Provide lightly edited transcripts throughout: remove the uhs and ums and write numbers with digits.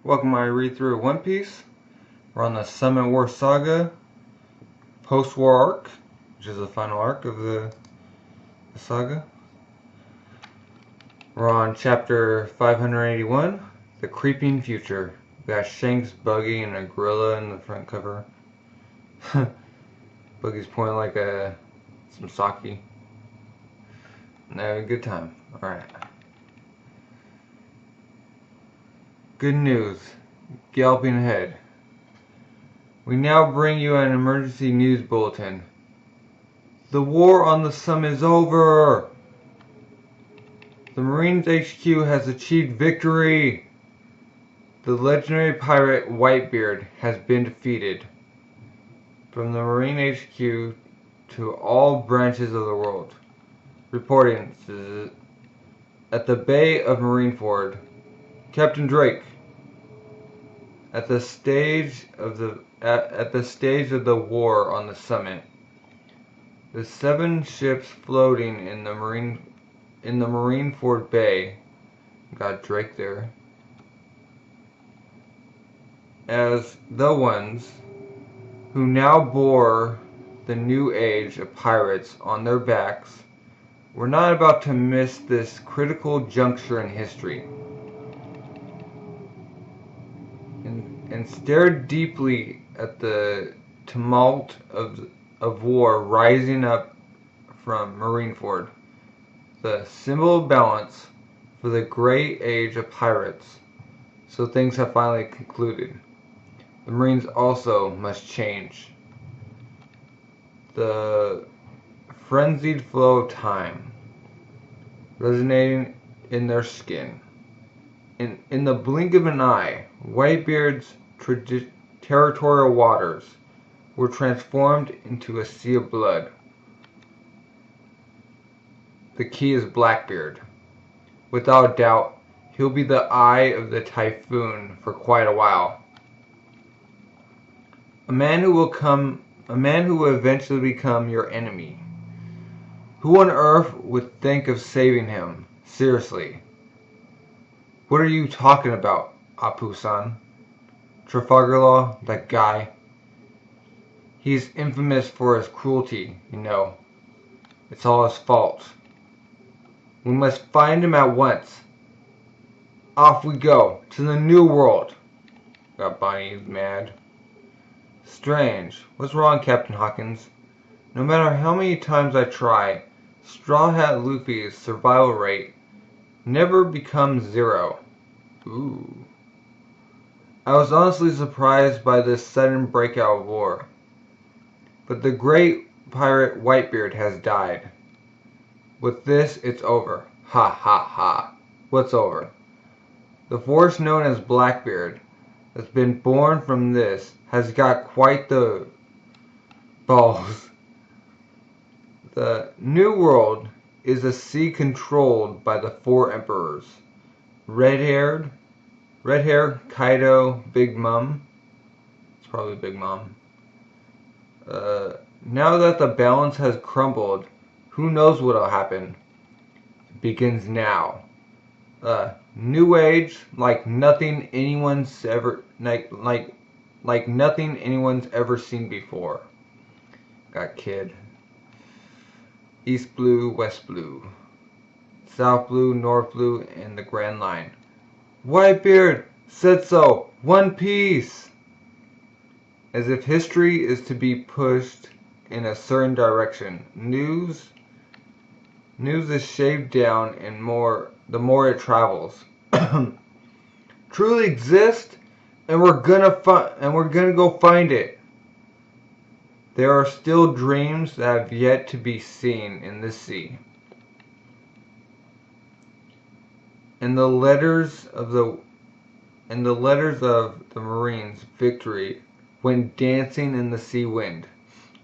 Welcome to my read through of One Piece. We're on the Summit War Saga post-war arc, which is the final arc of the saga. We're on chapter 581, The Creeping Future. We got Shanks, Buggy, and a gorilla in the front cover. Buggy's pouring like some sake. And having a good time. Alright. Good news. Galloping ahead. We now bring you an emergency news bulletin. The war on the summit is over! The Marines HQ has achieved victory! The legendary pirate Whitebeard has been defeated. From the Marine HQ to all branches of the world. Reporting at the Bay of Marineford. Captain Drake. At the stage of the war on the summit, the 7 ships floating in the Marineford Bay, got Drake there, as the ones who now bore the new age of pirates on their backs, were not about to miss this critical juncture in history. And stared deeply at the tumult of war rising up from Marineford, the symbol of balance for the great age of pirates. So things have finally concluded. The Marines also must change. The frenzied flow of time resonating in their skin. In the blink of an eye, Whitebeard's territorial waters were transformed into a sea of blood. The key is Blackbeard. Without doubt, he'll be the eye of the typhoon for quite a while. A man who will eventually become your enemy. Who on earth would think of saving him? Seriously. What are you talking about, Apu-san? Trafalgar Law, that guy. He's infamous for his cruelty, you know. It's all his fault. We must find him at once. Off we go, to the New World. Got Bonnie mad. Strange. What's wrong, Captain Hawkins? No matter how many times I try, Straw Hat Luffy's survival rate never becomes 0. Ooh. I was honestly surprised by this sudden breakout of war. But the great pirate Whitebeard has died. With this, it's over. Ha ha ha. What's over? The force known as Blackbeard, that's been born from this, has got quite the balls. The New World is a sea controlled by the 4 emperors. Red hair, Kaido, Big Mom. It's probably Big Mom. Now that the balance has crumbled, who knows what'll happen? It begins now. New age, like nothing anyone's ever nothing anyone's ever seen before. Got Kid. East Blue, West Blue. South Blue, North Blue, and the Grand Line. Whitebeard said so. One Piece. As if history is to be pushed in a certain direction. News is shaved down, and the more it travels. Truly exist, and we're gonna go find it. There are still dreams that have yet to be seen in the sea. And the letters of the Marines' victory went dancing in the sea wind.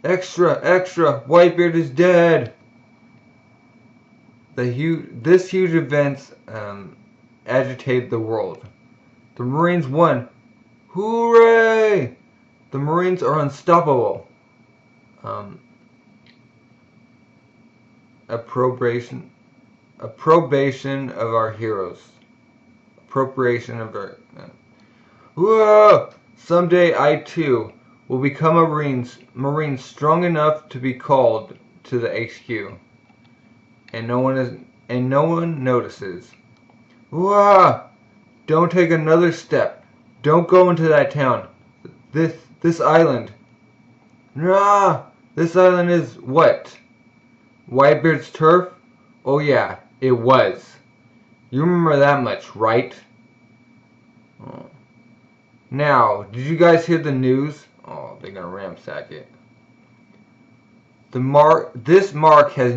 Extra, extra! Whitebeard is dead. This huge event agitated the world. The Marines won. Hooray! The Marines are unstoppable. Approbation of our heroes. Appropriation of our. Whoa! Someday I too will become a marine strong enough to be called to the HQ, and no one notices. Whoa! Don't take another step. Don't go into that town. This island. Nah! This island is what? Whitebeard's turf? Oh yeah, it was. You remember that much, right? Oh. Now, did you guys hear the news? Oh, they're gonna ransack it. This mark has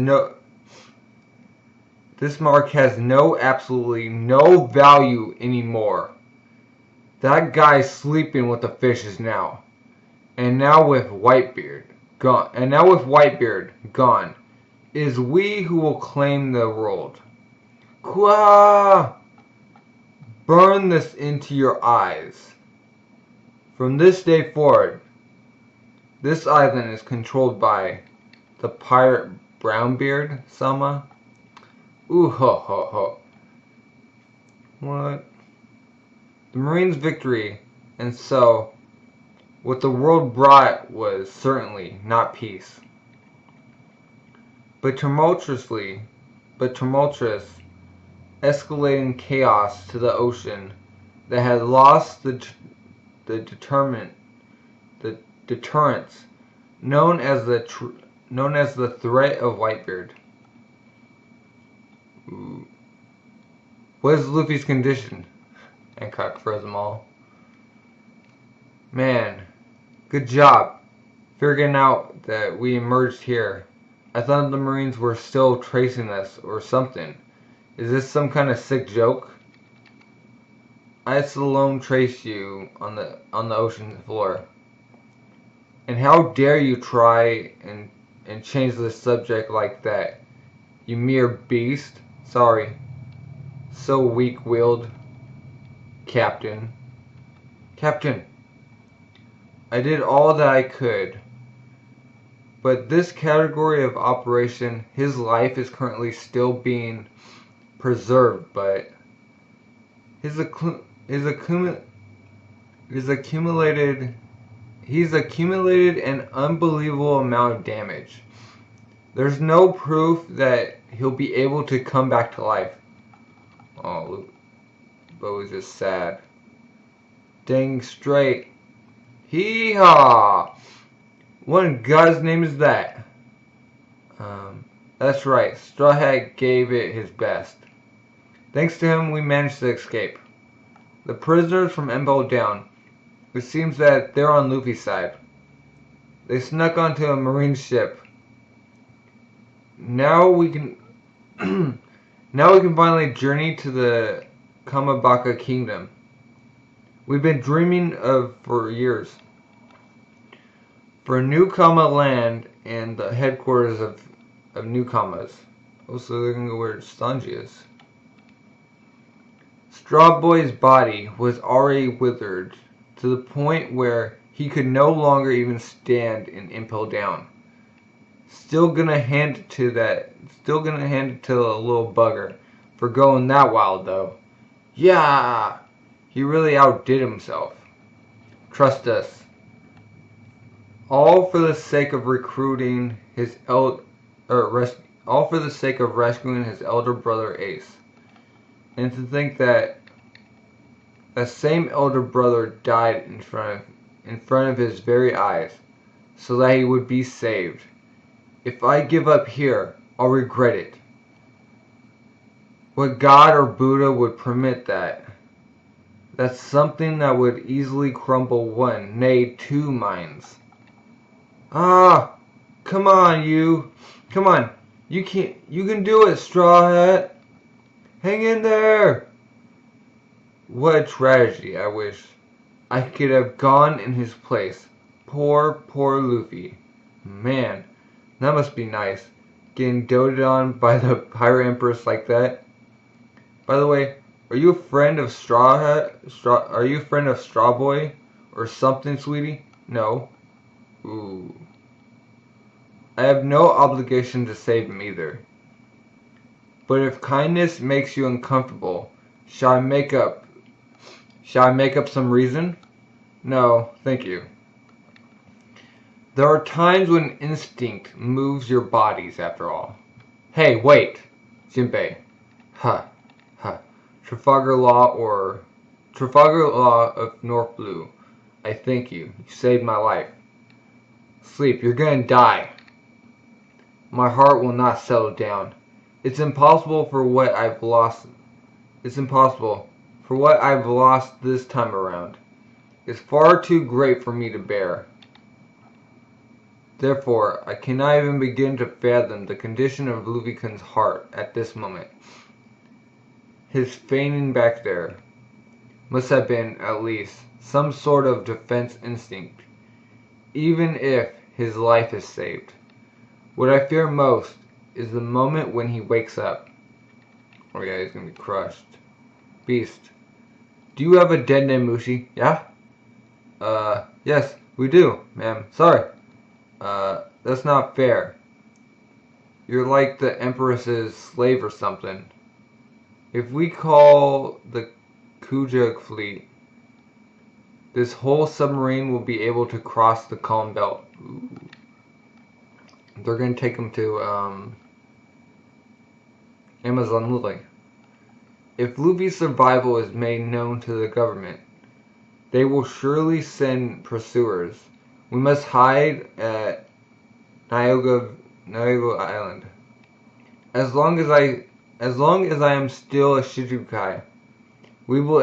absolutely no value anymore. That guy's sleeping with the fishes now. And now with Whitebeard gone, it is we who will claim the world. Qua! Burn this into your eyes. From this day forward, this island is controlled by the pirate Brownbeard, Sama. Ooh ho ho ho. What? The Marines' victory, and so what the world brought was certainly not peace, but tumultuous, escalating chaos to the ocean that had lost the deterrence known as the threat of Whitebeard. Ooh. What is Luffy's condition? Hancock froze them all. Man, good job figuring out that we emerged here. I thought the Marines were still tracing us or something. Is this some kind of sick joke? I alone traced you on the ocean floor. And how dare you try and change the subject like that? You mere beast. Sorry. So weak-willed. Captain. I did all that I could. But this category of operation, his life is currently still being preserved, but he's accumulated an unbelievable amount of damage. There's no proof that he'll be able to come back to life. Oh, but it was just sad. Dang straight. Hee-haw! What in God's name is that? That's right. Straw Hat gave it his best. Thanks to him, we managed to escape. The prisoners from Empel Down. It seems that they're on Luffy's side. They snuck onto a marine ship. Now we can finally journey to the Kamabaka Kingdom. We've been dreaming of for years. For New Kama land and the headquarters of New Kamas. Also, they're gonna go where Sanji is. Straw Boy's body was already withered to the point where he could no longer even stand in Impel Down. Still gonna hand it to the little bugger for going that wild though. Yeah, he really outdid himself. Trust us. All for the sake of rescuing his elder brother Ace. And to think that that same elder brother died in front of his very eyes, so that he would be saved. If I give up here, I'll regret it. What God or Buddha would permit that? That's something that would easily crumble one, nay, two minds. Ah, come on, you can do it, Straw Hat. Hang in there. What a tragedy. I wish I could have gone in his place. Poor Luffy. Man, that must be nice, getting doted on by the Pirate Empress like that. By the way, are you a friend of Are you a friend of Straw Boy or something, sweetie? No. Ooh. I have no obligation to save him either. But if kindness makes you uncomfortable, shall I make up Shall I make up some reason? No, thank you. There are times when instinct moves your bodies, after all. Hey, wait! Jinbei. Huh. Trafalgar Law of North Blue. I thank you. You saved my life. Sleep, you're gonna die. My heart will not settle down. It's impossible for what I've lost. It's impossible for what I've lost this time around. It's far too great for me to bear. Therefore, I cannot even begin to fathom the condition of Luffy-kun's heart at this moment. His feigning back there must have been, at least, some sort of defense instinct, even if his life is saved. What I fear most is the moment when he wakes up. Oh yeah, he's gonna be crushed. Beast, do you have a dead name Mushi? Yeah? Yes, we do, ma'am. Sorry. That's not fair. You're like the Empress's slave or something. If we call the Kuja fleet, this whole submarine will be able to cross the Calm Belt. Ooh. They're going to take them to Amazon Lily. If Luffy's survival is made known to the government, they will surely send pursuers. We must hide at Nyoga Island. As long as I am still a Shichibukai, we will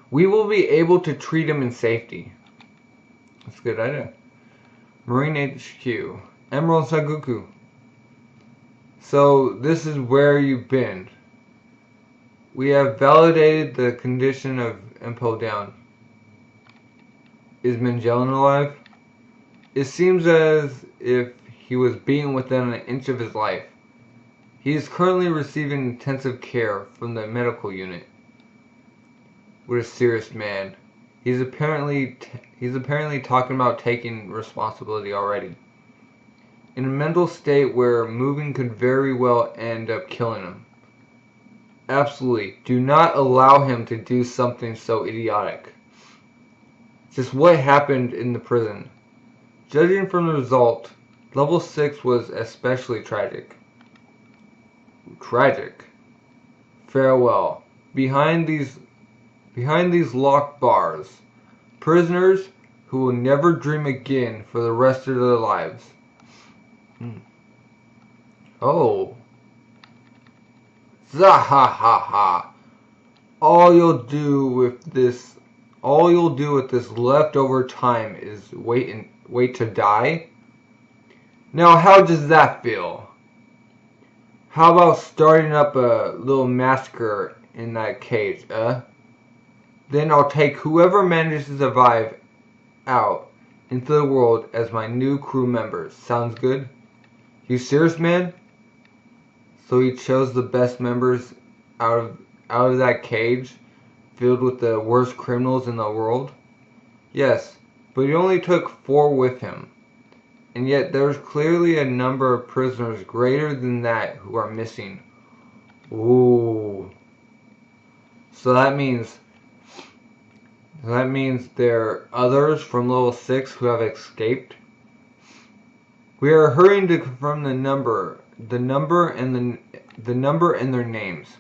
we will be able to treat him in safety. That's a good idea. Marine HQ, Emerald Saguku. So this is where you've been. We have validated the condition of Impo Down. Is Magellan alive? It seems as if he was beaten within an inch of his life. He is currently receiving intensive care from the medical unit. What a serious man. He's apparently talking about taking responsibility already. In a mental state where moving could very well end up killing him. Absolutely, do not allow him to do something so idiotic. Just what happened in the prison. Judging from the result, level 6 was especially tragic. Tragic. Farewell. Behind these locked bars, prisoners who will never dream again for the rest of their lives. Oh. Zahahaha. All you'll do with this leftover time is wait to die? Now how does that feel? How about starting up a little massacre in that cage, Then I'll take whoever manages to survive out into the world as my new crew members. Sounds good? You serious, man? So he chose the best members out of that cage filled with the worst criminals in the world? Yes, but he only took 4 with him. And yet there's clearly a number of prisoners greater than that who are missing. Ooh. So that means there are others from level 6 who have escaped. We are hurrying to confirm the number and their names.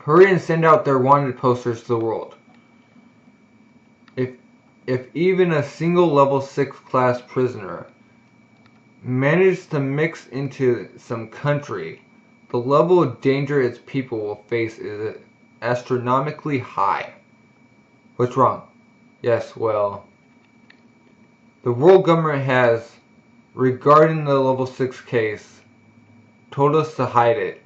Hurry and send out their wanted posters to the world. If even a single level 6 class prisoner manages to mix into some country, the level of danger its people will face is astronomically high. What's wrong? Yes, well, the world government has, regarding the level 6 case, told us to hide it,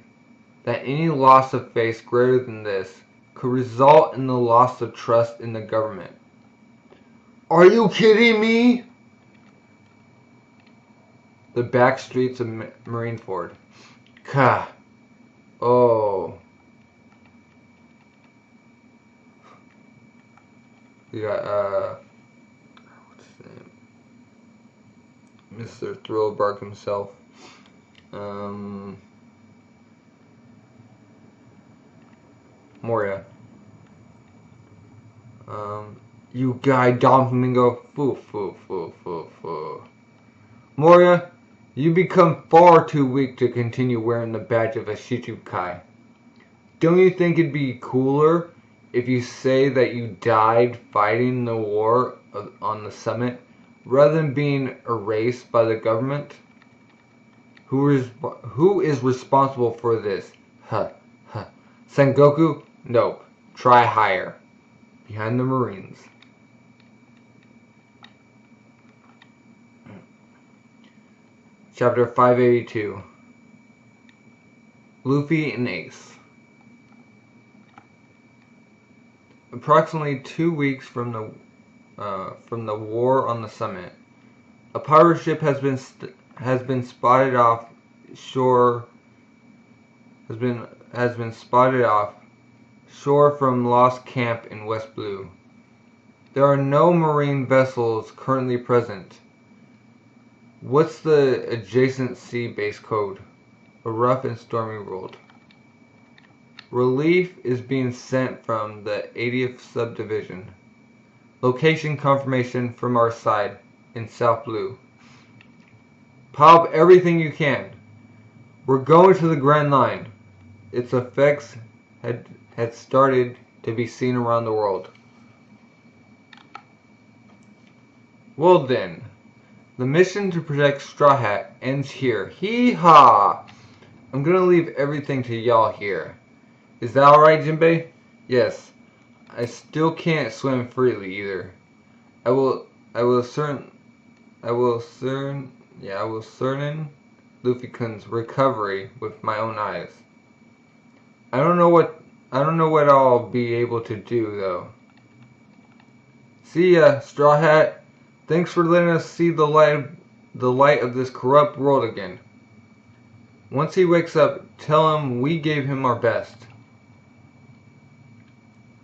that any loss of faith greater than this could result in the loss of trust in the government. Are you kidding me? The back streets of Marineford. Ka. Oh. We got, what's his name? Mr. Thrillbark himself. Moria. You guy Domingo. Foo, foo, foo, foo, foo. Moria, you become far too weak to continue wearing the badge of a Shichibukai. Don't you think it'd be cooler if you say that you died fighting the war on the summit, rather than being erased by the government? Who is responsible for this? Huh, huh. Sengoku? Nope. Try higher. Behind the Marines. Chapter 582. Luffy and Ace. Approximately 2 weeks from the war on the summit, a pirate ship has been spotted off shore. Has been spotted off shore from Lost Camp in West Blue. There are no marine vessels currently present. What's the adjacent sea base code? A rough and stormy world. Relief is being sent from the 80th subdivision. Location confirmation from our side in South Blue. Pile up everything you can. We're going to the Grand Line. Its effects had started to be seen around the world. Well then, the mission to protect Straw Hat ends here. Hee-haw! I'm gonna leave everything to y'all here. Is that alright, Jinbei? Yes. I still can't swim freely either. I will certain Luffy-kun's recovery with my own eyes. I don't know what I'll be able to do though. See ya, Straw Hat. Thanks for letting us see the light of this corrupt world again. Once he wakes up, tell him we gave him our best.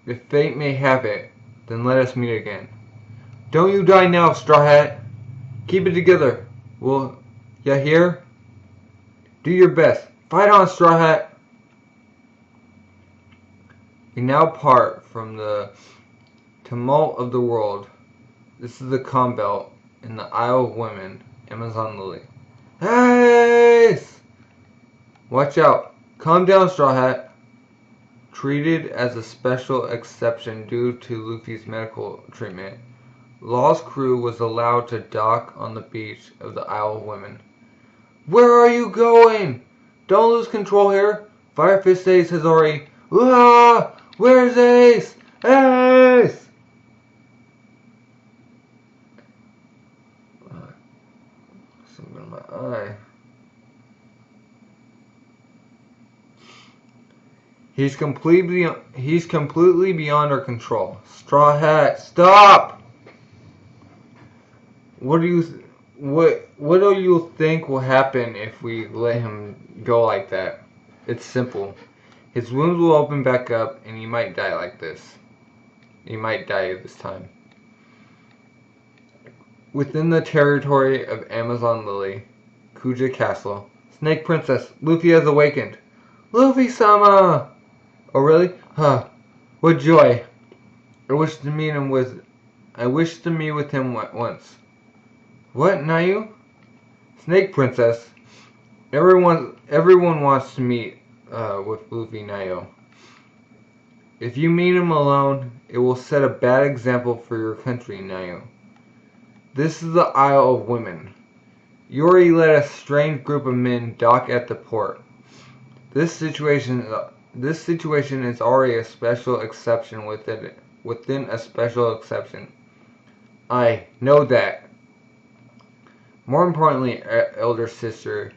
If fate may have it, then let us meet again. Don't you die now, Straw Hat. Keep it together. Will ya hear? Do your best. Fight on, Straw Hat. We now part from the tumult of the world. This is the calm belt in the Isle of Women, Amazon Lily. Ace! Watch out. Calm down, Straw Hat. Treated as a special exception due to Luffy's medical treatment, Law's crew was allowed to dock on the beach of the Isle of Women. Where are you going? Don't lose control here. Fire Fist Ace has already... Ah! Where's Ace? Ace! Something in my eye. He's completely beyond our control. Straw Hat, stop! What do you think will happen if we let him go like that? It's simple. His wounds will open back up and he might die like this. He might die this time. Within the territory of Amazon Lily, Kuja Castle, Snake Princess, Luffy has awakened. Luffy-sama! Oh really? Huh. What joy. I wish to meet with him once. What, Nayu? Snake Princess. Everyone wants to meet with Luffy, Nayu. If you meet him alone, it will set a bad example for your country, Nayu. This is the Isle of Women. Yuri let a strange group of men dock at the port. This situation is already a special exception within a special exception. I know that. More importantly, elder sister,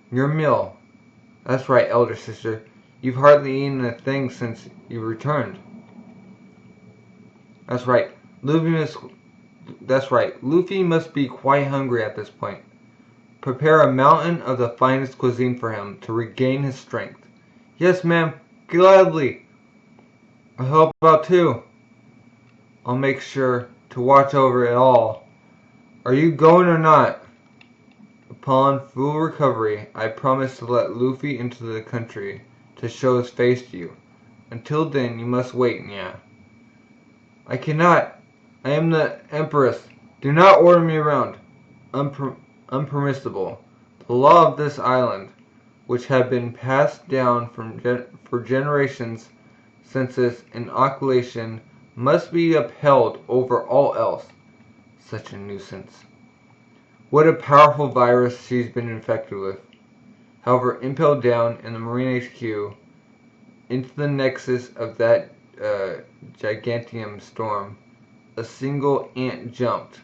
your meal. That's right, elder sister. You've hardly eaten a thing since you returned. That's right. Luffy must be quite hungry at this point. Prepare a mountain of the finest cuisine for him to regain his strength. Yes, ma'am. Gladly. I'll help out too. I'll make sure to watch over it all. Are you going or not? Upon full recovery, I promise to let Luffy into the country to show his face to you. Until then, you must wait, Nya. I cannot. I am the Empress. Do not order me around. Unpermissible. The law of this island, which had been passed down for generations since its inoculation, must be upheld over all else. Such a nuisance. What a powerful virus she's been infected with. However, impelled down in the Marine HQ into the nexus of that gigantium storm, a single ant jumped.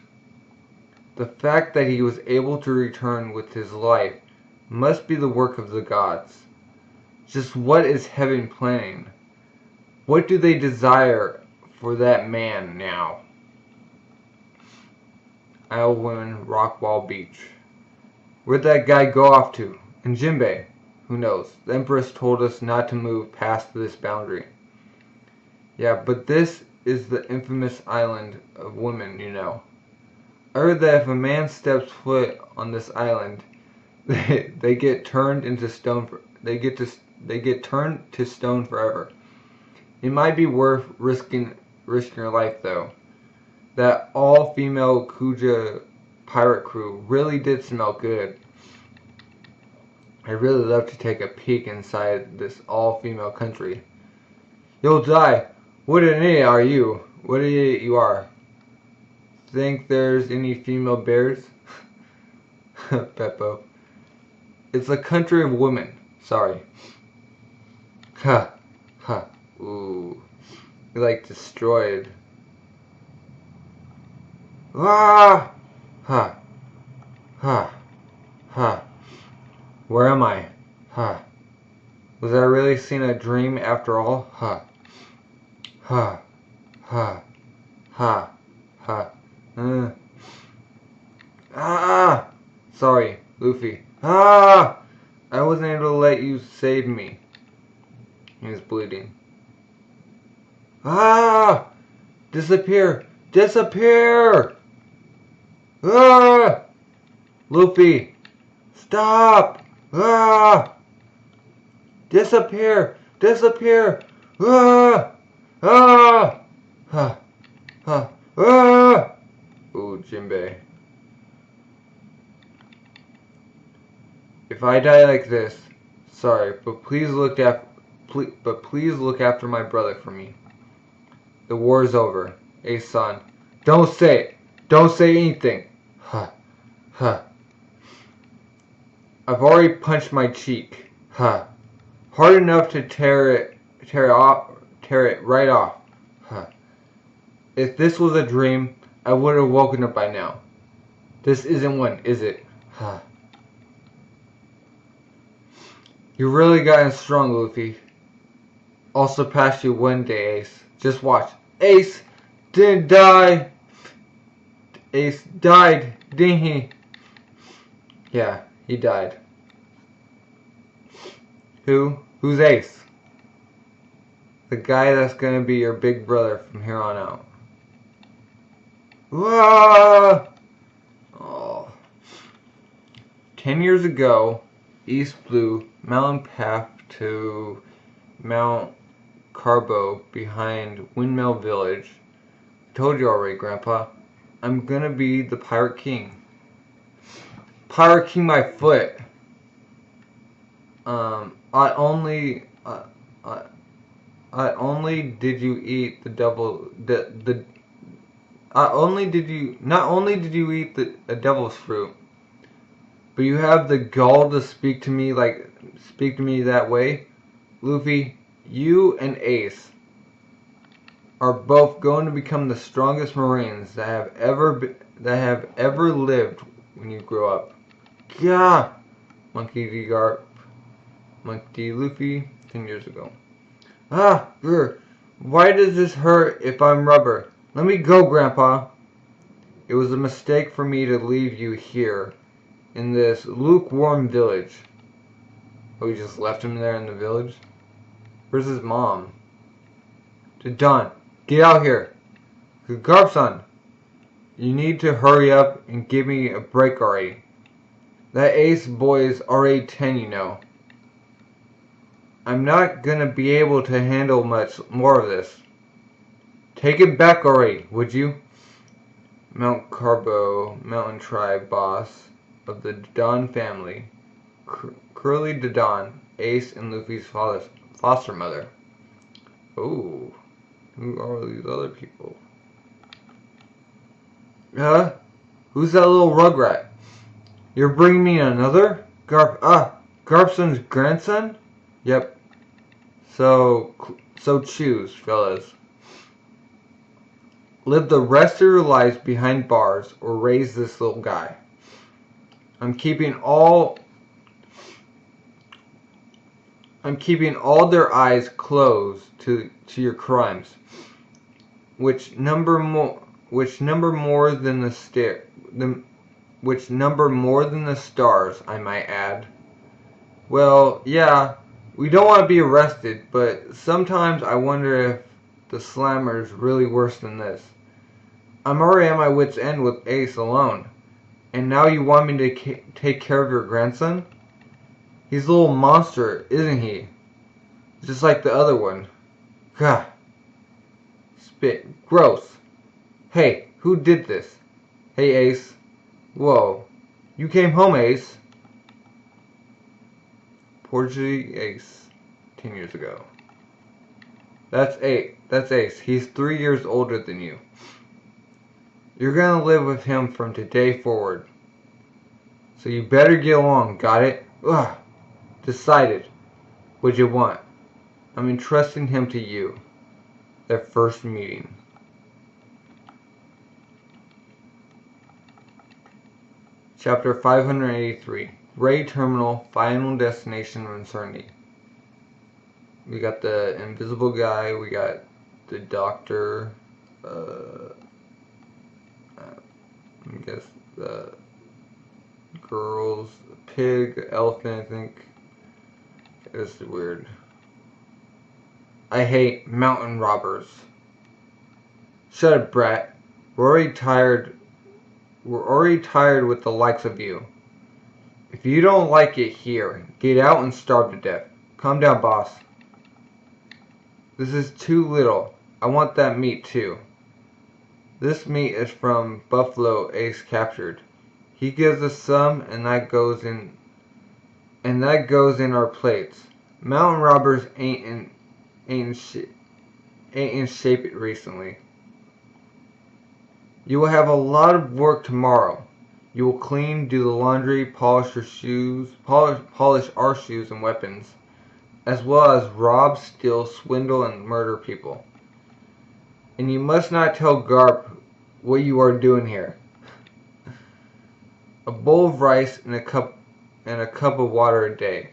The fact that he was able to return with his life must be the work of the gods. Just what is heaven planning? What do they desire for that man now? Islewind, Rockwall Beach. Where'd that guy go off to? And Jinbei? Who knows? The Empress told us not to move past this boundary. Yeah, but this is the infamous island of women, you know. I heard that if a man steps foot on this island, they get turned into stone. They get turned to stone forever. It might be worth risking your life, though. That all-female Kuja pirate crew really did smell good. I'd really love to take a peek inside this all-female country. You'll die. What an idiot are you? What an idiot you are. Think there's any female bears? Beppo. It's a country of women. Sorry. Ha. Ha. Ooh. We like destroyed. Ah! Ha. Ha. Ha. Where am I? Ha. Was I really seeing a dream after all? Ha. Ha. Ha. Ha. Ha. Ah! Sorry, Luffy. Ah! I wasn't able to let you save me. He was bleeding. Ah! Disappear! Disappear! Ah! Luffy! Stop! Ah! Disappear! Disappear! Ah! Ah! Ha! Ha! Ah! Ooh, Jinbei. If I die like this, sorry, but please look after my brother for me. The war is over. Ace-san. Don't say it. Don't say anything. Ha. Ha. I've already punched my cheek. Ha. Hard enough to tear it right off. Ha. If this was a dream, I would have woken up by now. This isn't one, is it? Ha. You really gotten strong, Luffy. I'll surpass you one day, Ace. Just watch. Ace didn't die. Ace died, didn't he? Yeah, he died. Who? Who's Ace? The guy that's gonna be your big brother from here on out. Whoa! Oh. 10 years ago, East Blue mountain path to Mount Carbo behind Windmill Village. I told you already, Grandpa. I'm gonna be the Pirate King. Pirate King my foot. I only did you eat the devil not only did you eat a devil's fruit, but you have the gall to speak to me that way. Luffy, you and Ace are both going to become the strongest Marines that have ever lived when you grow up. Yeah, Monkey D. Garp, Monkey D. Luffy, 10 years ago. Ah, grr. Why does this hurt if I'm rubber? Let me go, Grandpa. It was a mistake for me to leave you here in this lukewarm village. Oh, we just left him there in the village? Where's his mom? To Don, get out here. Garp-san, you need to hurry up and give me a break already. That Ace boy's already 10, you know. I'm not gonna be able to handle much more of this. Take it back already, would you? Mount Carbo, mountain tribe boss of the Dawn family. Curly the Dawn, Ace and Luffy's foster mother. Oh, who are these other people? Huh? Who's that little rugrat? You're bringing me another? Garpson's grandson? Yep. So choose, fellas. Live the rest of your lives behind bars or raise this little guy. I'm keeping all their eyes closed to your crimes. Which number more than the stars, I might add. Well, yeah, we don't want to be arrested, but sometimes I wonder if the slammer's really worse than this. I'm already at my wit's end with Ace alone. And now you want me to take care of your grandson? He's a little monster, isn't he? Just like the other one. Gah. Spit. Gross. Hey, who did this? Hey, Ace. Whoa. You came home, Ace. Porchemy Ace. 10 years ago. That's Ace. He's 3 years older than you. You're gonna live with him from today forward. So you better get along, got it? Ugh. Decided. What you want. I'm entrusting him to you. Their first meeting. Chapter 583. Ray Terminal, Final Destination of Uncertainty. We got the invisible guy, we got the doctor, I guess the girls, pig, elephant, I think. It's weird. I hate mountain robbers. Shut up, brat. We're already tired with the likes of you. If you don't like it here, get out and starve to death. Calm down, boss. This is too little. I want that meat too. This meat is from buffalo Ace captured. He gives us some, and that goes in our plates. Mountain robbers ain't in shape recently. You will have a lot of work tomorrow. You will clean, do the laundry, polish our shoes and weapons, as well as rob, steal, swindle, and murder people. And you must not tell Garp what you are doing here. A bowl of rice and a cup of water a day.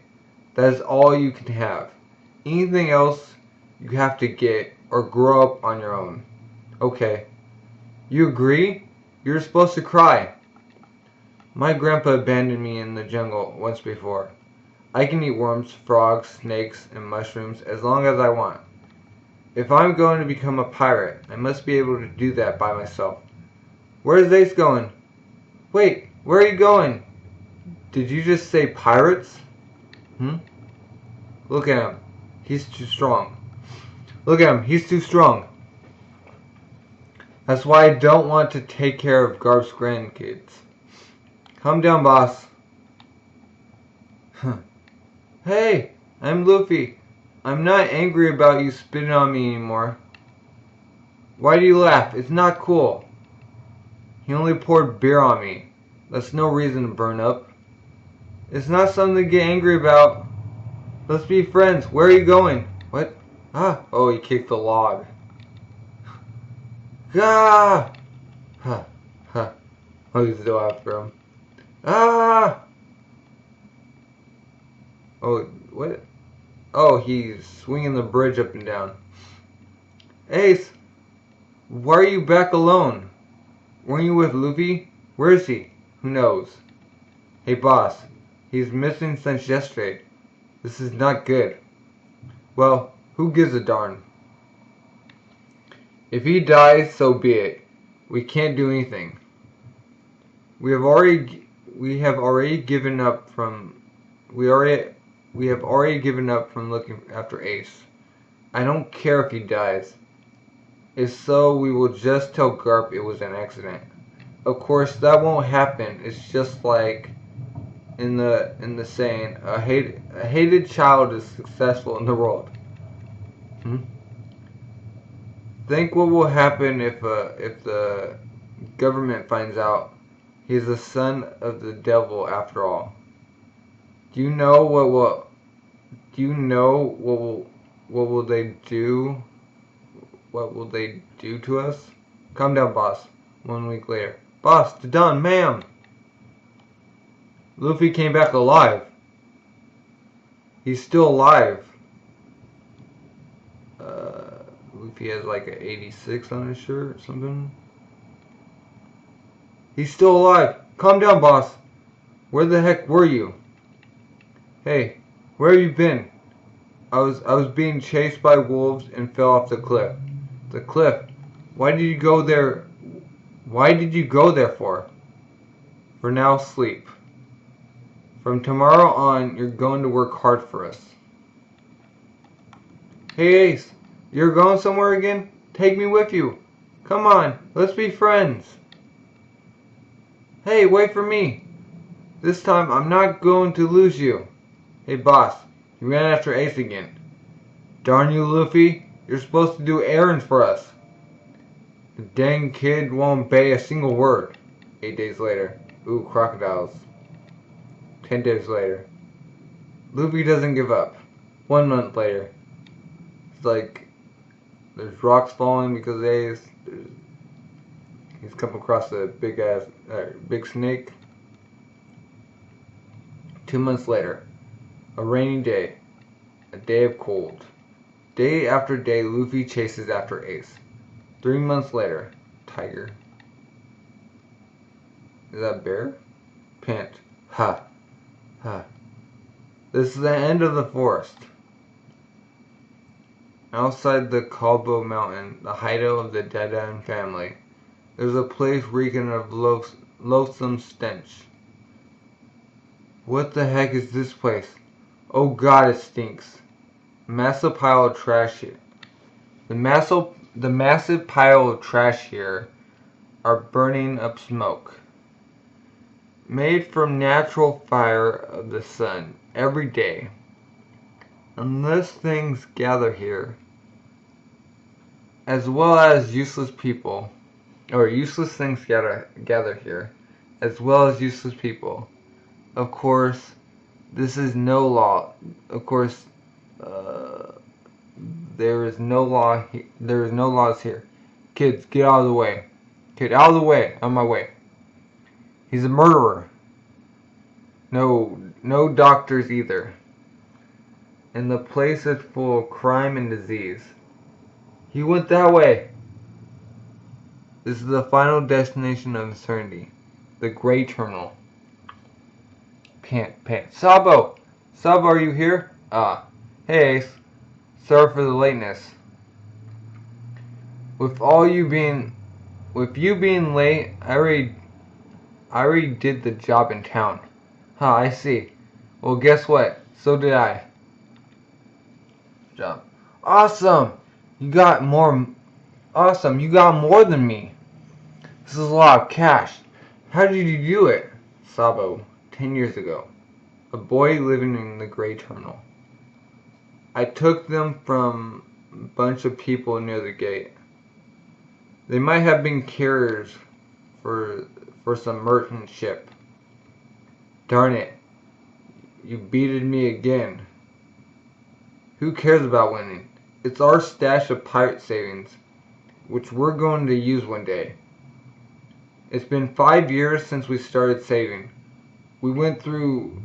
That is all you can have. Anything else you have to get or grow up on your own. Okay. You agree? You're supposed to cry. My grandpa abandoned me in the jungle once before. I can eat worms, frogs, snakes, and mushrooms as long as I want. If I'm going to become a pirate, I must be able to do that by myself. Where's Ace going? Wait, where are you going? Did you just say pirates? Look at him. He's too strong. Look at him. He's too strong. That's why I don't want to take care of Garp's grandkids. Calm down, boss. Hey, I'm Luffy. I'm not angry about you spitting on me anymore. Why do you laugh? It's not cool. He only poured beer on me. That's no reason to burn up. It's not something to get angry about. Let's be friends. Where are you going? What? Oh, he kicked the log. Gah! Oh, he's still after him. Oh, what? Oh, he's swinging the bridge up and down. Ace, why are you back alone? Weren't you with Luffy? Where is he? Who knows? Hey, boss. He's missing since yesterday. This is not good. Well, who gives a darn? If he dies, so be it. We can't do anything. We have already given up from looking after Ace. I don't care if he dies. If so, we will just tell Garp it was an accident. Of course, that won't happen. It's just like in the saying, a hated child is successful in the world. Think what will happen if the government finds out he's the son of the devil after all. Do you know what will they do? What will they do to us? Calm down, boss. 1 week later. Boss, to done, ma'am. Luffy came back alive. He's still alive. Luffy has like an 86 on his shirt or something. He's still alive. Calm down, boss. Where the heck were you? Hey, where have you been? I was being chased by wolves and fell off the cliff. The cliff. Why did you go there? Why did you go there for? For now, sleep. From tomorrow on, you're going to work hard for us. Hey Ace, you're going somewhere again? Take me with you. Come on, let's be friends. Hey, wait for me. This time, I'm not going to lose you. Hey boss, you ran after Ace again. Darn you, Luffy. You're supposed to do errands for us. The dang kid won't obey a single word. 8 days later. Ooh, crocodiles. 10 days later. Luffy doesn't give up. 1 month later. It's like there's rocks falling because of Ace. He's come across a big snake. 2 months later. A rainy day. A day of cold. Day after day, Luffy chases after Ace. 3 months later. Tiger. Is that bear? Pant. Ha. Ha. This is the end of the forest. Outside the Kalbo Mountain, the hideout of the Dedan family, there's a place reeking of loathsome stench. What the heck is this place? Oh God, it stinks. Massive pile of trash here. The massive pile of trash here are burning up smoke. Made from natural fire of the sun every day. Unless things gather here, as well as useless people, or useless things gather here, as well as useless people. Of course, this is no law. Of course, there is no law. There is no laws here. Kids, get out of the way. Kid, out of the way. On my way. He's a murderer. No doctors either. And the place is full of crime and disease. He went that way. This is the final destination of eternity. The Grey Terminal. Pant. Sabo! Sabo, are you here? Hey Ace. Sorry for the lateness. With you being late, I already did the job in town. Huh, I see. Well, guess what? So did I. Job. Awesome! You got more than me. This is a lot of cash. How did you do it? Sabo, 10 years ago. A boy living in the Grey Terminal. I took them from a bunch of people near the gate. They might have been carriers for some merchant ship. Darn it. You beated me again. Who cares about winning? It's our stash of pirate savings, which we're going to use one day. It's been 5 years since we started saving. We went through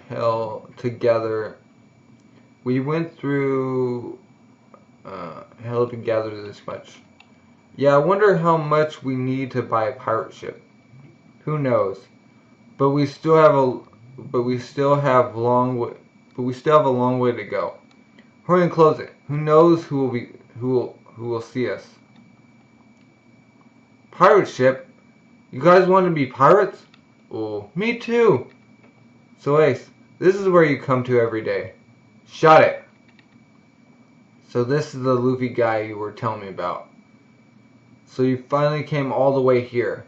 hell together. We went through hell together this much. Yeah, I wonder how much we need to buy a pirate ship. Who knows? But we still have a long way to go. Hurry and close it. Who knows who will see us? Pirate ship? You guys want to be pirates? Oh, me too. So Ace, this is where you come to every day. Shut it! So this is the Luffy guy you were telling me about. So you finally came all the way here.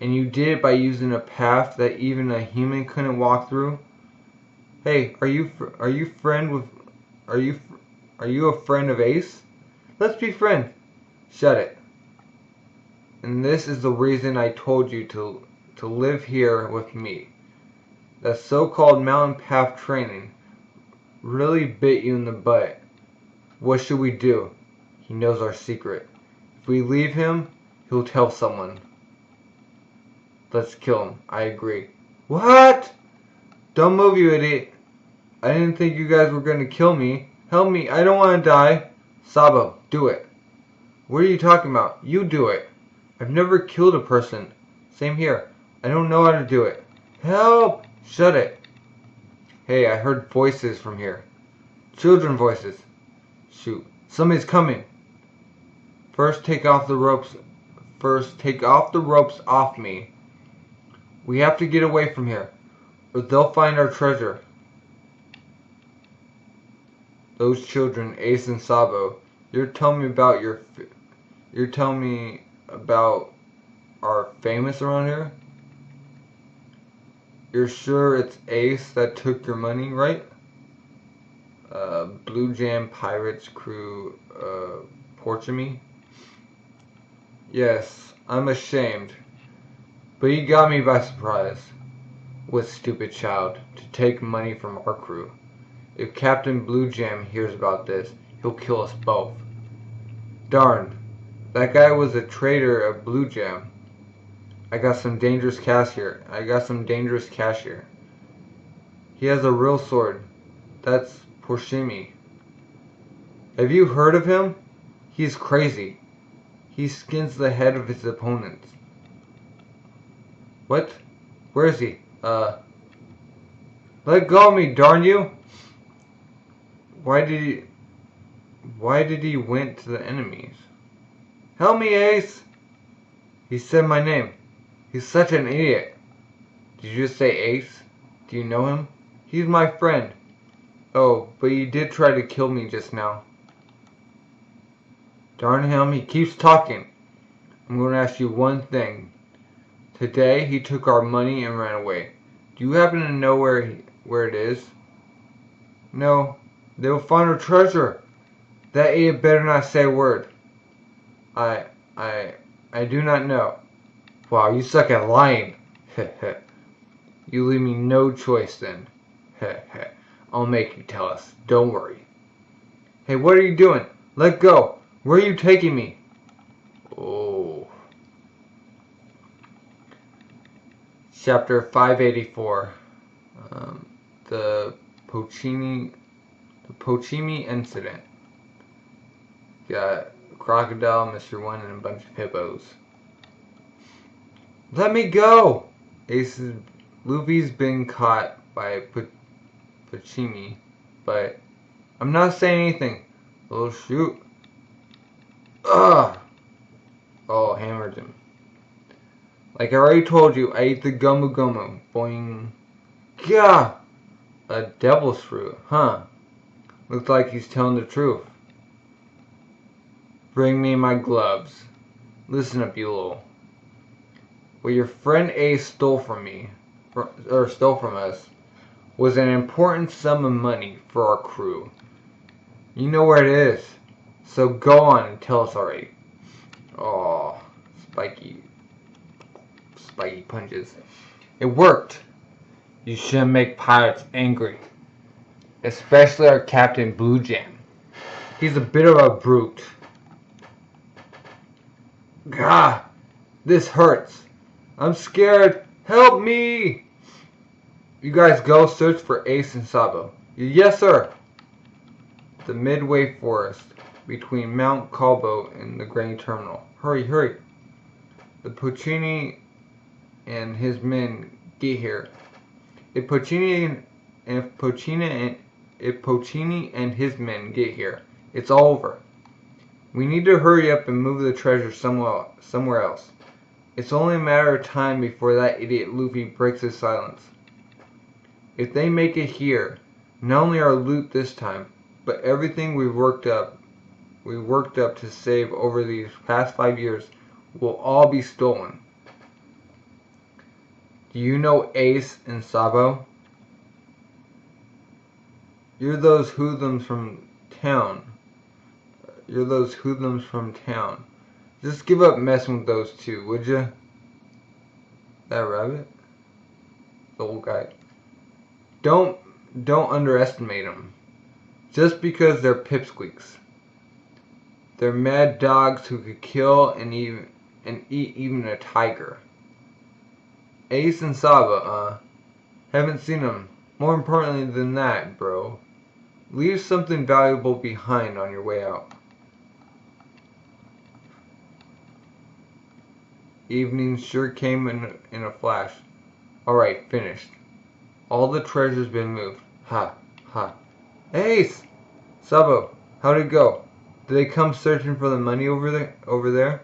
And you did it by using a path that even a human couldn't walk through? Hey, are you a friend of Ace? Let's be friends. Shut it. And this is the reason I told you to live here with me. That so-called mountain path training really bit you in the butt. What should we do? He knows our secret. If we leave him, he'll tell someone. Let's kill him. I agree. What? Don't move, you idiot. I didn't think you guys were going to kill me. Help me. I don't want to die. Sabo, do it. What are you talking about? You do it. I've never killed a person. Same here. I don't know how to do it. Help! Shut it. Hey, I heard voices from here. Children voices. Shoot. Somebody's coming. First take off the ropes off me. We have to get away from here, or they'll find our treasure. Those children, Ace and Sabo, you're telling me about our famous around here? You're sure it's Ace that took your money, right? Blue Jam Pirates crew, Porchemy? Yes, I'm ashamed. But he got me by surprise. What stupid child, to take money from our crew. If Captain Blue Jam hears about this, he'll kill us both. Darn, that guy was a traitor of Blue Jam. I got some dangerous cash here. He has a real sword. That's Porchemy. Have you heard of him? He's crazy. He skins the head of his opponents. What? Where is he? Let go of me, darn you! Why did he went to the enemies? Help me, Ace! He said my name. He's such an idiot. Did you just say Ace? Do you know him? He's my friend. Oh, but he did try to kill me just now. Darn him, he keeps talking. I'm going to ask you one thing. Today, he took our money and ran away. Do you happen to know where it is? No. They'll find our treasure. That idiot better not say a word. I do not know. Wow, you suck at lying. You leave me no choice then. I'll make you tell us. Don't worry. Hey, what are you doing? Let go. Where are you taking me? Oh. Chapter 584. The Porchemy Incident. Got Crocodile, Mr. One, and a bunch of hippos. Let me go! Luffy's been caught by Porchemy, but I'm not saying anything. Oh shoot. Ugh! Oh, hammered him. Like I already told you, I ate the Gomu Gomu. Boing. Gah! A devil's fruit, huh? Looks like he's telling the truth. Bring me my gloves. Listen up, you little. What your friend Ace stole from us, was an important sum of money for our crew. You know where it is, so go on and tell us already. Oh, spiky punches. It worked. You shouldn't make pirates angry, especially our Captain Blue Jam. He's a bit of a brute. Gah! This hurts. I'm scared. Help me! You guys go search for Ace and Sabo. Yes, sir. The Midway Forest, between Mount Kalbo and the grain terminal. Hurry, hurry. The Porchemy and his men get here. If Porchemy and his men get here, it's all over. We need to hurry up and move the treasure somewhere else. It's only a matter of time before that idiot Luffy breaks his silence. If they make it here, Not only our loot this time, but everything we worked up to save over these past 5 years will all be stolen. Do you know Ace and Sabo? You're those hoodlums from town. Just give up messing with those two, would ya? That rabbit? The old guy. Don't underestimate them. Just because they're pipsqueaks. They're mad dogs who could kill and eat even a tiger. Ace and Saba, haven't seen them. More importantly than that, bro, leave something valuable behind on your way out. Evening sure came in a flash. Alright, finished. All the treasure's been moved. Ha, ha. Ace! Sabo, how'd it go? Did they come searching for the money over there?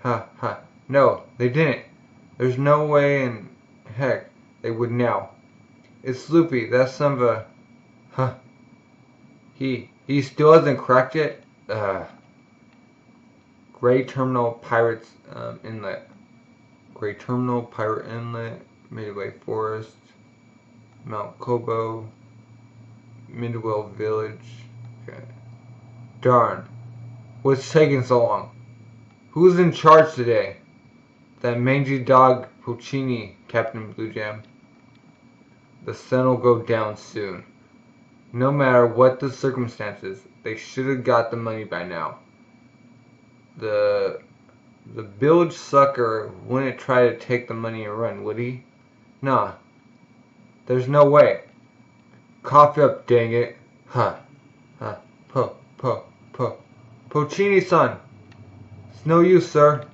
Ha, ha. No, they didn't. There's no way in heck they would now. It's Luffy, that son of a... Huh. He still hasn't cracked yet? Gray Terminal Pirates Inlet. Gray Terminal Pirate Inlet. Midway Forest. Mount Kobo. Midwell Village. Okay. Darn. What's taking so long? Who's in charge today? That mangy dog Porchemy, Captain Blue Jam. The sun will go down soon. No matter what the circumstances, they should have got the money by now. The village sucker wouldn't try to take the money and run, would he? Nah. There's no way. Cough up, dang it. Huh. Huh. Porchemy-san. It's no use, sir.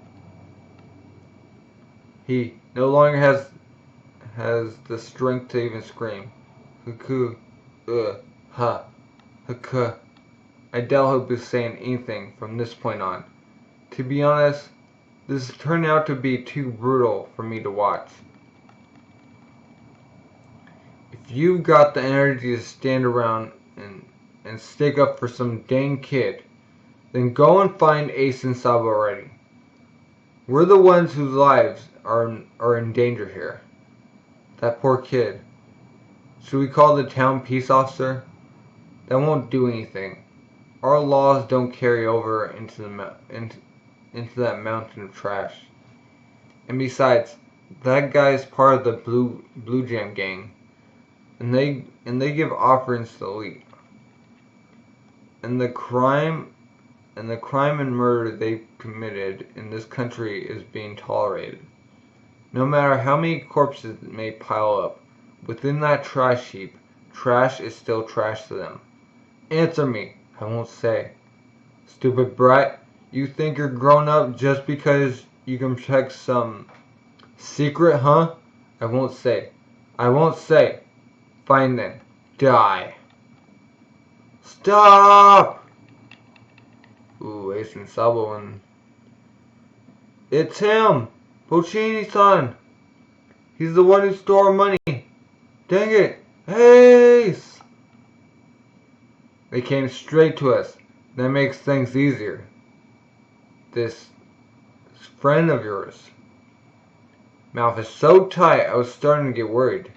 He no longer has the strength to even scream. Huku. Ha. Huka. I doubt he'll be saying anything from this point on. To be honest, this turned out to be too brutal for me to watch. If you've got the energy to stand around and stick up for some dang kid, then go and find Ace and Sabo already. We're the ones whose lives are in danger here. That poor kid. Should we call the town peace officer? That won't do anything. Our laws don't carry over into that mountain of trash. And besides, that guy's part of the Blue Jam gang, and they give offerings to the elite. And the crime and murder they committed in this country is being tolerated. No matter how many corpses may pile up within that trash heap, trash is still trash to them. Answer me. I won't say. Stupid brat, you think you're grown up just because you can protect some secret, huh? I won't say. I won't say. Fine then. Die. Stop! Ooh, Ace and Sabo and... It's him! Porchemy-san! He's the one who stole our money! Dang it! Ace! They came straight to us. That makes things easier. This friend of yours. Mouth is so tight, I was starting to get worried.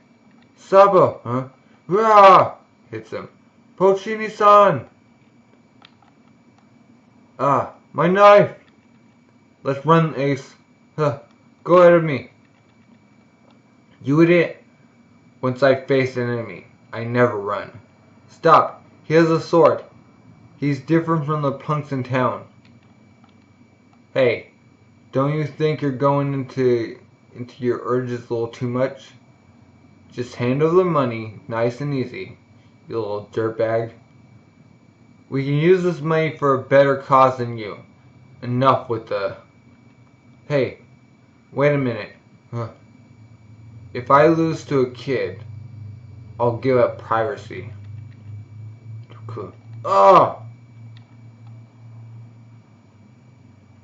Sabo, huh? Rah! Hits him. Porchemy-san! Ah, my knife! Let's run, Ace. Huh. Go ahead of me. You idiot. Once I face an enemy, I never run. Stop. He has a sword. He's different from the punks in town. Hey, don't you think you're going into your urges a little too much? Just handle the money nice and easy, you little dirtbag. We can use this money for a better cause than you. Enough with the... Hey, wait a minute. Huh. If I lose to a kid, I'll give up privacy. Oh!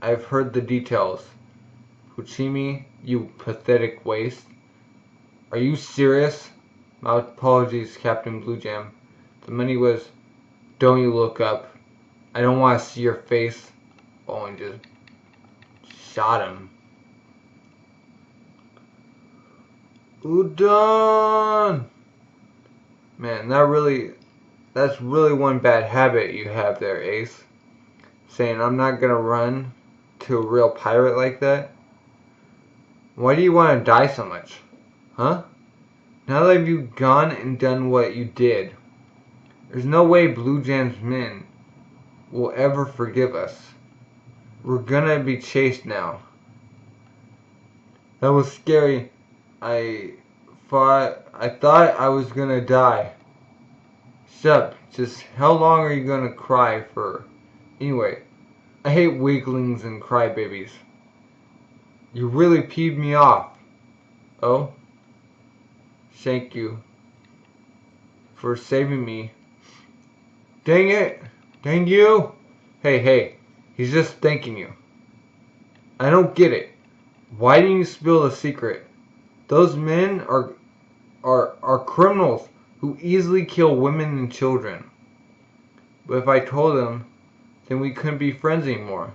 I've heard the details. Porchemy, you pathetic waste. Are you serious? My apologies, Captain Blue Jam. The money was, don't you look up. I don't want to see your face. Oh, and just shot him. Udon! Man, that's really one bad habit you have there, Ace. Saying I'm not gonna run to a real pirate like that. Why do you want to die so much? Huh? Now that you've gone and done what you did, there's no way Blue Jam's men will ever forgive us. We're gonna be chased now. That was scary. I thought I was gonna die. Shut up. Just how long are you gonna cry for? Anyway, I hate weaklings and crybabies. You really peeved me off. Oh? Thank you for saving me. Dang it! Dang you! Hey, he's just thanking you. I don't get it. Why didn't you spill the secret? Those men are criminals who easily kill women and children. But if I told him, then we couldn't be friends anymore.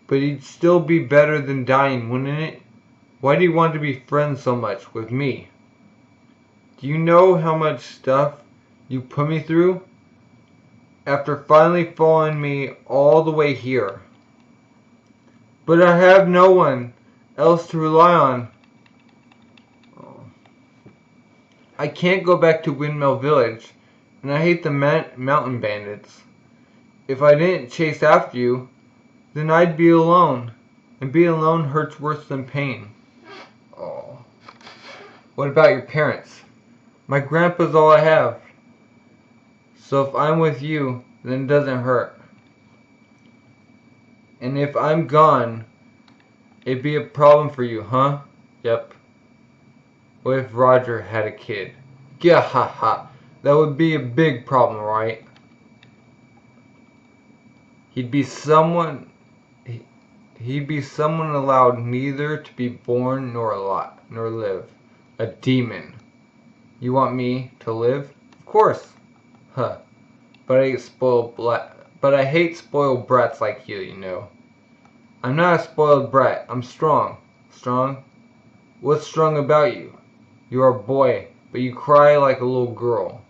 But he'd still be better than dying, wouldn't it? Why do you want to be friends so much with me? Do you know how much stuff you put me through? After finally following me all the way here. But I have no one else to rely on. Oh. I can't go back to Windmill Village, and I hate the mountain bandits. If I didn't chase after you, then I'd be alone, and being alone hurts worse than pain. Oh. What about your parents? My grandpa's all I have. So if I'm with you, then it doesn't hurt. And if I'm gone, it'd be a problem for you, huh? Yep. What if Roger had a kid? Yeah, ha ha. That would be a big problem, right? He'd be someone allowed neither to be born nor live. A demon. You want me to live? Of course. Huh. But I hate spoiled brats like you, you know. I'm not a spoiled brat. I'm strong. Strong? What's strong about you? You're a boy, but you cry like a little girl.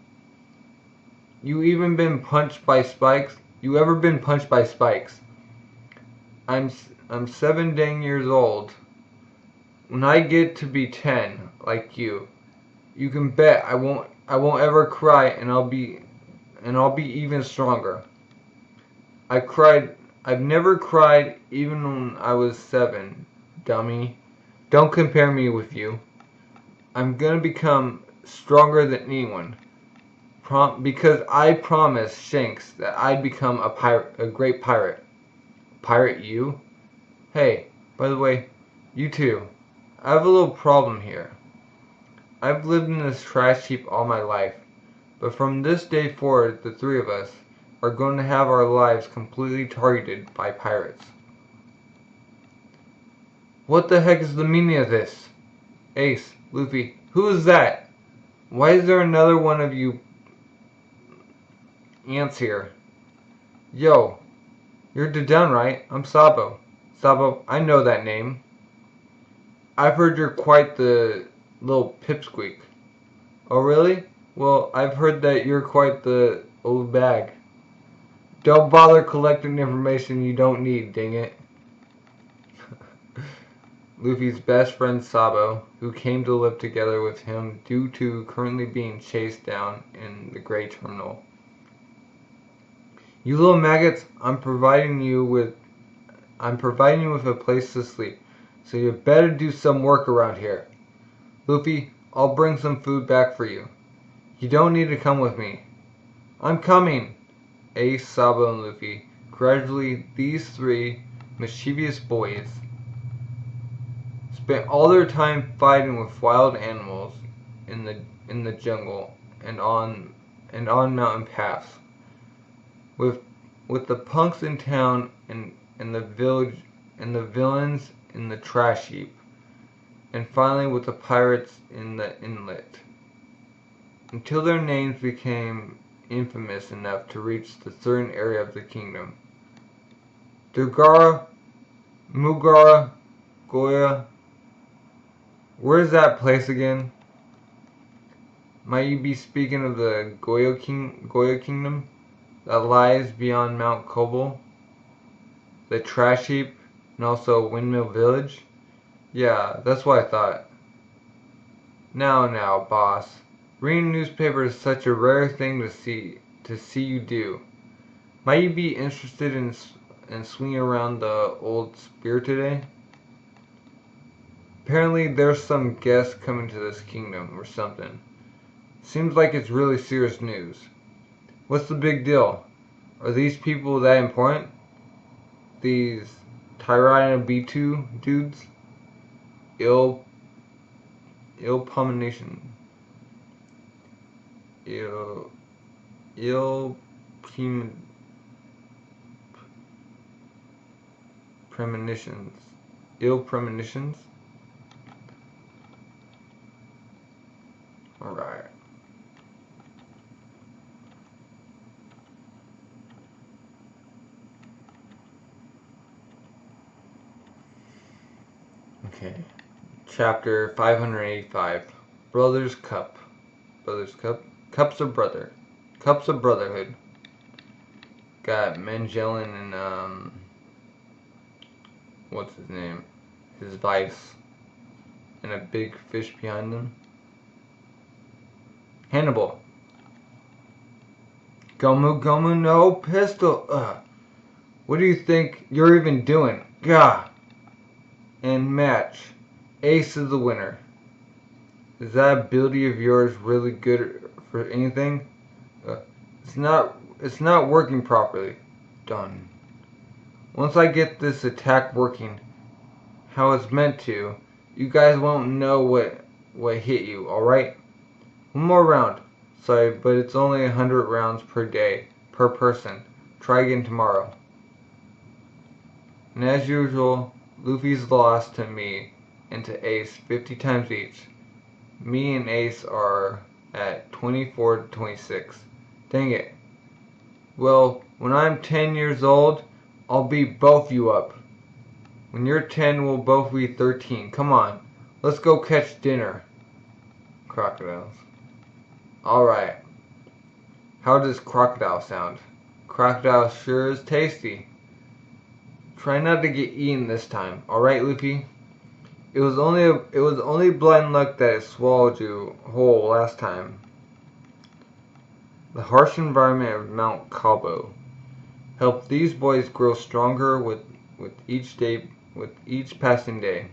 You even been punched by spikes? You ever been punched by spikes? I'm 7 dang years old. When I get to be 10, like you can bet I won't ever cry, and I'll be even stronger. I've never cried even when I was 7, dummy. Don't compare me with you. I'm gonna become stronger than anyone. Because I promised Shanks that I'd become a great pirate. Pirate you? Hey, by the way, you too. I have a little problem here. I've lived in this trash heap all my life, but from this day forward, the three of us are going to have our lives completely targeted by pirates. What the heck is the meaning of this? Ace, Luffy, who is that? Why is there another one of you ants here? Yo, you're Dadan, right? I'm Sabo. Sabo, I know that name. I've heard you're quite the little pipsqueak. Oh really? Well, I've heard that you're quite the old bag. Don't bother collecting information you don't need, dang it. Luffy's best friend Sabo, who came to live together with him due to currently being chased down in the Grey Terminal. You little maggots, I'm providing you with a place to sleep, so you better do some work around here. Luffy, I'll bring some food back for you. You don't need to come with me. I'm coming! Ace, Sabo, and Luffy. Gradually, these three mischievous boys spent all their time fighting with wild animals in the jungle and on mountain paths. With the punks in town and the village and the villains in the trash heap, and finally with the pirates in the inlet. until their names became infamous enough to reach the certain area of the kingdom. Durgara, Mugara, Goya. Where is that place again? Might you be speaking of the Goya Kingdom that lies beyond Mount Kobol, the trash heap, and also Windmill Village? Yeah, that's what I thought. Now, boss. Reading newspapers is such a rare thing to see you do. Might you be interested in swinging around the old spear today? Apparently there's some guests coming to this kingdom or something. Seems like it's really serious news. What's the big deal? Are these people that important? These Tyrana B2 dudes? Ill premonition. Premonitions. Ill premonitions? Alright. Okay. Chapter 585. Brother's Cup. Brother's Cup? Cups of Brother. Cups of Brotherhood. Got Magellan and, what's his name? His vice. And a big fish behind them. Hannibal. Gomu, no pistol. Ugh. What do you think you're even doing? Gah. And match. Ace is the winner. Is that ability of yours really good for anything? It's not working properly. Done. Once I get this attack working how it's meant to, you guys won't know what hit you, alright? One more round. Sorry, but it's only 100 rounds per day, per person. Try again tomorrow. And as usual, Luffy's lost to me and to Ace 50 times each. Me and Ace are at 24 to 26. Dang it. Well, when I'm 10 years old, I'll beat both you up. When you're 10, we'll both be 13. Come on, let's go catch dinner. Crocodiles. Alright. How does crocodile sound? Crocodile sure is tasty. Try not to get eaten this time, alright, Luffy? It was only blind luck that it swallowed you whole last time. The harsh environment of Mount Kabo helped these boys grow stronger with each passing day.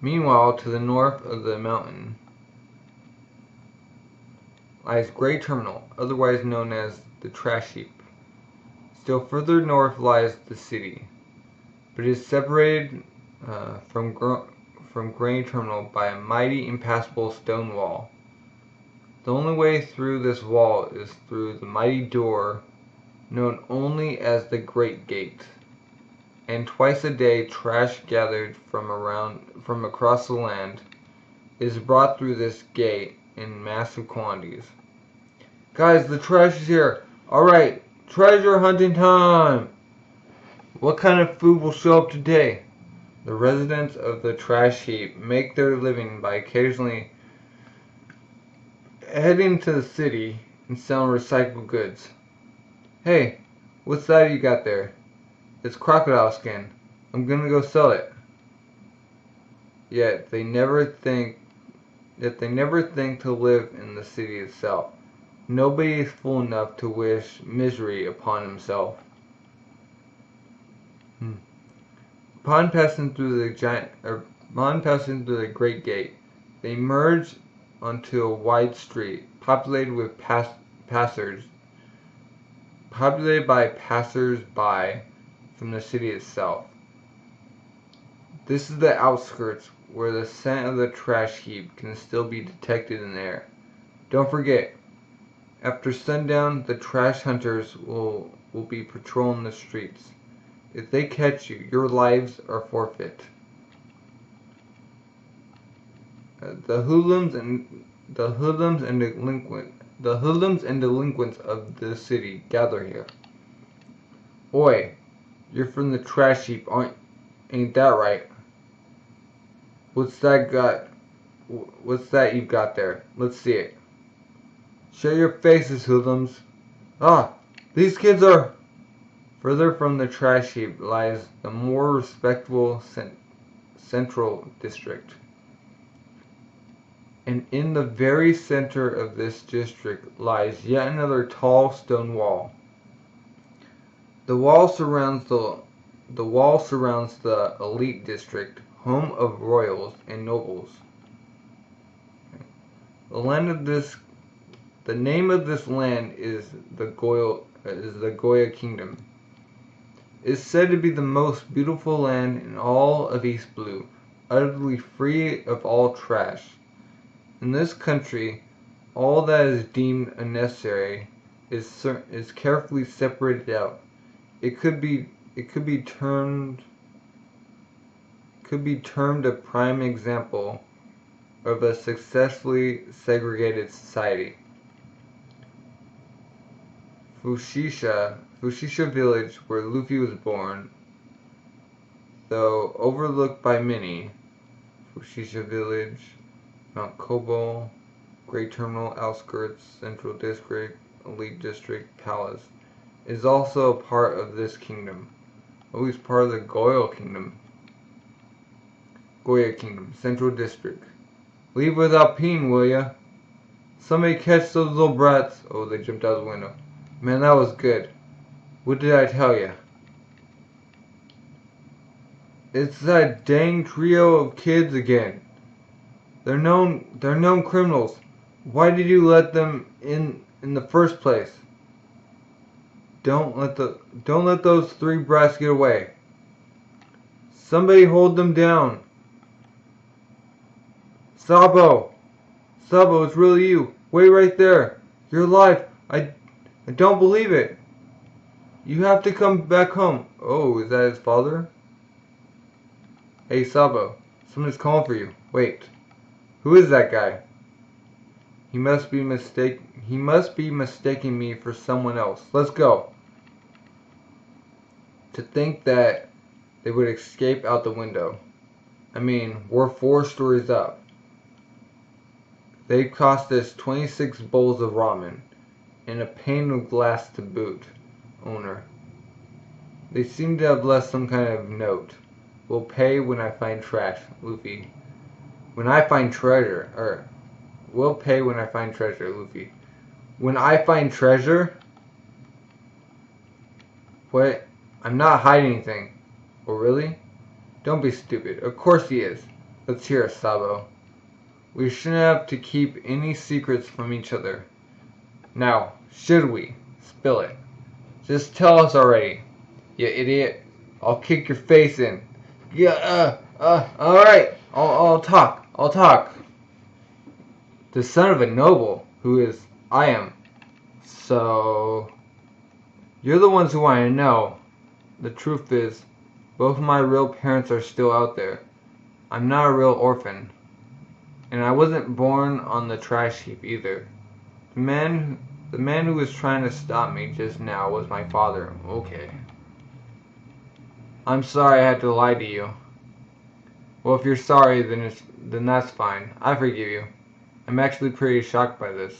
Meanwhile, to the north of the mountain lies Grey Terminal, otherwise known as the Trash Heap. Still further north lies the city, but it is separated from Grey Terminal by a mighty impassable stone wall. The only way through this wall is through the mighty door known only as the Great Gate, and twice a day trash gathered from across the land is brought through this gate in massive quantities. Guys, the trash is here. Alright, treasure hunting time! What kind of food will show up today? The residents of the trash heap make their living by occasionally heading to the city and selling recycled goods. Hey, what's that you got there? It's crocodile skin. I'm gonna go sell it. Yet they never think to live in the city itself. Nobody is fool enough to wish misery upon himself. Upon passing through the Great Gate, they emerge onto a wide street populated with by passers-by from the city itself. This is the outskirts where the scent of the trash heap can still be detected in the air. Don't forget, after sundown, the trash hunters will be patrolling the streets. If they catch you, your lives are forfeit. The hoodlums The hoodlums and delinquents of the city gather here. Oi, you're from the trash heap, ain't that right? What's that you've got there? Let's see it. Show your faces, hoodlums. Ah, these kids are... Further from the trash heap lies the more respectable central district. And in the very center of this district lies yet another tall stone wall. The wall surrounds the elite district, home of royals and nobles. The name of this land is the Goya Kingdom. It is said to be the most beautiful land in all of East Blue, utterly free of all trash. In this country, all that is deemed unnecessary is carefully separated out. It could be termed a prime example of a successfully segregated society. Fushisha village, where Luffy was born, though overlooked by many. Fushisha village, Mount Kobo, Great Terminal, Outskirts, Central District, Elite District, Palace, is also a part of this kingdom. Always part of the Goya Kingdom, Central District. Leave without peeing, will ya? Somebody catch those little brats. Oh, they jumped out the window. Man, that was good. What did I tell ya? It's that dang trio of kids again. They're known criminals. Why did you let them in the first place? Don't let those three brats get away. Somebody hold them down. Sabo, it's really you. Wait right there. You're alive. I don't believe it. You have to come back home. Oh, is that his father? Hey, Sabo, someone's calling for you. Wait. Who is that guy? He must be mistaking me for someone else. Let's go. To think that they would escape out the window. I mean, we're 4 stories up. They cost us 26 bowls of ramen and a pane of glass to boot. Owner. They seem to have left some kind of note. We'll pay when I find trash, Luffy. When I find treasure. We'll pay when I find treasure, Luffy. When I find treasure? What? I'm not hiding anything. Oh, really? Don't be stupid. Of course he is. Let's hear it, Sabo. We shouldn't have to keep any secrets from each other. Now, should we? Spill it. Just tell us already, you idiot. I'll kick your face in. Yeah, alright. I'll talk. The son of a noble, I am. So, you're the ones who want to know. The truth is, both of my real parents are still out there. I'm not a real orphan. And I wasn't born on the trash heap either. The man who was trying to stop me just now was my father. Okay. I'm sorry I had to lie to you. Well, if you're sorry, then that's fine. I forgive you. I'm actually pretty shocked by this.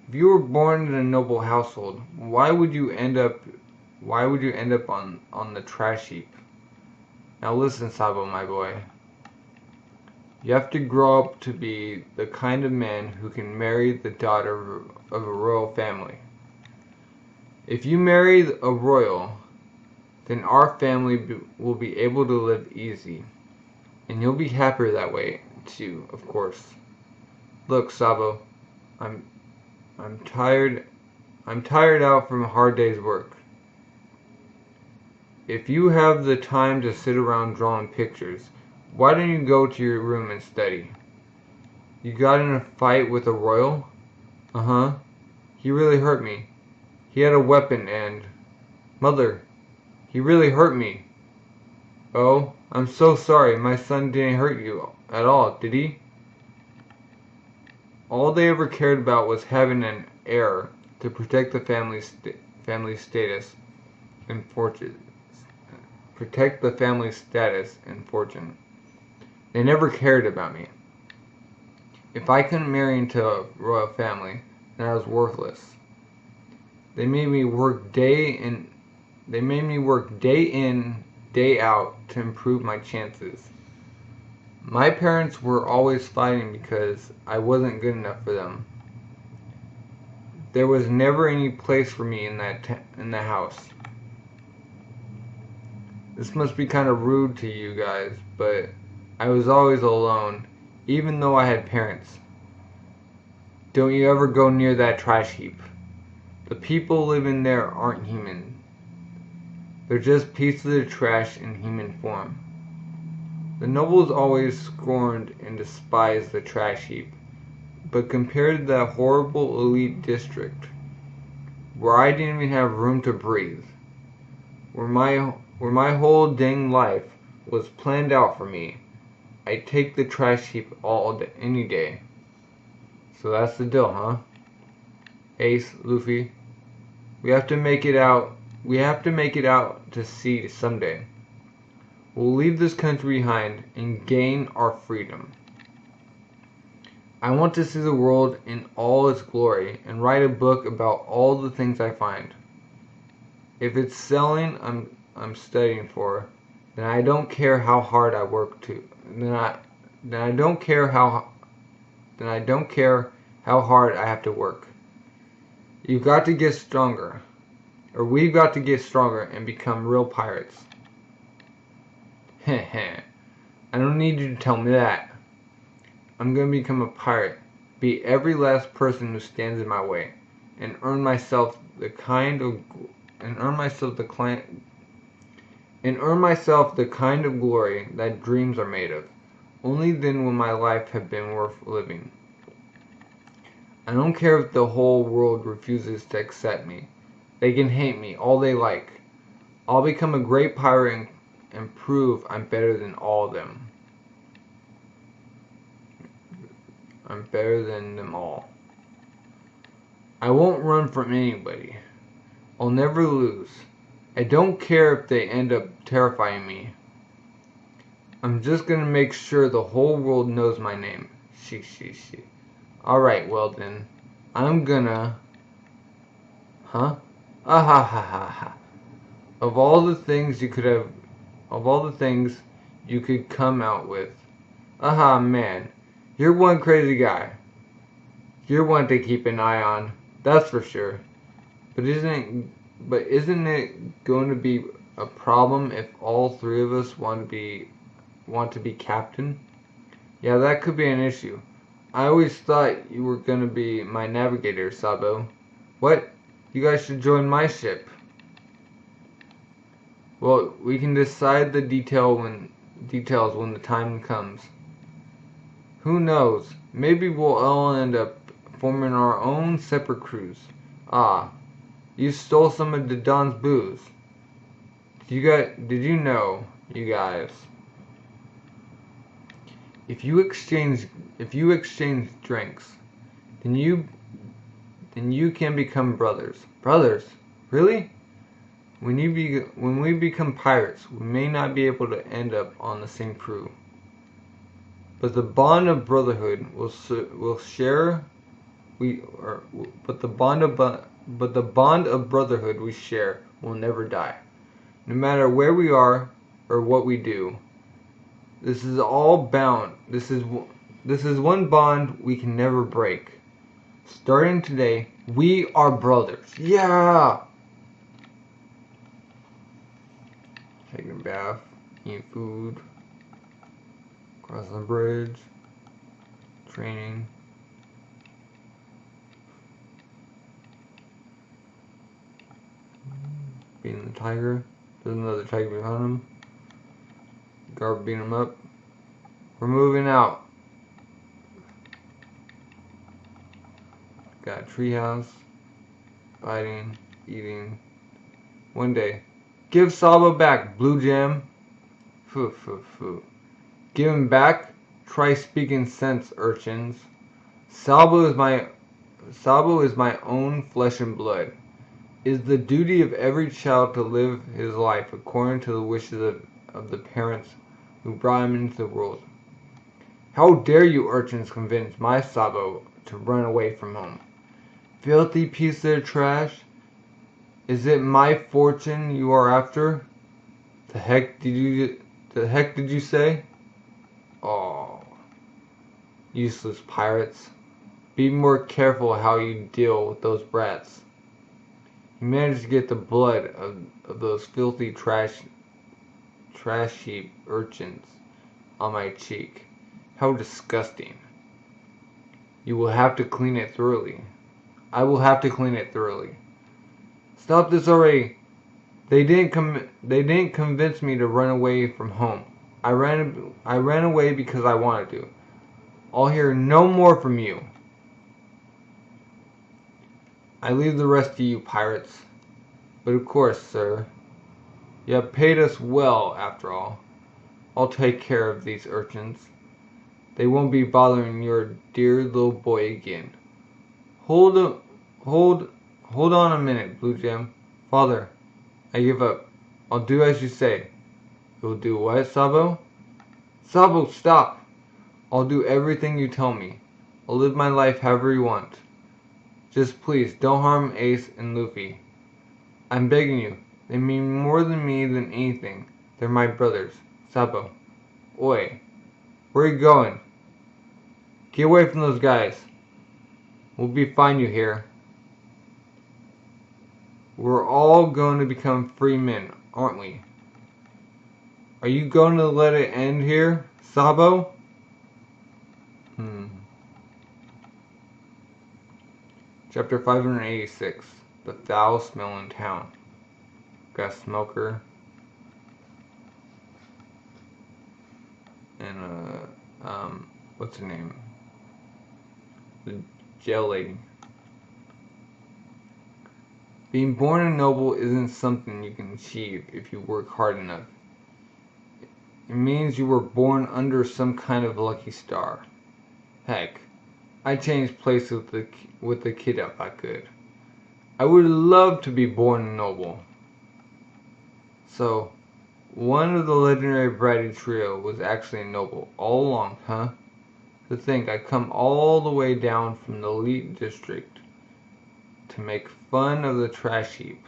If you were born in a noble household, why would you end up on the trash heap? Now listen, Sabo, my boy. You have to grow up to be the kind of man who can marry the daughter of a royal family. If you marry a royal, then our family will be able to live easy. And you'll be happier that way, too, of course. Look, Sabo, I'm tired out from a hard day's work. If you have the time to sit around drawing pictures, why don't you go to your room and study? You got in a fight with a royal? Uh-huh. He really hurt me. He had a weapon and... Mother, he really hurt me. Oh, I'm so sorry. My son didn't hurt you at all, did he? All they ever cared about was having an heir to protect the family status and fortune. Protect the family status and fortune. They never cared about me. If I couldn't marry into a royal family, then I was worthless. They made me work day in, day out to improve my chances. My parents were always fighting because I wasn't good enough for them. There was never any place for me in the house. This must be kind of rude to you guys, but I was always alone, even though I had parents. Don't you ever go near that trash heap. The people living there aren't human. They're just pieces of trash in human form. The nobles always scorned and despised the trash heap, but compared to that horrible elite district, where I didn't even have room to breathe, where my whole dang life was planned out for me, I'd take the trash heap any day. So that's the deal, huh? Ace, Luffy, we have to make it out to sea someday. We'll leave this country behind and gain our freedom. I want to see the world in all its glory and write a book about all the things I find. If it's selling I'm studying for, then I don't care how hard I work to. Then I don't care how hard I have to work. You've got to get stronger, or we've got to get stronger and become real pirates. Heh. I don't need you to tell me that. I'm gonna become a pirate, beat every last person who stands in my way, and earn myself the kind of glory that dreams are made of. Only then will my life have been worth living. I don't care if the whole world refuses to accept me. They can hate me all they like. I'll become a great pirate and prove I'm better than all of them. I'm better than them all. I won't run from anybody. I'll never lose. I don't care if they end up terrifying me. I'm just gonna make sure the whole world knows my name. She. Alright, well then. I'm gonna... Huh? Ha. Of all the things you could come out with. Aha, man. You're one crazy guy. You're one to keep an eye on. That's for sure. But isn't it going to be a problem if all three of us want to be captain? Yeah, that could be an issue. I always thought you were going to be my navigator, Sabo. What? You guys should join my ship. Well, we can decide the details when the time comes. Who knows? Maybe we'll all end up forming our own separate crews. Ah, you stole some of the Don's booze. Did you know, you guys? If you exchange drinks, then you can become brothers. Brothers? Really? When we become pirates, we may not be able to end up on the same crew. But the bond of brotherhood the bond of brotherhood we share will never die. No matter where we are or what we do. This is one bond we can never break. Starting today, we are brothers. Yeah! Taking a bath, eating food, crossing the bridge, training. Beating the tiger. There's another tiger behind him. Guard beating him up. We're moving out. Got a treehouse. Fighting. Eating. One day. Give Sabo back, Blue Jam. Give him back? Try speaking sense, urchins. Sabo is my own flesh and blood. It is the duty of every child to live his life according to the wishes of the parents who brought him into the world. How dare you urchins convince my Sabo to run away from home? Filthy piece of trash! Is it my fortune you are after? The heck did you say? Oh, useless pirates. Be more careful how you deal with those brats. You managed to get the blood of those filthy trash heap urchins on my cheek. How disgusting. You will have to clean it thoroughly. I will have to clean it thoroughly. Stop this already. They didn't convince me to run away from home. I ran away because I wanted to. I'll hear no more from you. I leave the rest to you, pirates. But of course, sir, you have paid us well, after all. I'll take care of these urchins. They won't be bothering your dear little boy again. Hold on a minute, Blue Gem. Father, I give up. I'll do as you say. You'll do what, Sabo? Sabo, stop! I'll do everything you tell me. I'll live my life however you want. Just please, don't harm Ace and Luffy. I'm begging you. They mean more to me than anything. They're my brothers. Sabo. Oi. Where are you going? Get away from those guys. We'll be fine you here. We're all going to become free men, aren't we? Are you going to let it end here, Sabo? Chapter 586. The Foul Smell in Town. Got Smoker. And, what's her name? The Gel Lady. Being born a noble isn't something you can achieve if you work hard enough. It means you were born under some kind of lucky star. Heck, I'd change places with the kid if I could. I would love to be born a noble. So, one of the legendary bratty trio was actually a noble all along, huh? To think I'd come all the way down from the elite district to make fun of the trash heap.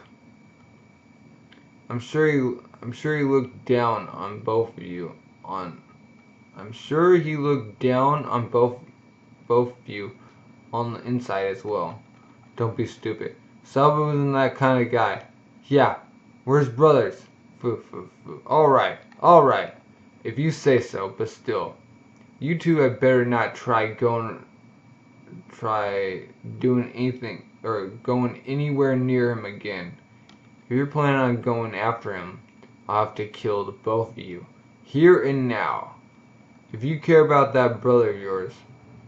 I'm sure he looked down on both of you I'm sure he looked down on both of you on the inside as well. Don't be stupid. Sabo isn't that kind of guy. Yeah, we're his brothers. Alright. If you say so, but still. You two had better not try doing anything or going anywhere near him again. If you're planning on going after him, I'll have to kill the both of you. Here and now. If you care about that brother of yours,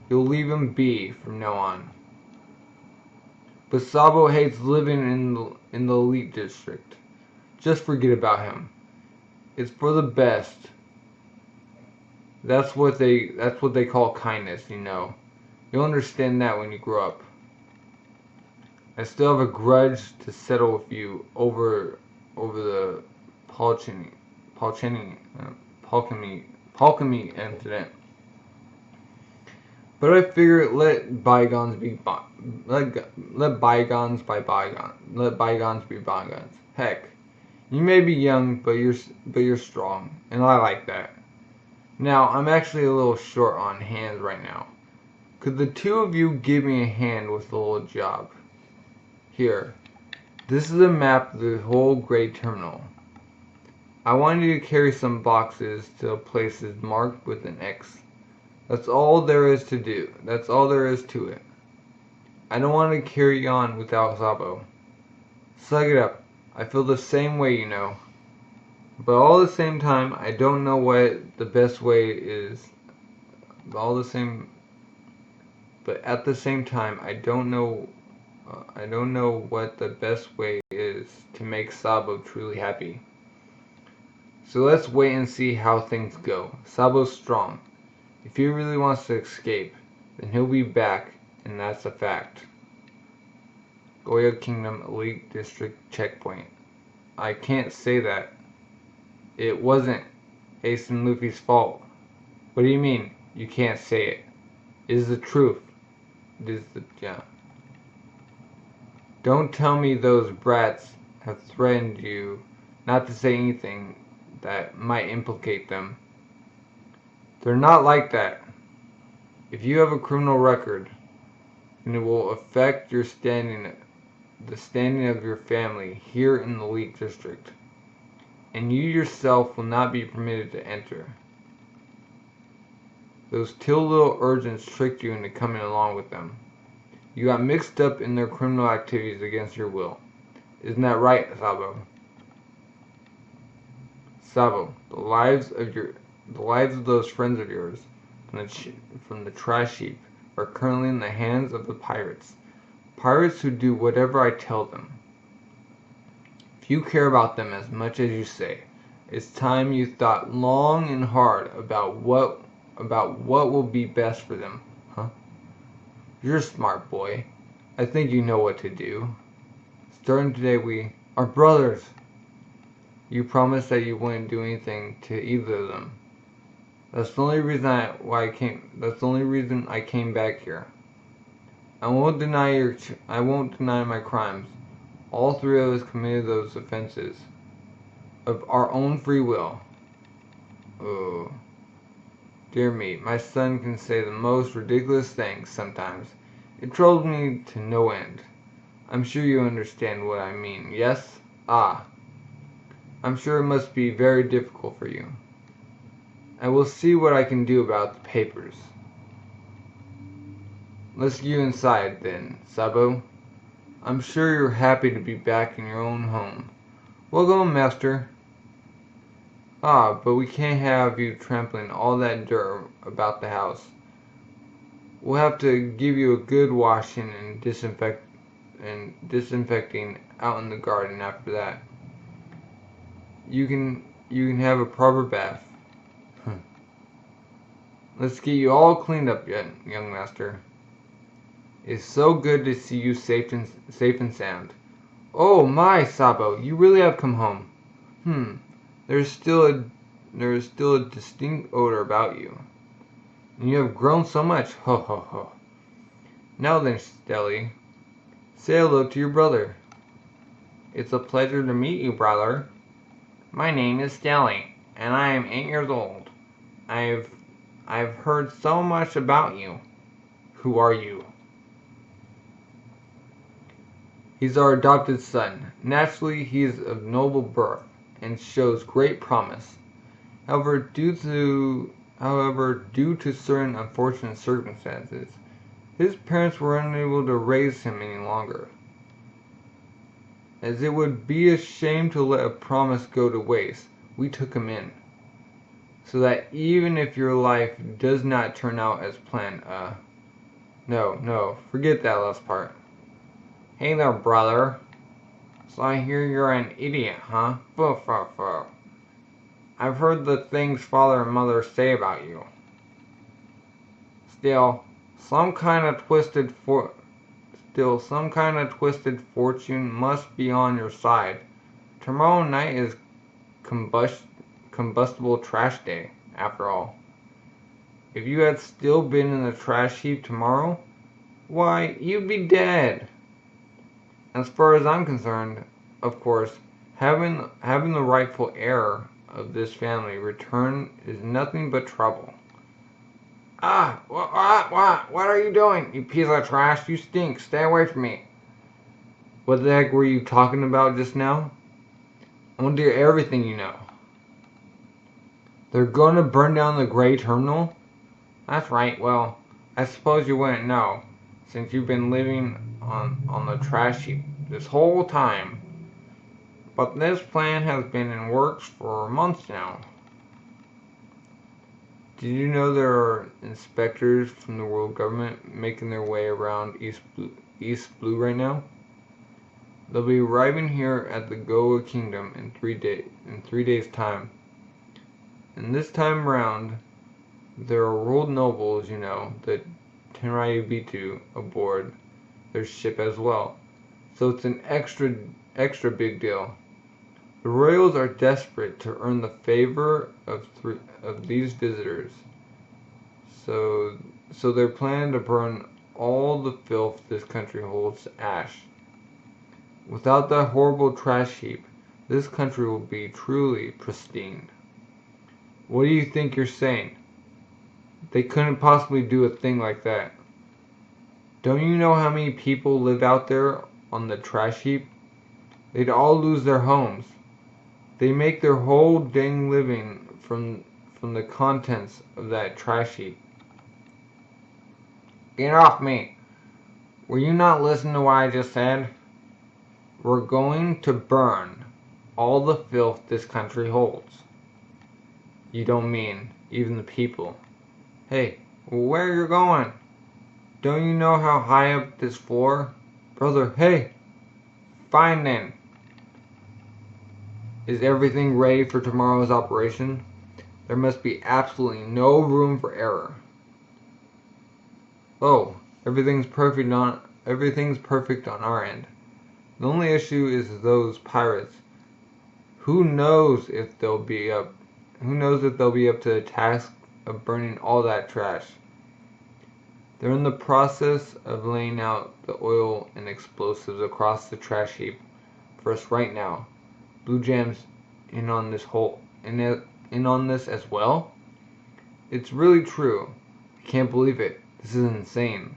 you'll leave him be from now on. But Sabo hates living in the elite district. Just forget about him. It's for the best. That's what they call kindness, you know. You'll understand that when you grow up. I still have a grudge to settle with you over the Porchemy Incident. But I figure let bygones be bygones. Heck, you may be young, but you're strong, and I like that. Now, I'm actually a little short on hands right now. Could the two of you give me a hand with a little job? Here, this is a map of the whole Great Terminal. I want you to carry some boxes to places marked with an X. That's all there is to do. That's all there is to it. I don't want to carry on without Sabo. Suck it up. I feel the same way, you know. But all at the same time, I don't know what the best way is. But at the same time, I don't know what the best way is to make Sabo truly happy. So let's wait and see how things go. Sabo's strong. If he really wants to escape, then he'll be back, and that's a fact. Goya Kingdom Elite District Checkpoint. I can't say that. It wasn't Ace and Luffy's fault. What do you mean, you can't say it? It is the truth. Yeah. Don't tell me those brats have threatened you not to say anything that might implicate them. They're not like that. If you have a criminal record, then it will affect your standing, the standing of your family here in the Elite District, and you yourself will not be permitted to enter. Those two little urchins tricked you into coming along with them. You got mixed up in their criminal activities against your will. Isn't that right, Sabo? Sabo, the lives of those friends of yours from the trash heap are currently in the hands of the pirates. Pirates who do whatever I tell them. If you care about them as much as you say, it's time you thought long and hard about what will be best for them, huh? You're a smart boy. I think you know what to do. Starting today, we are brothers. You promised that you wouldn't do anything to either of them. That's the only reason I came back here. I won't deny my crimes. All three of us committed those offenses of our own free will. Oh, dear me, my son can say the most ridiculous things sometimes. It troubles me to no end. I'm sure you understand what I mean, yes? Ah, I'm sure it must be very difficult for you. I will see what I can do about the papers. Let's get you inside, then, Sabo. I'm sure you're happy to be back in your own home. Welcome, master. Ah, but we can't have you trampling all that dirt about the house. We'll have to give you a good washing and disinfecting out in the garden after that. You can have a proper bath. Let's get you all cleaned up, young master. It's so good to see you safe and sound. Oh my, Sabo, you really have come home. There is still a distinct odor about you. And you have grown so much. Ho ho ho. Now then, Stelly, say hello to your brother. It's a pleasure to meet you, brother. My name is Stelly, and I am 8 years old. I've heard so much about you. Who are you? He's our adopted son. Naturally, he is of noble birth and shows great promise. However, due to certain unfortunate circumstances, his parents were unable to raise him any longer. As it would be a shame to let a promise go to waste, we took him in. So that even if your life does not turn out as planned, no, forget that last part. Hey there, brother. So I hear you're an idiot, huh? Fuh. I've heard the things father and mother say about you. Still, some kind of twisted fortune must be on your side. Tomorrow night is combustible trash day, after all. If you had still been in the trash heap tomorrow, why, you'd be dead. As far as I'm concerned, of course, having the rightful heir of this family return is nothing but trouble. What are you doing, you piece of trash? You stink. Stay away from me. What the heck were you talking about just now? I want to hear everything you know. They're going to burn down the gray terminal? That's right. Well, I suppose you wouldn't know, since you've been living on the trash heap this whole time. But this plan has been in works for months now. Did you know there are inspectors from the world government making their way around East Blue right now? They'll be arriving here at the Goa Kingdom in 3 days' time. And this time round, there are world nobles, that Tenryubitu aboard their ship as well. So it's an extra big deal. The royals are desperate to earn the favor of these visitors. So they're planning to burn all the filth this country holds to ash. Without that horrible trash heap, this country will be truly pristine. What do you think you're saying? They couldn't possibly do a thing like that. Don't you know how many people live out there on the trash heap? They'd all lose their homes. They make their whole dang living from the contents of that trash heap. Get off me! Were you not listening to what I just said? We're going to burn all the filth this country holds. You don't mean even the people. Hey, where are you going? Don't you know how high up this floor? Brother, hey! Fine then. Is everything ready for tomorrow's operation? There must be absolutely no room for error. Oh, everything's perfect on our end. The only issue is those pirates. Who knows if they'll be up to the task of burning all that trash. They're in the process of laying out the oil and explosives across the trash heap for us right now. Blue Jam's in on this as well? It's really true. I can't believe it. This is insane.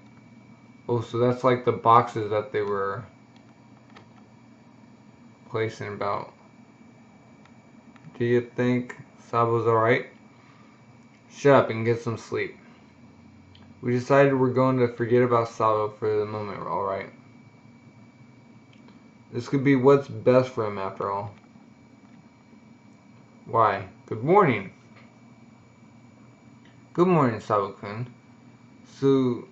Oh, so that's like the boxes that they were placing about. Do you think Sabo's alright? Shut up and get some sleep. We decided we're going to forget about Sabo for the moment, alright? This could be what's best for him after all. Why, good morning. Good morning, Sabo-kun. So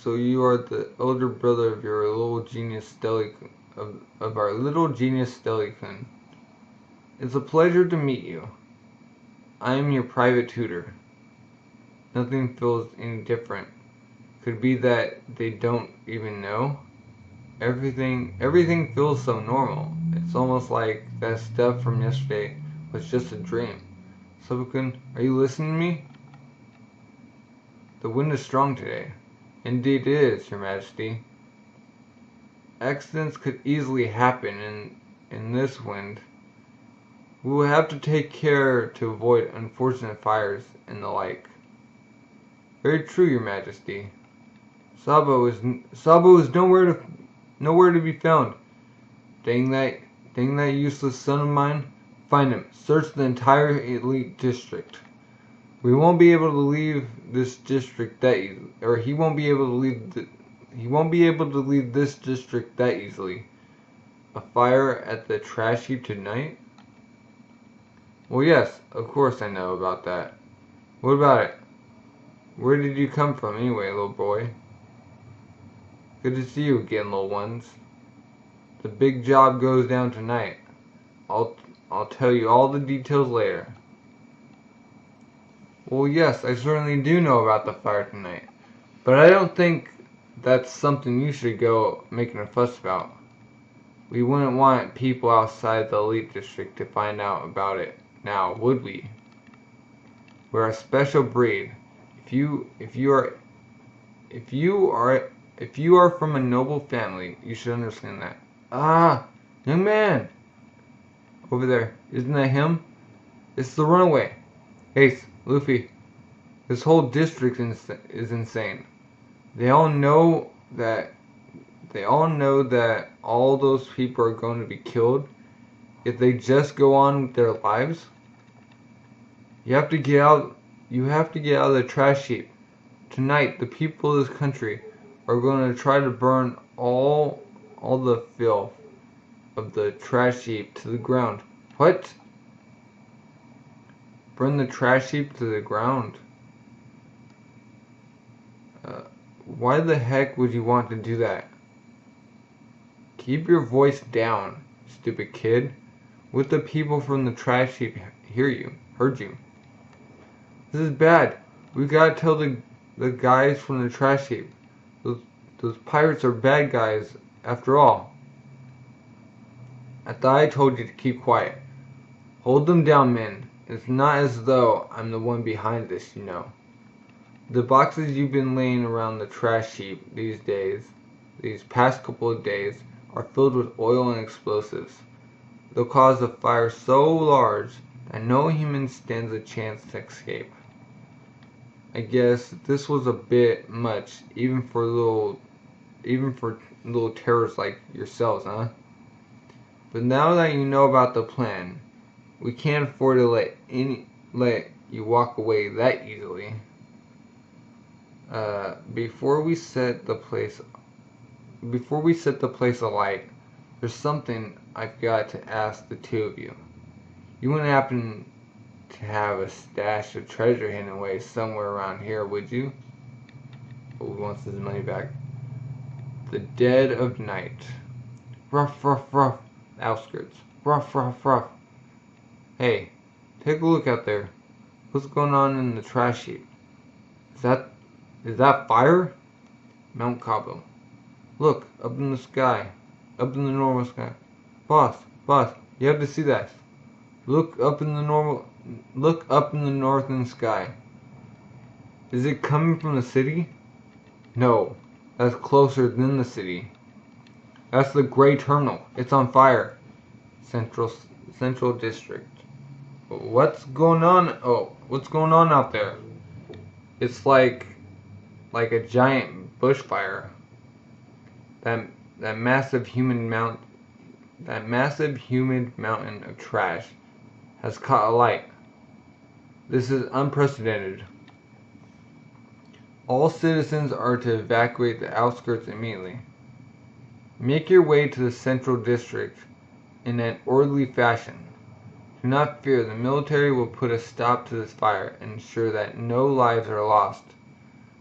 you are the elder brother of your little genius of our little genius Stelly-kun. It's a pleasure to meet you. I am your private tutor. Nothing feels any different. Could be that they don't even know. Everything feels so normal. It's almost like that stuff from yesterday was just a dream. Sabo-kun, are you listening to me? The wind is strong today. Indeed it is, Your Majesty. Accidents could easily happen in this wind. We will have to take care to avoid unfortunate fires and the like. Very true, Your Majesty. Sabo is nowhere to be found. Dang that useless son of mine. Find him. Search the entire elite district. We won't be able to leave this district that easily, or he won't be able to leave this district that easily. A fire at the trash heap tonight? Well, yes, of course I know about that. What about it? Where did you come from anyway, little boy? Good to see you again, little ones. The big job goes down tonight. I'll tell you all the details later. Well, yes, I certainly do know about the fire tonight. But I don't think that's something you should go making a fuss about. We wouldn't want people outside the elite district to find out about it now, would we? We're a special breed. If you are from a noble family, you should understand that. Ah, young man! Over there, isn't that him? It's the runaway. Ace, Luffy, this whole district is insane. They all know that all those people are going to be killed if they just go on with their lives. You have to get out of the trash heap. Tonight, the people of this country are going to try to burn all the filth of the trash heap to the ground. What? Burn the trash heap to the ground? Why the heck would you want to do that? Keep your voice down, stupid kid. What the people from the trash heap heard you. This is bad. We gotta tell the guys from the trash heap. Those pirates are bad guys after all. I thought I told you to keep quiet. Hold them down, men. It's not as though I'm the one behind this, you know. The boxes you've been laying around the trash heap these past couple of days, are filled with oil and explosives. They'll cause a fire so large that no human stands a chance to escape. I guess this was a bit much, even for little terrorists like yourselves, huh? But now that you know about the plan, we can't afford to let you walk away that easily. Before we set the place alight, there's something I've got to ask the two of you. You wouldn't happen to have a stash of treasure hidden away somewhere around here, would you? Oh, he wants his money back. The dead of night. Ruff, ruff, ruff. Outskirts. Ruff, ruff, ruff. Hey, take a look out there. What's going on in the trash heap? Is that fire? Mount Cabo. Look, up in the sky. Up in the normal sky. Boss, you have to see that. Look up in the northern sky. Is it coming from the city? No, that's closer than the city. That's the gray terminal. It's on fire. Central District. What's going on? Oh, what's going on out there? It's like a giant bushfire. That massive humid mountain of trash has caught alight. This is unprecedented. All citizens are to evacuate the outskirts immediately. Make your way to the Central District in an orderly fashion. Do not fear, the military will put a stop to this fire and ensure that no lives are lost.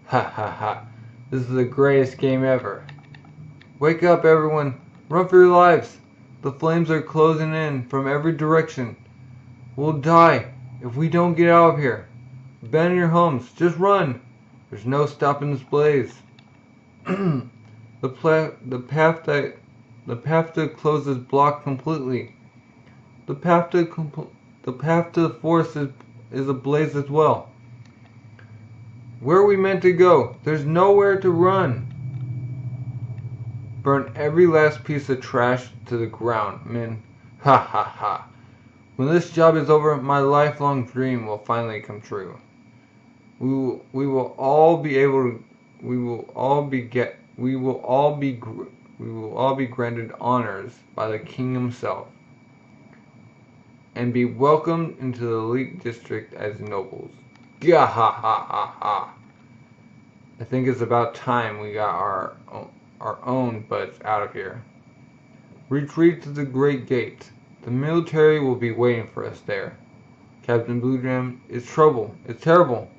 Ha ha ha. This is the greatest game ever. Wake up, everyone. Run for your lives. The flames are closing in from every direction. We'll die if we don't get out of here. Abandon your homes. Just run. There's no stopping this blaze. The path to close is blocked completely. The path to the forest is ablaze as well. Where are we meant to go? There's nowhere to run. Burn every last piece of trash to the ground, men. Ha ha ha. When this job is over, my lifelong dream will finally come true. We will all be granted honors by the king himself, and be welcomed into the elite district as nobles. Gah ha ha ha ha. I think it's about time we got our own butts out of here. Retreat to the Great Gate. The military will be waiting for us there. Captain Bluejam, it's trouble. It's terrible.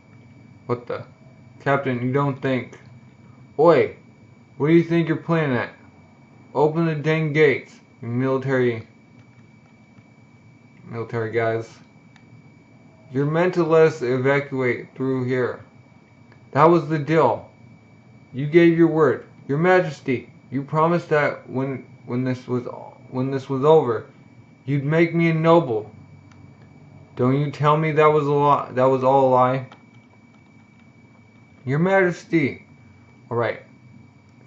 What the? Captain, you don't think... Oi! What do you think you're playing at? Open the dang gates, you military guys. You're meant to let us evacuate through here. That was the deal. You gave your word. Your Majesty, you promised that when this was over, you'd make me a noble. Don't you tell me that was a lie. That was all a lie. Your Majesty. All right.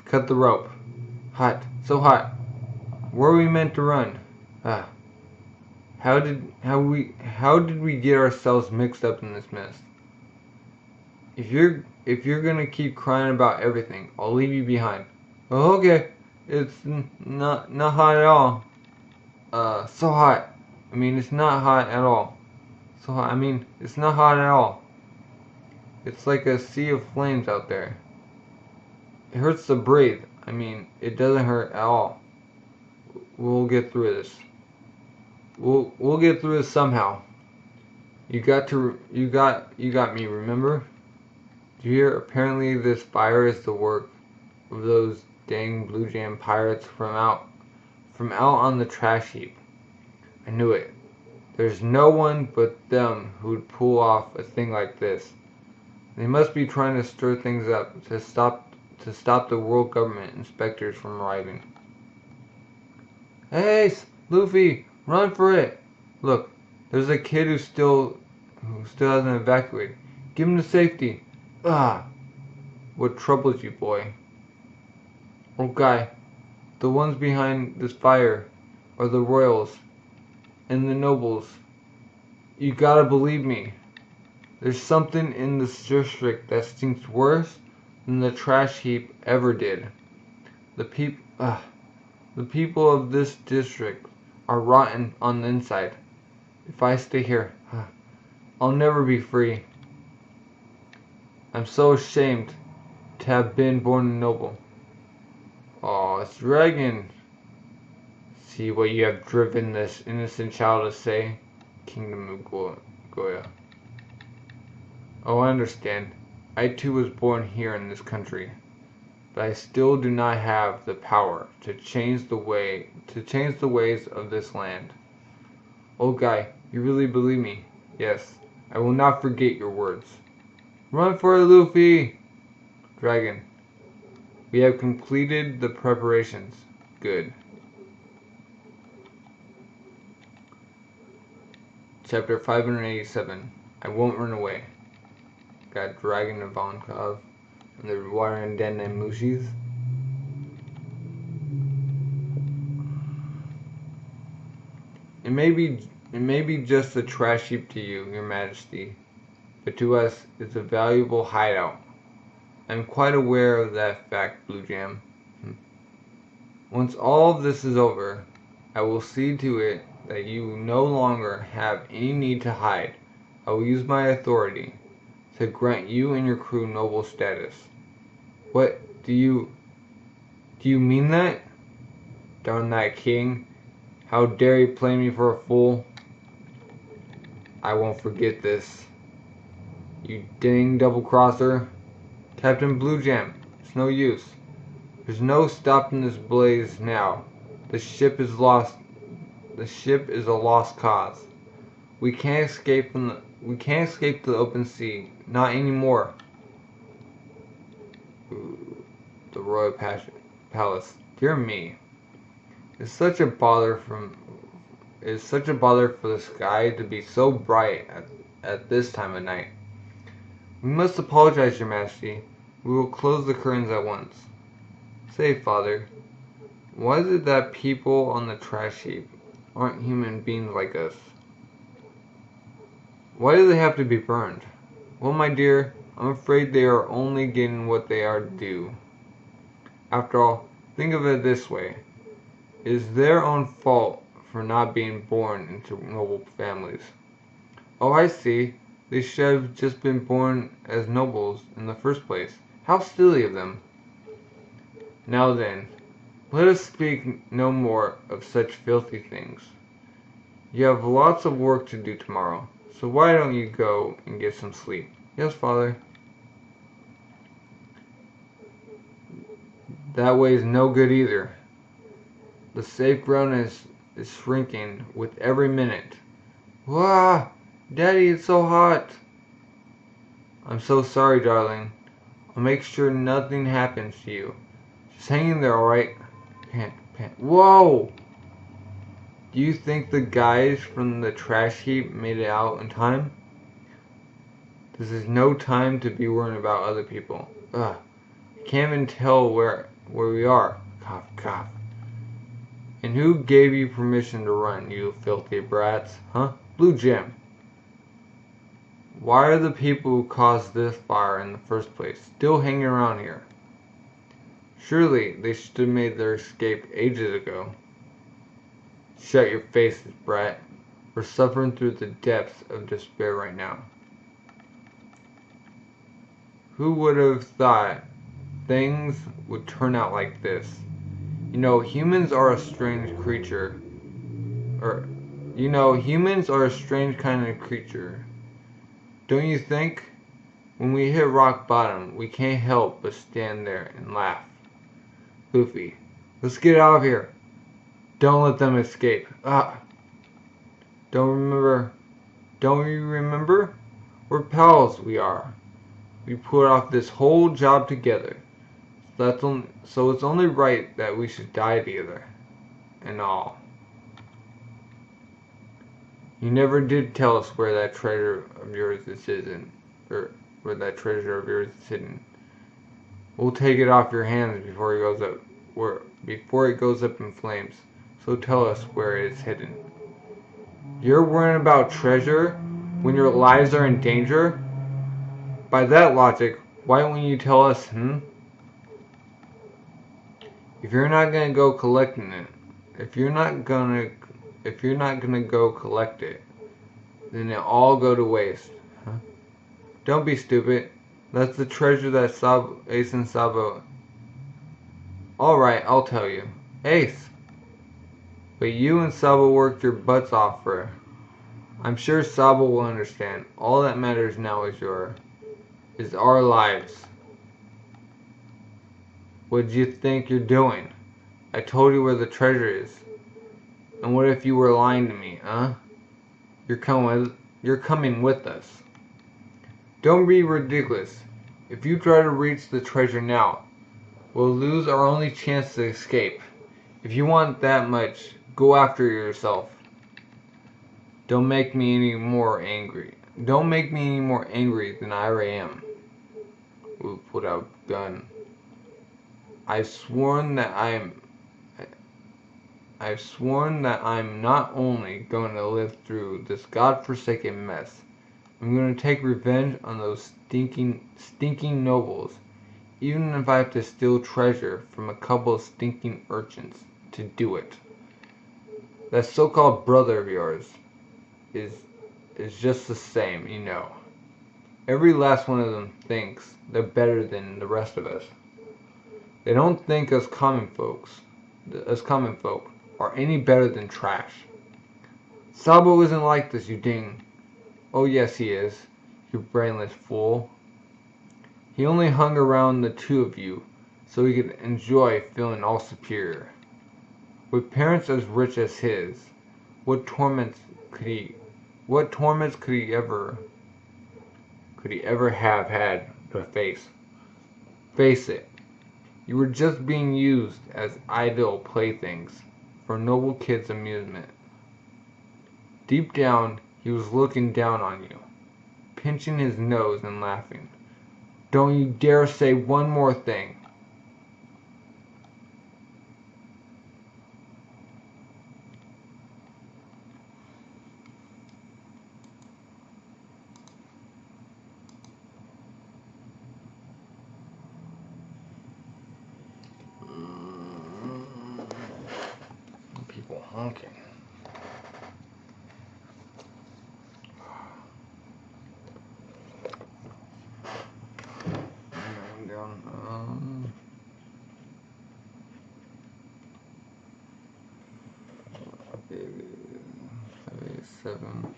Cut the rope. Hot. So hot. Where are we meant to run? How did we get ourselves mixed up in this mess? If you're gonna keep crying about everything, I'll leave you behind. Oh, okay. It's not hot at all. So hot. I mean, it's not hot at all. So hot. I mean, it's not hot at all. It's like a sea of flames out there. It hurts to breathe. I mean, it doesn't hurt at all. We'll get through this. We'll get through this somehow. You got me, remember? Do you hear? Apparently this fire is the work of those dang Blue Jam pirates from out on the trash heap. I knew it. There's no one but them who'd pull off a thing like this. They must be trying to stir things up to stop the world government inspectors from arriving. Hey, Luffy, run for it! Look, there's a kid who still hasn't evacuated. Give him to safety. Ah, what troubles you, boy? Oh, guy, the ones behind this fire are the royals and the nobles. You gotta believe me. There's something in this district that stinks worse than the trash heap ever did. The people of this district are rotten on the inside. If I stay here, I'll never be free. I'm so ashamed to have been born a noble. Aw, it's Dragon. See what you have driven this innocent child to say, Kingdom of Goya. Oh, I understand. I too was born here in this country, but I still do not have the power to change the ways of this land. Oh, guy, you really believe me? Yes, I will not forget your words. Run for it, Luffy! Dragon, we have completed the preparations. Good. Chapter 587. I won't run away. Got Dragon Ivankov and the Warren and Mushis. It may be just a trash heap to you, Your Majesty, but to us it's a valuable hideout. I'm quite aware of that fact, Blue Jam. Once all of this is over, I will see to it that you no longer have any need to hide. I will use my authority to grant you and your crew noble status. What do you mean that? Darn that king. How dare he play me for a fool? I won't forget this. You dang double-crosser. Captain Blue Jam, it's no use. There's no stopping this blaze now. The ship is lost. The ship is a lost cause. We can't escape the open sea. Not anymore. Ooh, the Royal Palace. Dear me. It's such a bother for the sky to be so bright at this time of night. We must apologize, Your Majesty. We will close the curtains at once. Say, Father, why is it that people on the trash heap aren't human beings like us? Why do they have to be burned? Well, my dear, I'm afraid they are only getting what they are due. After all, think of it this way. It is their own fault for not being born into noble families. Oh, I see. They should have just been born as nobles in the first place. How silly of them. Now then, let us speak no more of such filthy things. You have lots of work to do tomorrow, so why don't you go and get some sleep? Yes, Father. That way is no good either. The safe ground is shrinking with every minute. Wah! Daddy, it's so hot. I'm so sorry, darling. I'll make sure nothing happens to you. Just hang in there, alright? Pant. Whoa! Do you think the guys from the trash heap made it out in time? This is no time to be worrying about other people. Ugh. I can't even tell where we are. Cough, cough. And who gave you permission to run, you filthy brats? Huh? Blue Jam. Why are the people who caused this fire in the first place still hanging around here? Surely they should have made their escape ages ago. Shut your faces, brat. We're suffering through the depths of despair right now. Who would have thought things would turn out like this? You know, humans are a strange creature. Humans are a strange kind of creature. Don't you think? When we hit rock bottom, we can't help but stand there and laugh. Luffy, let's get out of here. Don't let them escape. Don't you remember? We're pals, we are. We put off this whole job together. So it's only right that we should die together. And all. You never did tell us where that treasure of yours is hidden. Or where that treasure of yours is hidden. We'll take it off your hands before it goes up in flames. So tell us where it is hidden. You're worrying about treasure when your lives are in danger? By that logic, why won't you tell us, If you're not gonna go collecting it, if you're not gonna go collect it, then it all go to waste. Don't be stupid. That's the treasure that Ace and Sabo. Alright, I'll tell you. Ace! But you and Sabo worked your butts off for it. I'm sure Sabo will understand. All that matters now is our lives. What do you think you're doing? I told you where the treasure is. And what if you were lying to me, You're coming with us. Don't be ridiculous. If you try to reach the treasure now, we'll lose our only chance to escape. If you want that much, go after yourself. Don't make me any more angry. Don't make me any more angry than I already am. We'll put out gun. I've sworn that I'm not only going to live through this godforsaken mess. I'm going to take revenge on those stinking nobles, even if I have to steal treasure from a couple of stinking urchins to do it. That so-called brother of yours is just the same, you know. Every last one of them thinks they're better than the rest of us. They don't think us common folk are any better than trash. Sabo isn't like this, you ding. Oh yes he is, you brainless fool. He only hung around the two of you so he could enjoy feeling all superior. With parents as rich as his, what torments could he ever have had to face? Face it. You were just being used as idle playthings for a noble kid's amusement. Deep down, he was looking down on you, pinching his nose and laughing. Don't you dare say one more thing. People honking. Down. 7.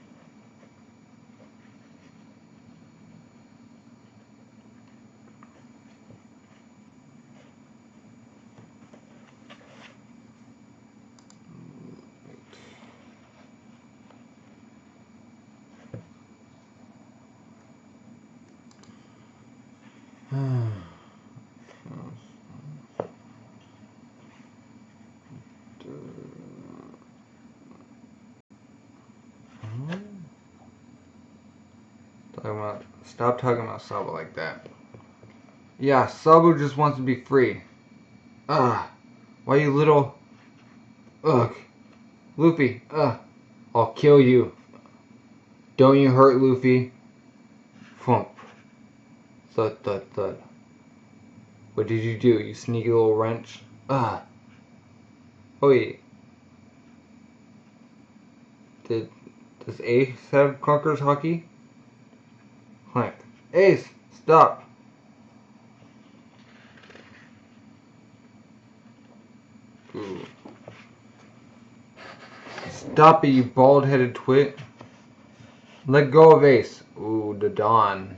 Stop talking about Sabo like that. Yeah, Sabo just wants to be free. Why you little... Ugh. Luffy, I'll kill you. Don't you hurt Luffy. Thump. Thud, thud, thud. What did you do, you sneaky little wrench? Oh wait. Does Ace have Conqueror's Hockey? Clank. Ace, stop. Ooh. Stop it, you bald-headed twit. Let go of Ace. Ooh, the Dawn.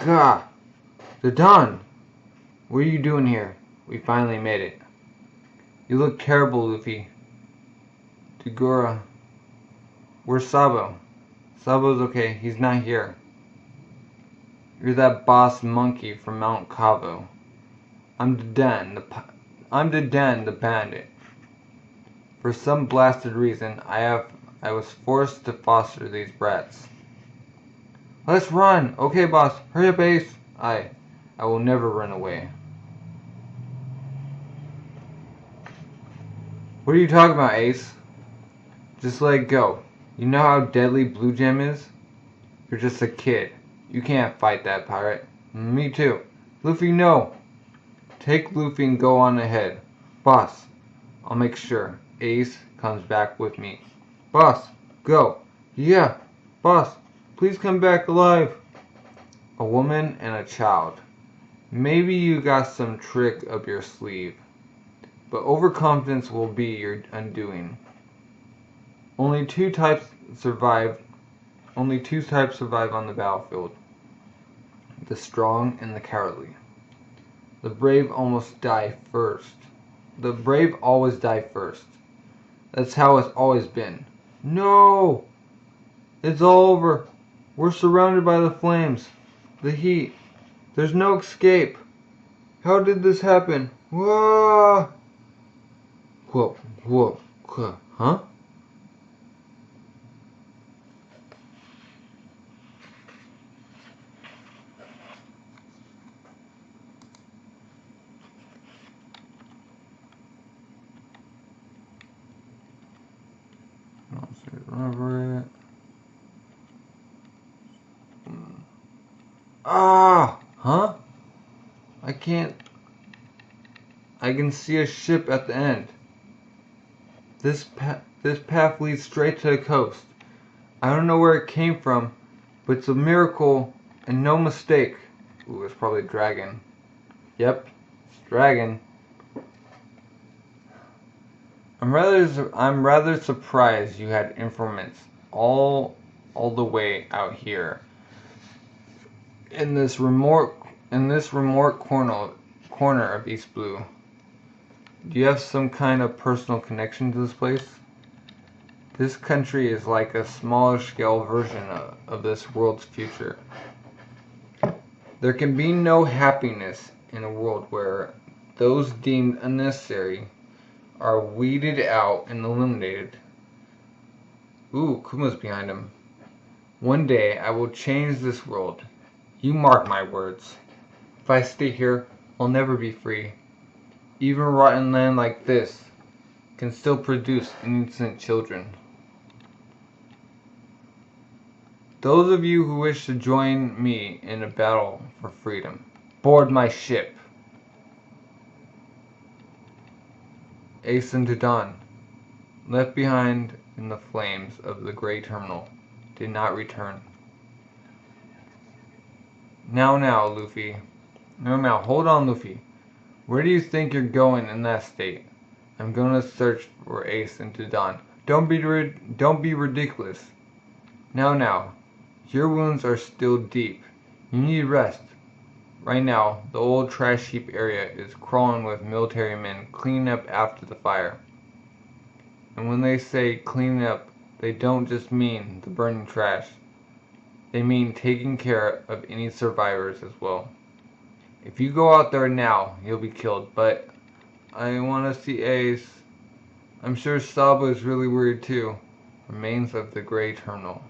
Gah! The Dawn! What are you doing here? We finally made it. You look terrible, Luffy. Tagora. Where's Sabo? Sabo's okay. He's not here. You're that boss monkey from Mount Cavo. I'm the Den, the bandit. For some blasted reason, I was forced to foster these brats. Let's run! Okay, boss. Hurry up, Ace. I will never run away. What are you talking about, Ace? Just let it go. You know how deadly Blue Gem is? You're just a kid. You can't fight that pirate. Me too. Luffy, no! Take Luffy and go on ahead. Boss, I'll make sure Ace comes back with me. Boss, go. Yeah, boss, please come back alive. A woman and a child. Maybe you got some trick up your sleeve, but overconfidence will be your undoing. Only two types survive on the battlefield. The strong and the cowardly. The brave always die first. That's how it's always been. No! It's all over. We're surrounded by the flames. The heat. There's no escape. How did this happen? Whoa! Whoa, huh? Remember it. Huh? I can see a ship at the end. This path leads straight to the coast. I don't know where it came from, but it's a miracle and no mistake. Ooh, it's probably a dragon. Yep, it's a dragon. I'm rather surprised you had informants all the way out here in this remote corner of East Blue. Do you have some kind of personal connection to this place? This country is like a smaller scale version of this world's future. There can be no happiness in a world where those deemed unnecessary are weeded out and eliminated. Ooh, Kuma's behind him. One day I will change this world. You mark my words. If I stay here, I'll never be free. Even rotten land like this can still produce innocent children. Those of you who wish to join me in a battle for freedom, board my ship. Ace and Dadan, left behind in the flames of the Grey Terminal, did not return. Now, Luffy. Now, hold on, Luffy. Where do you think you're going in that state? I'm going to search for Ace and Dadan. Don't be ridiculous. Now, your wounds are still deep. You need rest. Right now, the old trash heap area is crawling with military men cleaning up after the fire. And when they say cleaning up, they don't just mean the burning trash. They mean taking care of any survivors as well. If you go out there now, you'll be killed, but I want to see Ace. I'm sure Sabo is really worried too. Remains of the Grey Terminal.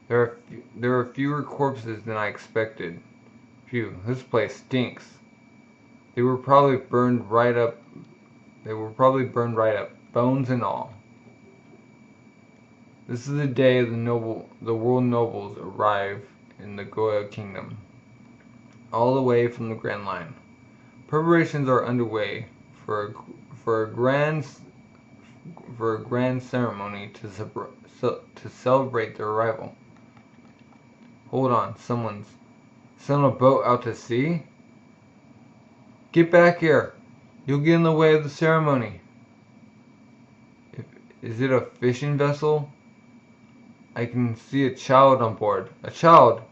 There are fewer corpses than I expected. Phew, this place stinks. They were probably burned right up, bones and all. This is the day the world nobles arrive in the Goya Kingdom, all the way from the Grand Line. Preparations are underway for a grand ceremony to celebrate their arrival. Hold on, someone's sent a boat out to sea? Get back here! You'll get in the way of the ceremony. Is it a fishing vessel? I can see a child on board. A child?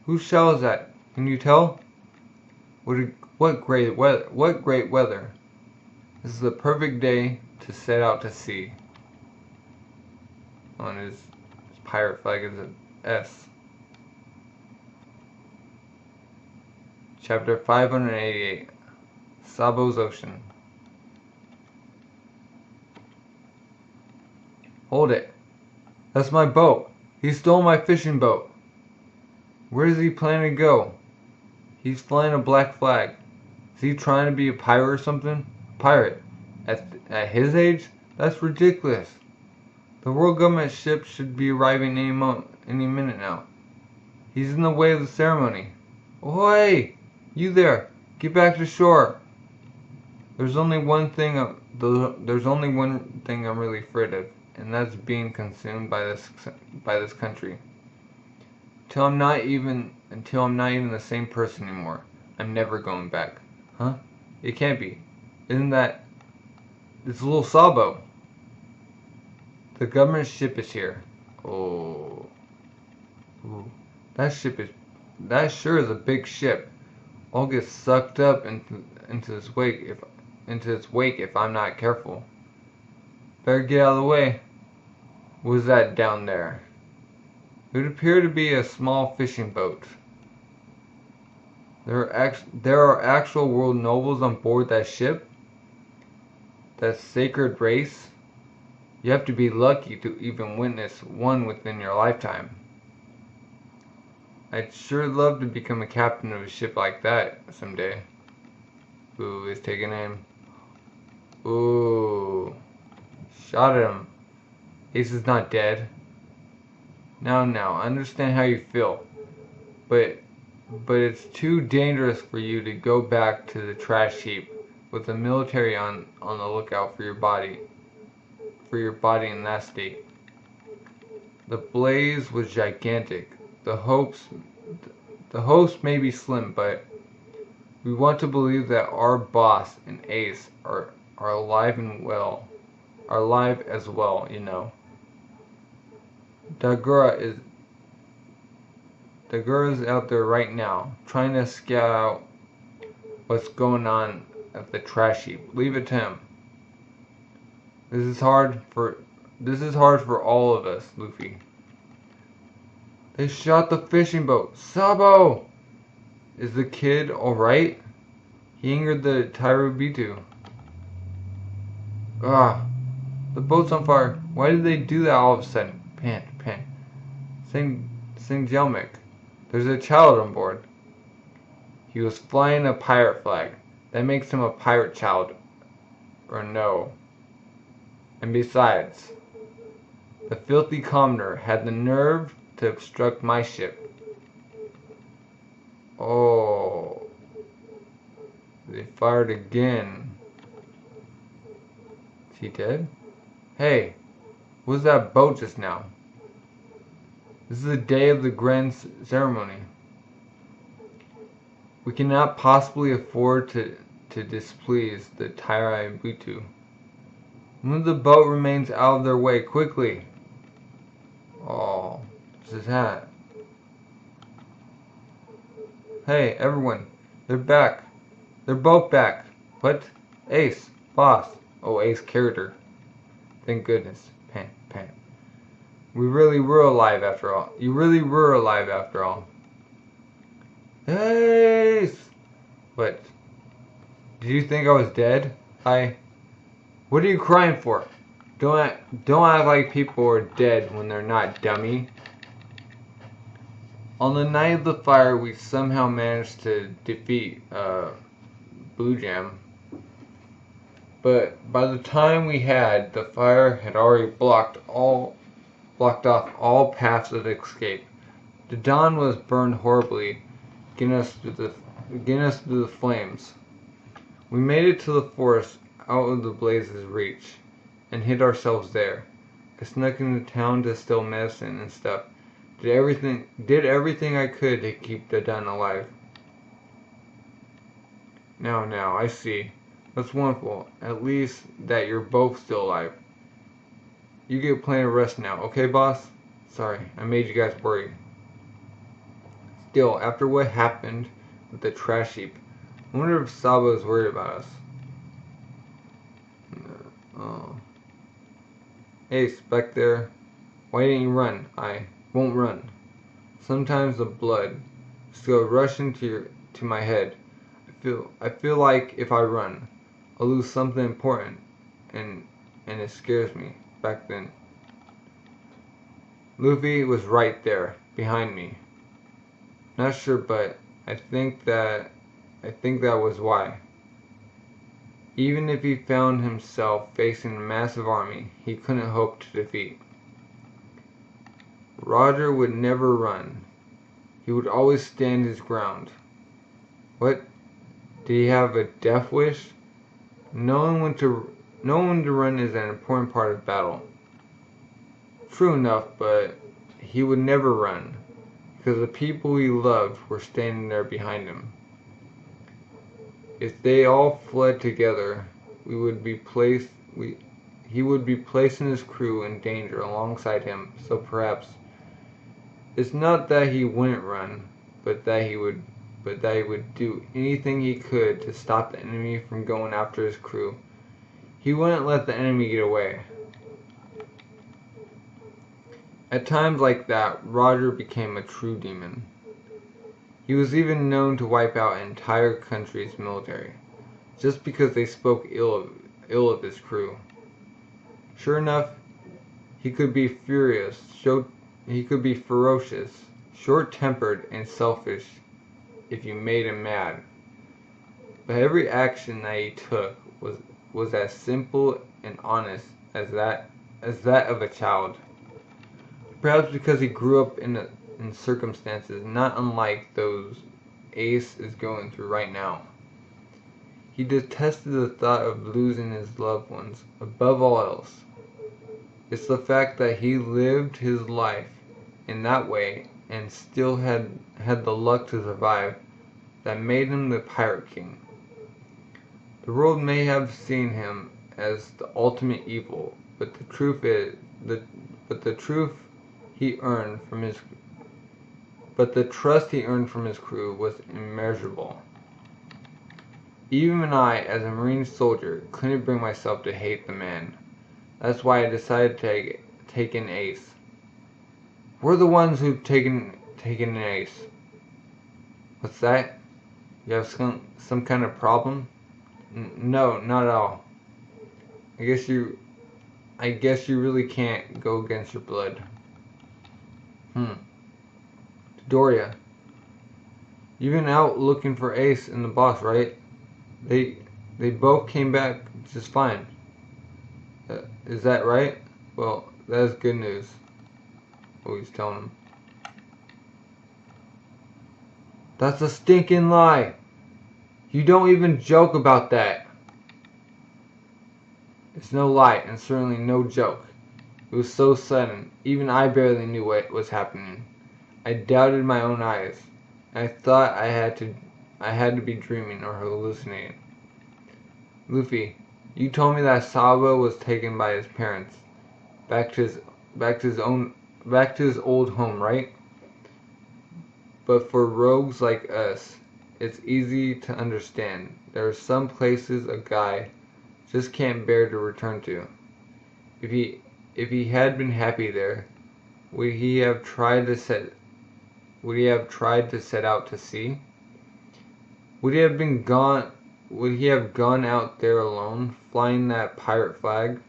Whose child is that? Can you tell? What great weather. This is the perfect day to set out to sea. It's pirate flag is an S. Chapter 588. Sabo's Ocean. Hold it. That's my boat. He stole my fishing boat. Where does he plan to go? He's flying a black flag. Is he trying to be a pirate or something? Pirate? At his age? That's ridiculous. The world government ship should be arriving any minute now. He's in the way of the ceremony. Ahoy! You there! Get back to shore! There's only one thing I'm really afraid of, and that's being consumed by this country. Until I'm not even the same person anymore, I'm never going back. Huh? It can't be. Isn't that? It's little Sabo. The government ship is here. Oh. Ooh. That sure is a big ship. I'll get sucked up into its wake if I'm not careful. Better get out of the way. What was that down there? It would appear to be a small fishing boat. There are actual world nobles on board that ship? That sacred race? You have to be lucky to even witness one within your lifetime. I'd sure love to become a captain of a ship like that someday. Ooh, he's taking aim. Ooh. Shot at him. Ace is not dead. Now, I understand how you feel. But it's too dangerous for you to go back to the trash heap with the military on the lookout for your body in that state. The blaze was gigantic. The hopes may be slim, but we want to believe that our boss and Ace are alive as well, you know. Dagura is out there right now, trying to scout out what's going on at the trash heap. Leave it to him. This is hard for all of us, Luffy. They shot the fishing boat. Sabo! Is the kid alright? He angered the Tairubitu. Ah, the boat's on fire. Why did they do that all of a sudden? Pant. Sing Jelmic. There's a child on board. He was flying a pirate flag. That makes him a pirate child. Or no. And besides, the filthy commoner had the nerve to obstruct my ship. Oh. They fired again. Is he dead? Hey, what was that boat just now? This is the day of the grand ceremony. We cannot possibly afford to displease the Tairubitu. Move the boat remains out of their way, quickly. Oh, what's his hat? Hey, everyone, they're back. They're both back. What? Ace, boss. Oh, Ace character. Thank goodness. Pant. We really were alive after all. You really were alive after all. Ace! What? Did you think I was dead? What are you crying for? Don't act like people are dead when they're not, dummy. On the night of the fire, we somehow managed to defeat Blue Jam. But by the time we had, the fire had already blocked off all paths of escape. The dawn was burned horribly, getting us through the flames. We made it to the forest out of the blaze's reach, and hid ourselves there. I snuck into town to steal medicine and stuff. Did everything I could to keep the Dawn alive. Now, I see. That's wonderful. At least that you're both still alive. You get plenty of rest now, okay, boss? Sorry, I made you guys worry. Still, after what happened with the trash heap, I wonder if Sabo is worried about us. Oh. Ace, back there. Why didn't you run? I won't run. Sometimes the blood still rushing to my head. I feel like if I run, I'll lose something important, and it scares me. Back then, Luffy was right there behind me. Not sure, but I think that was why. Even if he found himself facing a massive army he couldn't hope to defeat. Roger would never run. He would always stand his ground. What? Did he have a death wish? Knowing when to run is an important part of battle. True enough, but he would never run, because the people he loved were standing there behind him. If they all fled together, he would be placing his crew in danger alongside him, so perhaps it's not that he wouldn't run, but that he would do anything he could to stop the enemy from going after his crew. He wouldn't let the enemy get away. At times like that, Roger became a true demon. He was even known to wipe out an entire country's military, just because they spoke ill of his crew. Sure enough, he could be ferocious, short-tempered, and selfish if you made him mad. But every action that he took was as simple and honest as that of a child. Perhaps because he grew up in circumstances not unlike those Ace is going through right now. He detested the thought of losing his loved ones above all else. It's the fact that he lived his life in that way and still had the luck to survive that made him the Pirate King. The world may have seen him as the ultimate evil, but the truth he earned from his the trust he earned from his crew was immeasurable. Even I, as a Marine soldier, couldn't bring myself to hate the man. That's why I decided to take in Ace. We're the ones who've taken an Ace. What's that? You have some kind of problem? No, not at all. I guess you really can't go against your blood. Doria, you've been out looking for Ace and the boss, right? They both came back just fine. Is that right? Well, that's good news. What he's telling him. That's a stinking lie. You don't even joke about that. It's no lie, and certainly no joke. It was so sudden, even I barely knew what was happening. I doubted my own eyes. I thought I had to be dreaming or hallucinating. Luffy, you told me that Sabo was taken by his parents back to his old home, right? But for rogues like us, it's easy to understand. There are some places a guy just can't bear to return to. If he had been happy there, would he have tried to set out to sea? Would he have gone out there alone, flying that pirate flag?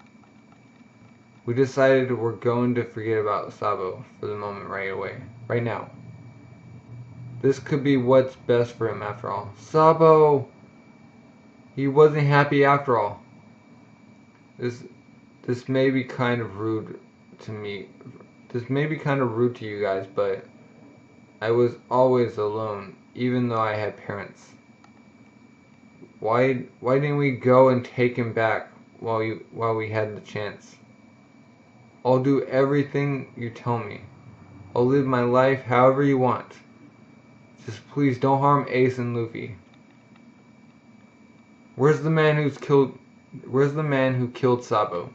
We decided we're going to forget about Sabo for the moment right now. This could be what's best for him after all. Sabo! He wasn't happy after all. This may be kind of rude to me. This may be kind of rude to you guys, but I was always alone, even though I had parents. Why didn't we go and take him back while we had the chance? I'll do everything you tell me. I'll live my life however you want. Just please don't harm Ace and Luffy. Where's the man who killed Sabo?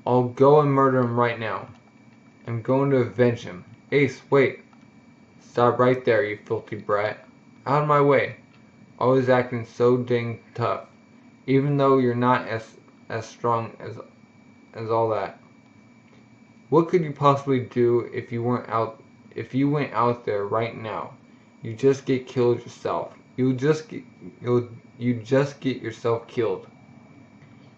I'll go and murder him right now. I'm going to avenge him. Ace, wait. Stop right there, you filthy brat. Out of my way. Always acting so dang tough, even though you're not as strong as all that. What could you possibly do if you went out there right now? You just get killed yourself. You just get yourself killed.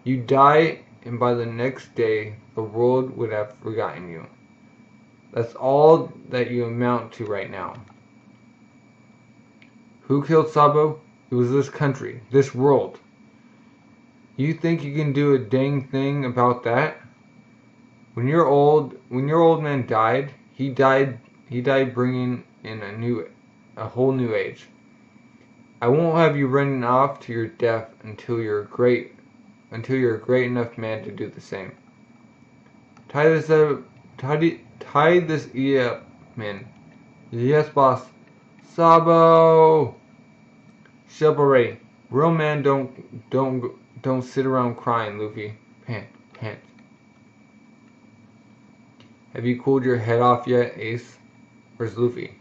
You die, and by the next day, the world would have forgotten you. That's all that you amount to right now. Who killed Sabo? It was this country, this world. You think you can do a dang thing about that? When your old man died, he died bringing in a whole new age. I won't have you running off to your death until you're a great enough man to do the same. Tie this up, man. Yes, boss. Sabo! Chivalry. Real men don't sit around crying, Luffy. Pant. Have you cooled your head off yet, Ace? Where's Luffy?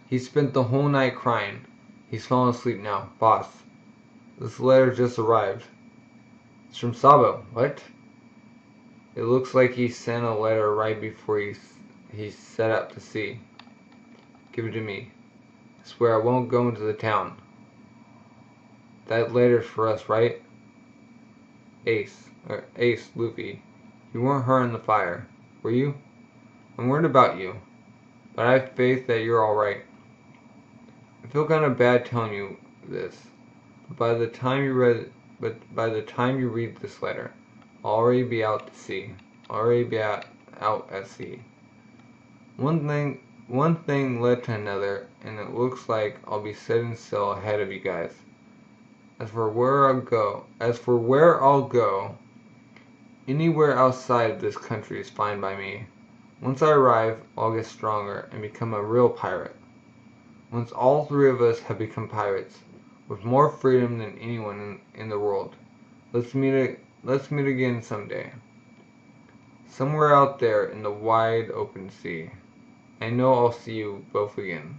He spent the whole night crying. He's fallen asleep now. Boss, this letter just arrived. It's from Sabo. What? It looks like he sent a letter right before he set out to sea. Give it to me. I swear I won't go into the town. That letter's for us, right? Ace, Luffy. You weren't hurt in the fire, were you? I'm worried about you, but I have faith that you're alright. I feel kind of bad telling you this, but by the time you read this letter, I'll already be out to sea. Out at sea. One thing led to another, and it looks like I'll be setting sail ahead of you guys. As for where I'll go, anywhere outside of this country is fine by me. Once I arrive, I'll get stronger and become a real pirate. Once all three of us have become pirates, with more freedom than anyone in the world, let's meet again someday. Somewhere out there in the wide open sea. I know I'll see you both again.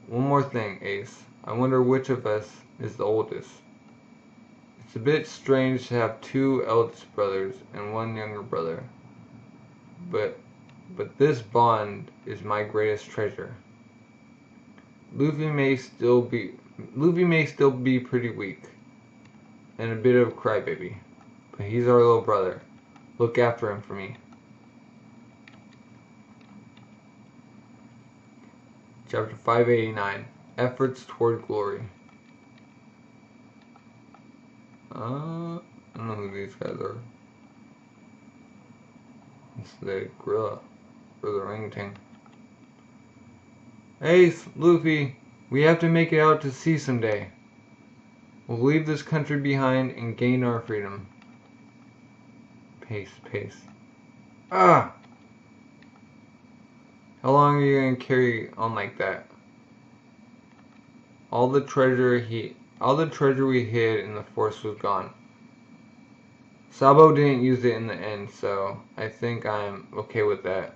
One more thing, Ace. I wonder which of us is the oldest. It's a bit strange to have two eldest brothers and one younger brother. But this bond is my greatest treasure. Luffy may still be pretty weak and a bit of a crybaby, but he's our little brother. Look after him for me. Chapter 589. Efforts Toward Glory. I don't know who these guys are. It's the gorilla or the orangutan. Ace, Luffy, we have to make it out to sea someday. We'll leave this country behind and gain our freedom. Pace. Ah! How long are you gonna carry on like that? All the treasure we hid in the forest was gone. Sabo didn't use it in the end, so I think I'm okay with that.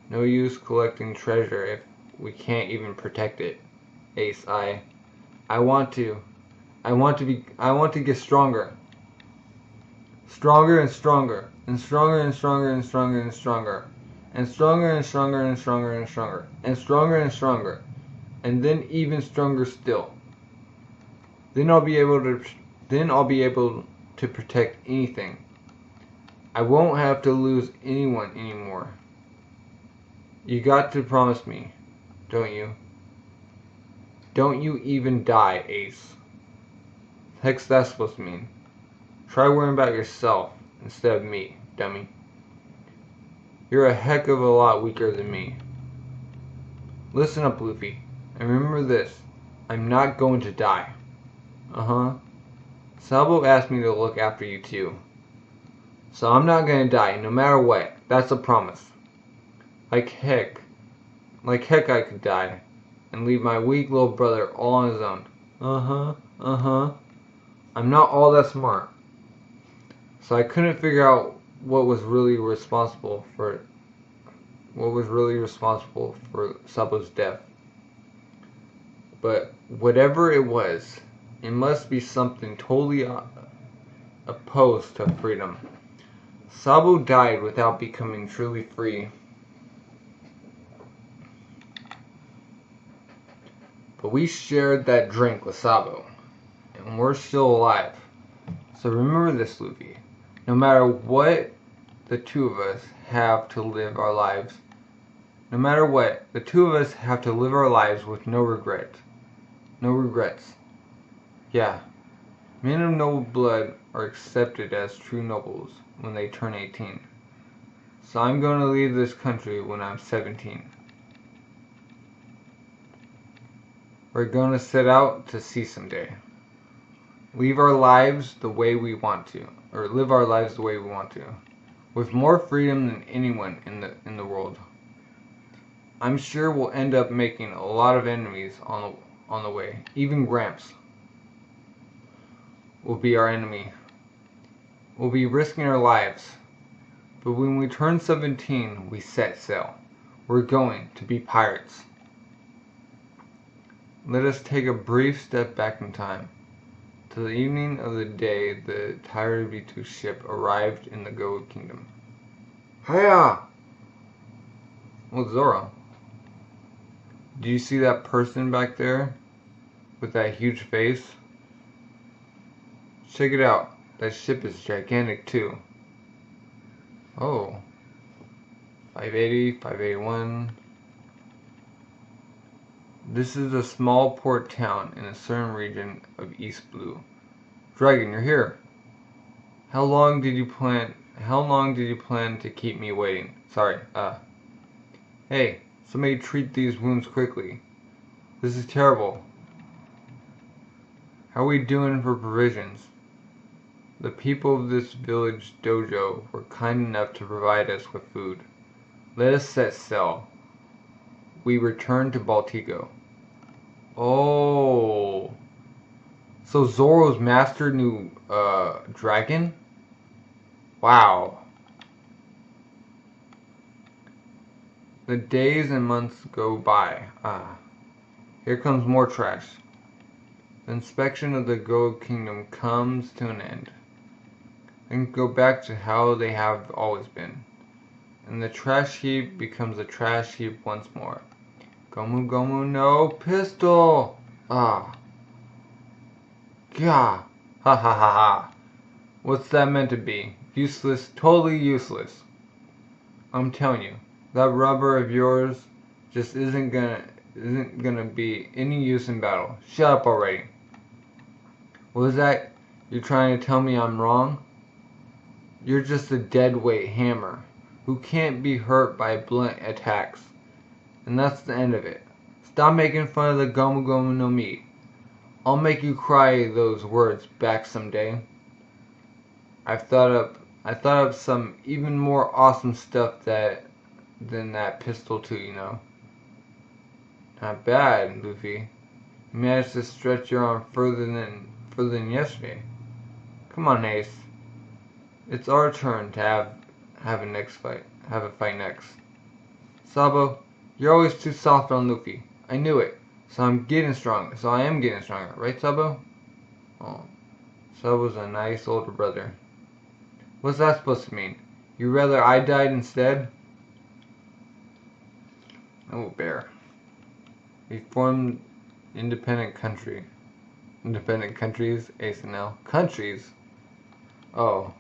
No use collecting treasure if we can't even protect it. Ace, I want to get stronger. Stronger and stronger. And stronger and stronger and stronger and stronger. And stronger and stronger and stronger and stronger. And stronger and stronger. And then even stronger still. Then I'll be able to protect anything. I won't have to lose anyone anymore. You got to promise me, don't you? Don't you even die, Ace. Heck's that supposed to mean? Try worrying about yourself instead of me, dummy. You're a heck of a lot weaker than me. Listen up, Luffy, and remember this. I'm not going to die. Sabo asked me to look after you too. So I'm not gonna die, no matter what. That's a promise. Like heck I could die, and leave my weak little brother all on his own. I'm not all that smart. So I couldn't figure out what was really responsible for Sabo's death. But whatever it was, it must be something totally opposed to freedom. Sabo died without becoming truly free. But we shared that drink with Sabo, and we're still alive. So remember this, Luffy. No matter what the two of us have to live our lives, no matter what, the two of us have to live our lives with no regret. No regrets. Yeah. Men of noble blood are accepted as true nobles when they turn 18. So I'm going to leave this country when I'm 17. We're going to set out to sea someday. Leave our lives the way we want to, or live our lives the way we want to, with more freedom than anyone in the world. I'm sure we'll end up making a lot of enemies on the way. Even Gramps will be our enemy. We'll be risking our lives. But when we turn 17, we set sail. We're going to be pirates. Let us take a brief step back in time. To the evening of the day the Tyranitu ship arrived in the Gold Kingdom. Hiya! Well, Zoro. Do you see that person back there? With that huge face? Check it out. That ship is gigantic too. Oh. 580, 581. This is a small port town in a certain region of East Blue. Dragon, you're here. How long did you plan to keep me waiting? Sorry, Hey, somebody treat these wounds quickly. This is terrible. How are we doing for provisions? The people of this village dojo were kind enough to provide us with food. Let us set sail. We return to Baltigo. Oh. So Zoro's master knew, dragon? Wow. The days and months go by. Here comes more trash. The inspection of the Gold Kingdom comes to an end. Things go back to how they have always been. And the trash heap becomes a trash heap once more. Gomu Gomu no pistol! Gah! Ha ha ha ha! What's that meant to be? Useless, totally useless. I'm telling you, that rubber of yours just isn't gonna be any use in battle. Shut up already. What is that? You're trying to tell me I'm wrong? You're just a deadweight hammer who can't be hurt by blunt attacks. And that's the end of it. Stop making fun of the Gomu Gomu no Mi. I'll make you cry those words back someday. I thought up some even more awesome stuff than that pistol too, you know. Not bad, Luffy. You managed to stretch your arm further than yesterday. Come on, Ace. It's our turn to have a fight next. Sabo, you're always too soft on Luffy. I knew it. So I am getting stronger, right, Sabo? Oh, Sabo's a nice older brother. What's that supposed to mean? You rather I died instead? Oh, bear. We formed independent country. Independent countries, Ace and L. Countries? Oh.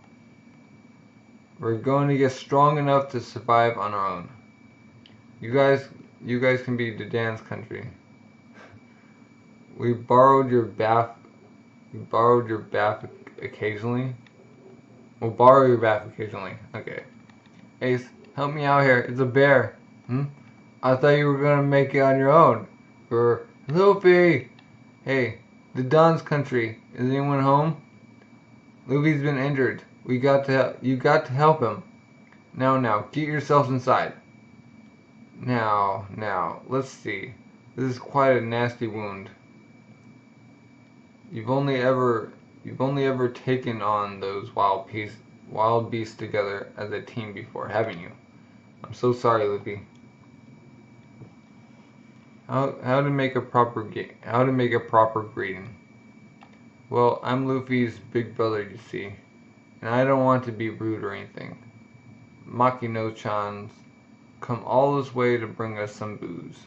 We're going to get strong enough to survive on our own. You guys can be Dadan's country. We borrowed your bath occasionally. We'll borrow your bath occasionally. Okay. Ace, help me out here. It's a bear. I thought you were gonna make it on your own. Or Luffy! Hey, the Don's country. Is anyone home? Luffy's been injured. You got to help him. Now, get yourselves inside. Now, let's see. This is quite a nasty wound. You've only ever taken on those wild beasts together as a team before, haven't you? I'm so sorry, Luffy. How to make a proper greeting? Well, I'm Luffy's big brother, you see. and I don't want to be rude or anything. Makino-chan's come all this way to bring us some booze.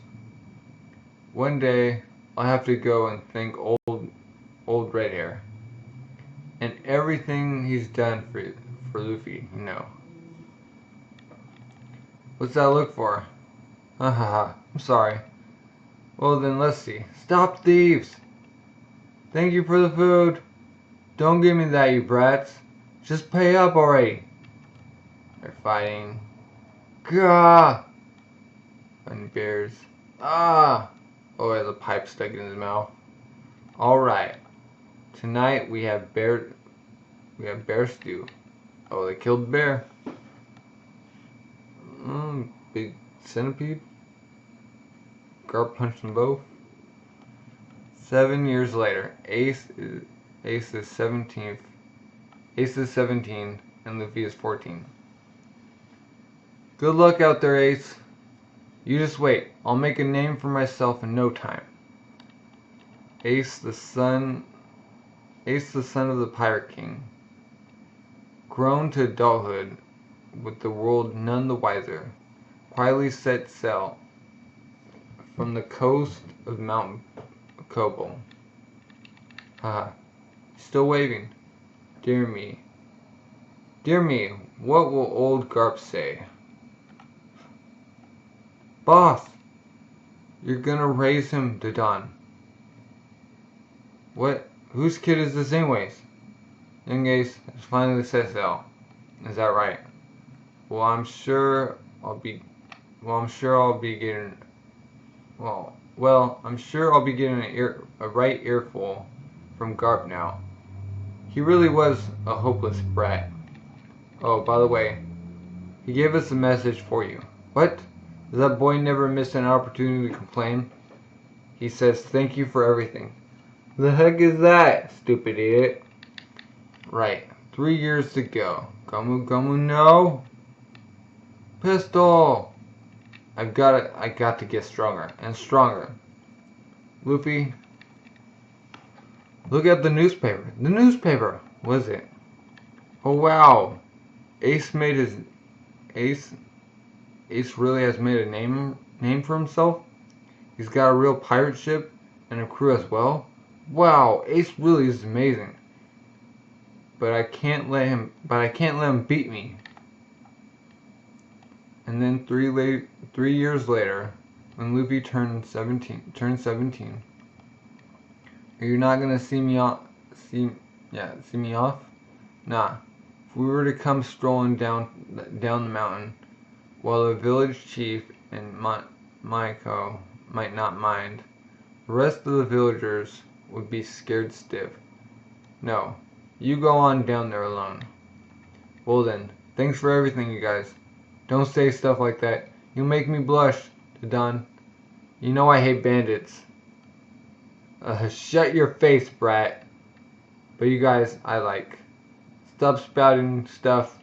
One day, I'll have to go and thank old Red Hair. And everything he's done for Luffy, you know. What's that look for? Ha, I'm sorry. Well then, let's see. Stop thieves! Thank you for the food. Don't give me that, you brats. Just pay up already. They're fighting. Gah! And bears. Ah! Oh, he has a pipe stuck in his mouth. Alright. Tonight we have bear stew. Oh, they killed the bear. Big centipede. Garp punched them both. 7 years later, Ace is 17. Ace is 17 and Luffy is 14. Good luck out there, Ace. You just wait. I'll make a name for myself in no time. Ace the son of the Pirate King. Grown to adulthood, with the world none the wiser, quietly set sail from the coast of Mount Kobo. Haha. Still waving. Dear me. Dear me, what will old Garp say? Boss! You're gonna raise him to Don. What? Whose kid is this anyways? Young Ace has finally set sail. Is that right? Well, I'm sure I'll be getting a right earful from Garp now. He really was a hopeless brat. Oh, by the way, he gave us a message for you. What? Does that boy never miss an opportunity to complain? He says thank you for everything. The heck is that, stupid idiot? Right, 3 years to go. Gomu Gomu no! Pistol! I got to get stronger and stronger. Luffy, look at the newspaper. The newspaper! What is it? Oh wow! Ace really has made a name for himself. He's got a real pirate ship and a crew as well. Wow, Ace really is amazing. But I can't let him beat me. And then 3 years later, when Luffy turned 17, are you not gonna see me off? See me off? Nah. If we were to come strolling down the mountain, while the village chief and Maiko might not mind, the rest of the villagers would be scared stiff. No, you go on down there alone. Well then, thanks for everything, you guys. Don't say stuff like that. You'll make me blush, to Don. You know I hate bandits. Shut your face, brat. But you guys, I like. Stop spouting stuff.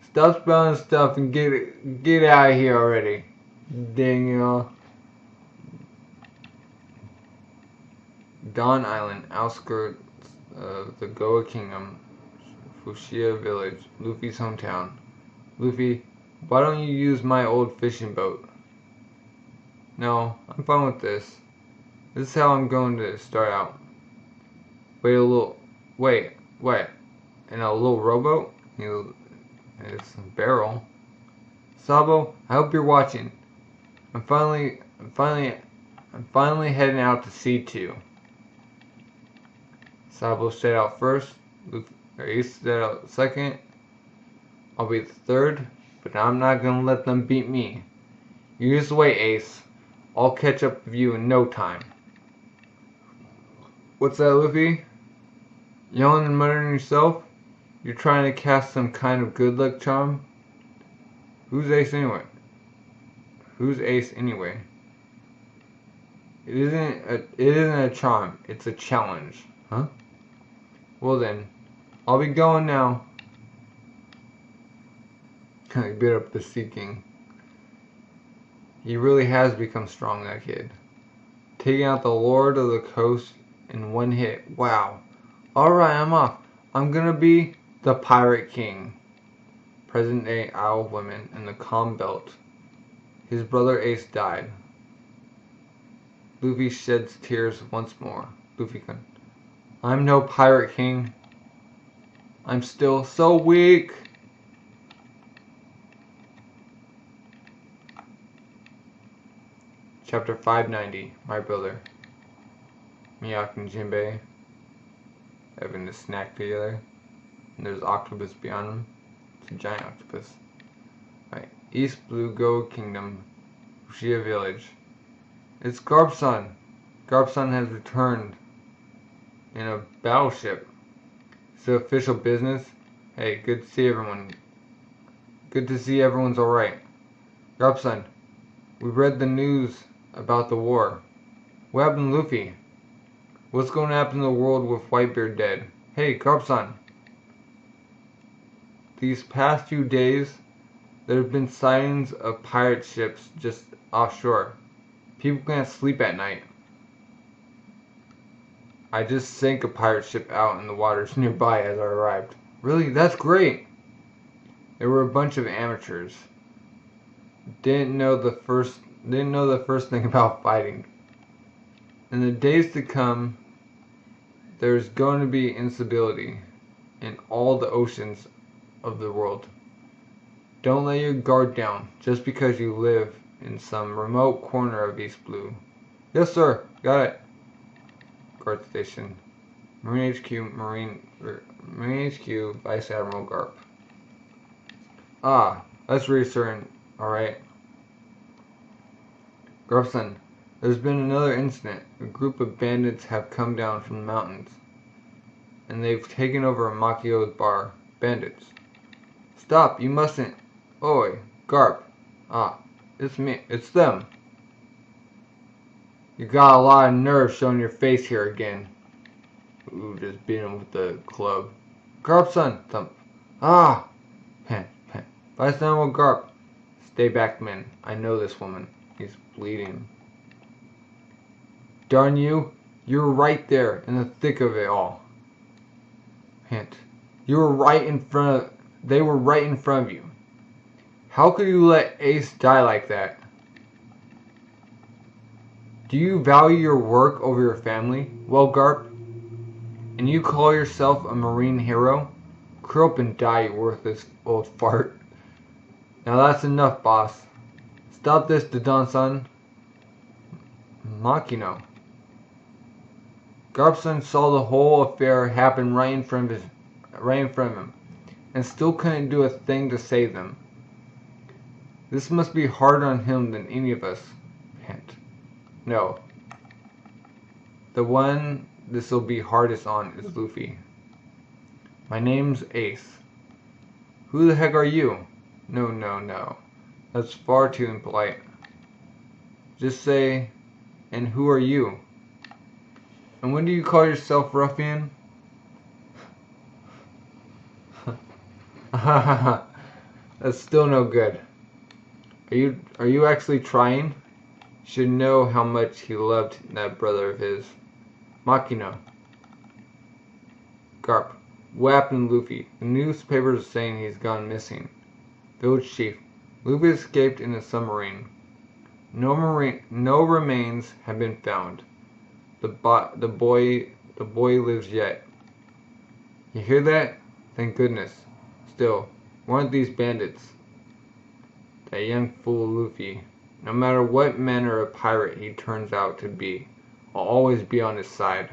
Stop spouting stuff and get out of here already. Dang y'all. Dawn Island, outskirts of the Goa Kingdom, Fushia Village, Luffy's hometown. Luffy, why don't you use my old fishing boat? No, I'm fine with this. This is how I'm going to start out. Wait. In a little rowboat? It's a barrel. Sabo, I hope you're watching. I'm finally heading out to sea too. Sabo set out first. Ace set out second. I'll be the third, but I'm not gonna let them beat me. You just wait, Ace. I'll catch up with you in no time. What's that, Luffy? Yelling and muttering yourself? You're trying to cast some kind of good luck charm? Who's Ace anyway? It isn't a charm, it's a challenge. Huh? Well then, I'll be going now. I bit up the Sea King. He really has become strong, that kid. Taking out the Lord of the Coast in one hit. Wow. Alright, I'm off. I'm gonna be The Pirate King, present-day Isle of Women in the Calm Belt. His brother Ace died. Luffy sheds tears once more. Luffy can. I'm no Pirate King. I'm still so weak. Chapter 590, My Brother. Miyako and Jinbei having a snack together. And there's octopus beyond them. It's a giant octopus. Right. East Blue Gold Kingdom, Uchiha Village. It's Garp-san. Garp-san has returned in a battleship. It's official business. Hey, good to see everyone. Good to see everyone's alright. Garp-san, we read the news about the war. What happened to Luffy? What's going to happen to the world with Whitebeard dead? Hey, Garp-san. These past few days, there have been sightings of pirate ships just offshore. People can't sleep at night. I just sank a pirate ship out in the waters nearby as I arrived. Really? That's great! There were a bunch of amateurs. Didn't know the first thing about fighting. In the days to come, there's going to be instability in all the oceans of the world. Don't let your guard down just because you live in some remote corner of East Blue. Yes, sir. Got it. Guard Station. Marine HQ, Marine HQ, Vice Admiral Garp. Ah, that's reassuring. Alright. Garp-san, there's been another incident. A group of bandits have come down from the mountains, and they've taken over Makio's bar. Bandits. Stop, you mustn't. Oi, Garp. Ah, it's me. It's them. You got a lot of nerve showing your face here again. Ooh, just beating him with the club. Garp-san, thump. Ah! Pant, pant. Vice Admiral Garp. Stay back, men. I know this woman. He's bleeding. Darn you, you were right there in the thick of it all. Hint. You were right in front of... They were right in front of you. How could you let Ace die like that? Do you value your work over your family? Well, Garp? And you call yourself a marine hero? Curl up and die, you worthless old fart. Now that's enough, boss. Stop this, Dodon-san. Makino. Garp-san saw the whole affair happen right in front of him, and still couldn't do a thing to save them. This must be harder on him than any of us. Hint. No. The one this'll be hardest on is Luffy. My name's Ace. Who the heck are you? No, no, no. That's far too impolite. Just say, and who are you? And when do you call yourself ruffian? That's still no good. Are you actually trying? You should know how much he loved that brother of his. Makino. Garp. What happened to Luffy? The newspapers are saying he's gone missing. Village Chief. Luffy escaped in a submarine. No remains have been found. The boy lives yet. You hear that? Thank goodness. Still, one of these bandits. That young fool Luffy. No matter what manner of pirate he turns out to be, I'll always be on his side.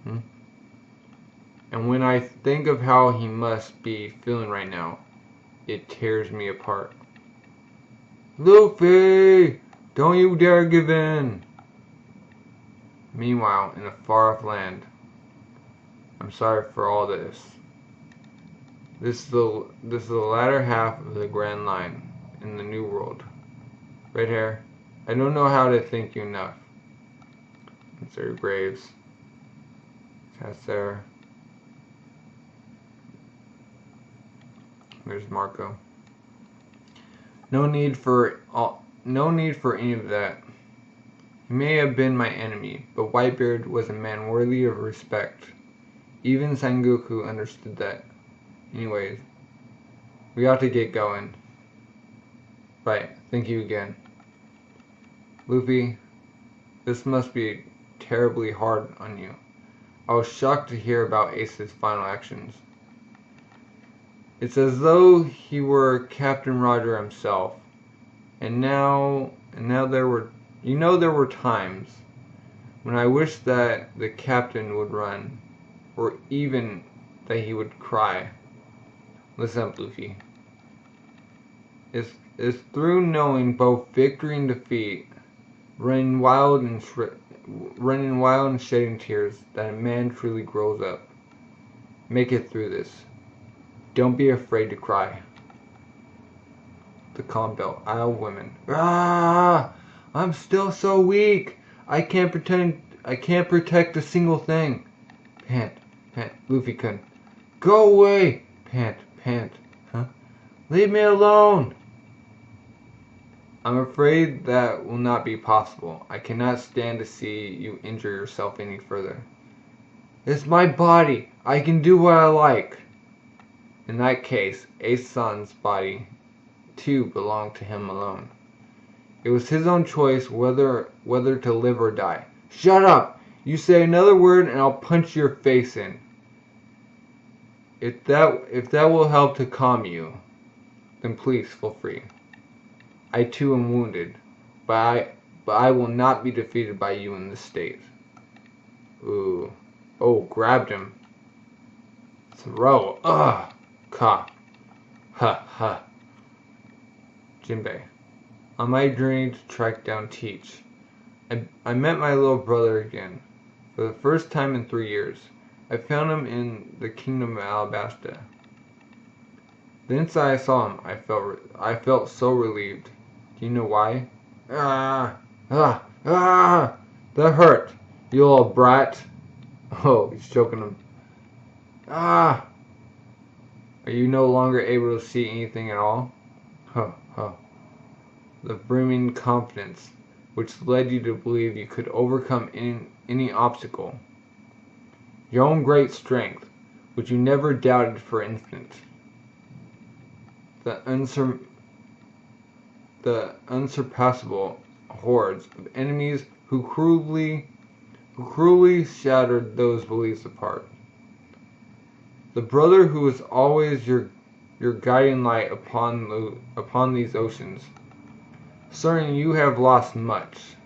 And when I think of how he must be feeling right now, it tears me apart. Luffy! Don't you dare give in! Meanwhile, in a far-off land, I'm sorry for all this. This is the latter half of the Grand Line in the New World. Red hair, I don't know how to thank you enough. Sir Graves. That's there. There's Marco. No need for any of that. He may have been my enemy, but Whitebeard was a man worthy of respect. Even Sengoku understood that. Anyways, we have to get going. Right, thank you again. Luffy, this must be terribly hard on you. I was shocked to hear about Ace's final actions. It's as though he were Captain Roger himself. And now there were times when I wished that the captain would run, or even that he would cry. Listen up, Luffy. It's through knowing both victory and defeat, running wild and shedding tears, that a man truly grows up. Make it through this. Don't be afraid to cry. The calm belt. Isle women. Ah! I'm still so weak. I can't protect a single thing. Pant. Luffy couldn't. Go away. Pant. Huh? Leave me alone. I'm afraid that will not be possible. I cannot stand to see you injure yourself any further. It's my body. I can do what I like. In that case, Ace-san's body, too, belonged to him alone. It was his own choice whether to live or die. Shut up! You say another word and I'll punch your face in. If that will help to calm you, then please feel free. I too am wounded, but I will not be defeated by you in this state. Ooh. Oh, grabbed him. Throw. Ugh. Ka. Ha. Jinbei. On my journey to track down Teach, I met my little brother again. For the first time in 3 years, I found him in the kingdom of Alabasta. The instant I saw him, I felt so relieved. Do you know why? That hurt, you little brat. Oh, he's choking him. Are you no longer able to see anything at all? The brimming confidence which led you to believe you could overcome any obstacle. Your own great strength, which you never doubted for an instant. The unsurpassable hordes of enemies who cruelly shattered those beliefs apart. The brother who was always your guiding light upon these oceans. Certain you have lost much.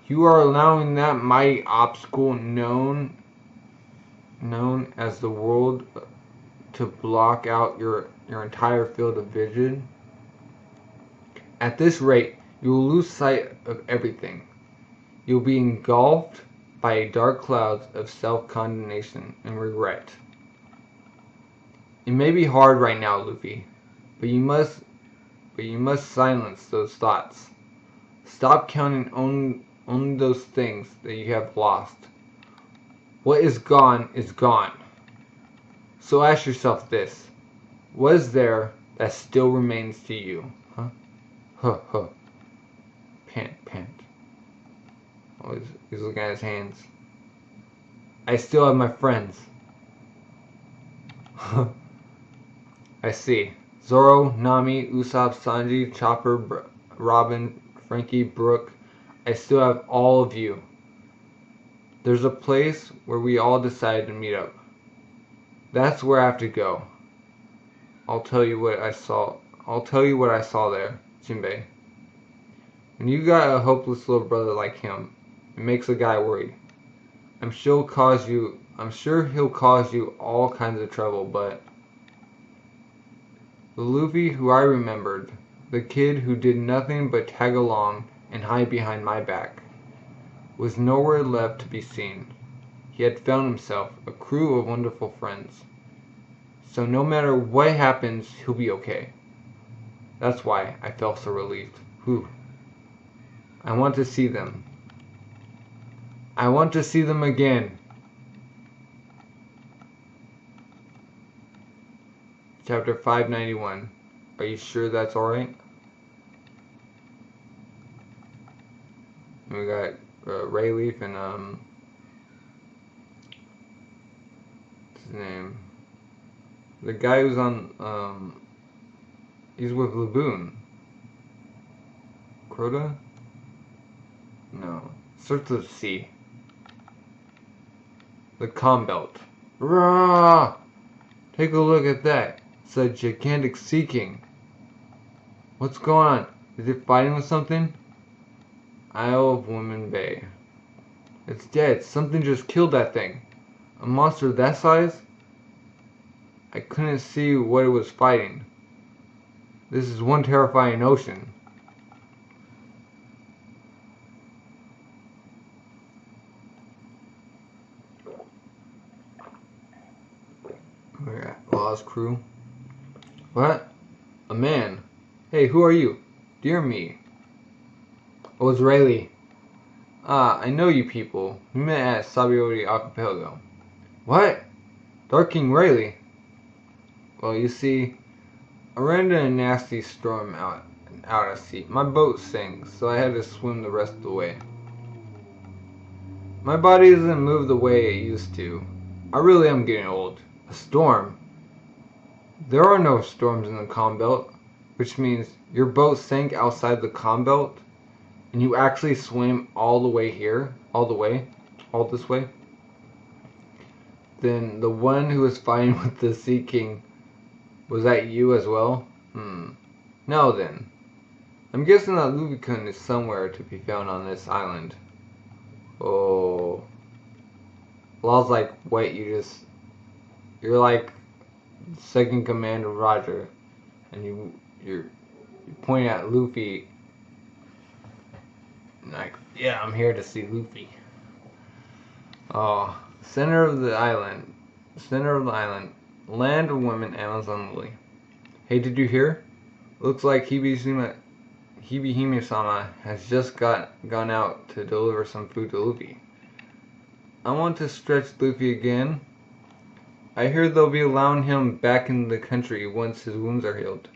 You are allowing that mighty obstacle known as the world to block out your entire field of vision. At this rate, you will lose sight of everything. You will be engulfed by dark clouds of self-condemnation and regret. It may be hard right now, Luffy, but you must silence those thoughts. Stop counting on those things that you have lost. What is gone is gone. So ask yourself this: what is there that still remains to you? Pant. Oh, he's looking at his hands. I still have my friends. I see. Zoro, Nami, Usopp, Sanji, Chopper, Robin, Frankie, Brook. I still have all of you. There's a place where we all decided to meet up. That's where I have to go. I'll tell you what I saw there, Jinbei. When you got a hopeless little brother like him, it makes a guy worried. I'm sure he'll cause you all kinds of trouble, but the Luffy who I remembered, the kid who did nothing but tag along and hide behind my back, was nowhere left to be seen. He had found himself a crew of wonderful friends. So no matter what happens, he'll be okay. That's why I felt so relieved. Whew. I want to see them. I want to see them again. Chapter 591. Are you sure that's alright? We got Rayleaf and what's his name? The guy who's on, he's with Laboon. Crota? No. Starts with C. The calm belt. Rah! Take a look at that. It's a gigantic sea king. What's going on? Is it fighting with something? Isle of Women Bay. It's dead. Something just killed that thing. A monster that size? I couldn't see what it was fighting. This is one terrifying ocean. We're at Law's crew. What? A man. Hey, who are you? Dear me. Oh, it's Rayleigh. Ah, I know you people. We met at Sabo Archipelago. What? Dark King Rayleigh? Well, you see, I ran into a nasty storm out at sea. My boat sank, so I had to swim the rest of the way. My body doesn't move the way it used to. I really am getting old. A storm? There are no storms in the calm belt, which means your boat sank outside the calm belt, and you actually swam all the way here, all this way. Then the one who was fighting with the Sea King, was that you as well? No then. I'm guessing that Luffy is somewhere to be found on this island. Oh. Law's like, wait, you're like second command of Roger, and you're pointing at Luffy. Like, yeah, I'm here to see Luffy. Oh, center of the island, land of women, Amazon Lily. Hey, did you hear? Looks like Hibihime Sama has just gone out to deliver some food to Luffy. I want to stretch Luffy again. I hear they'll be allowing him back in the country once his wounds are healed.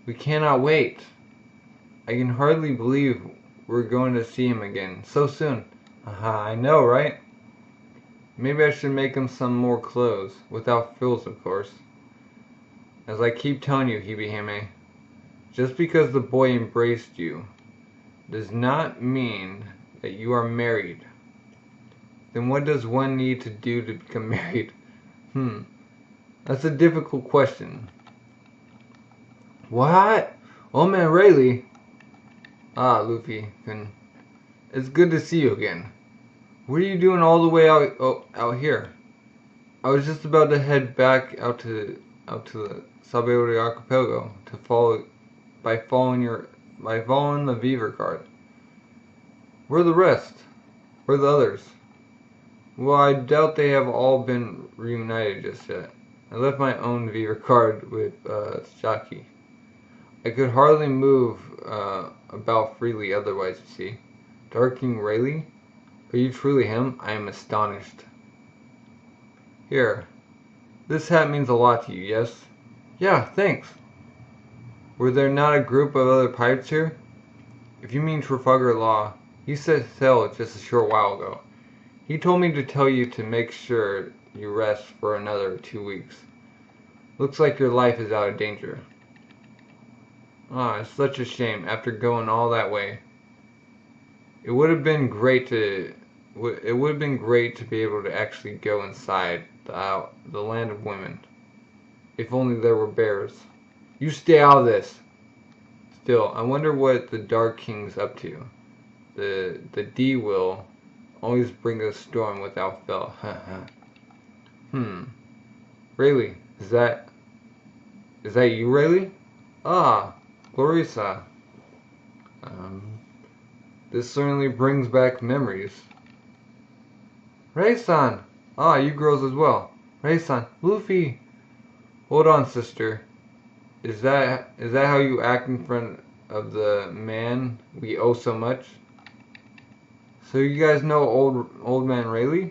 We cannot wait. I can hardly believe we're going to see him again so soon. I know, right? Maybe I should make him some more clothes, without frills, of course. As I keep telling you, Hibihime, just because the boy embraced you does not mean that you are married. Then what does one need to do to become married? That's a difficult question. What? Old man Rayleigh? Ah, Luffy, it's good to see you again. What are you doing all the way out here? I was just about to head back out to the Sabo Archipelago by following the Beaver card. Where are the rest? Where are the others? Well, I doubt they have all been reunited just yet. I left my own Beaver card with Shaki. I could hardly move about freely otherwise, you see. Dark King Rayleigh? Are you truly him? I am astonished. Here. This hat means a lot to you, yes? Yeah, thanks. Were there not a group of other pirates here? If you mean Trafalgar Law, he set sail just a short while ago. He told me to tell you to make sure you rest for another 2 weeks. Looks like your life is out of danger. Ah, it's such a shame after going all that way. It would have been great to be able to actually go inside the land of women. If only there were bears. You stay out of this. Still, I wonder what the Dark King's up to. The D will always bring a storm without fail. Rayleigh, is that you, Rayleigh? Ah, Clarissa. This certainly brings back memories. Ray-san! Ah, you girls as well. Ray-san, Luffy! Hold on, sister. Is that how you act in front of the man we owe so much? So you guys know old man Rayleigh?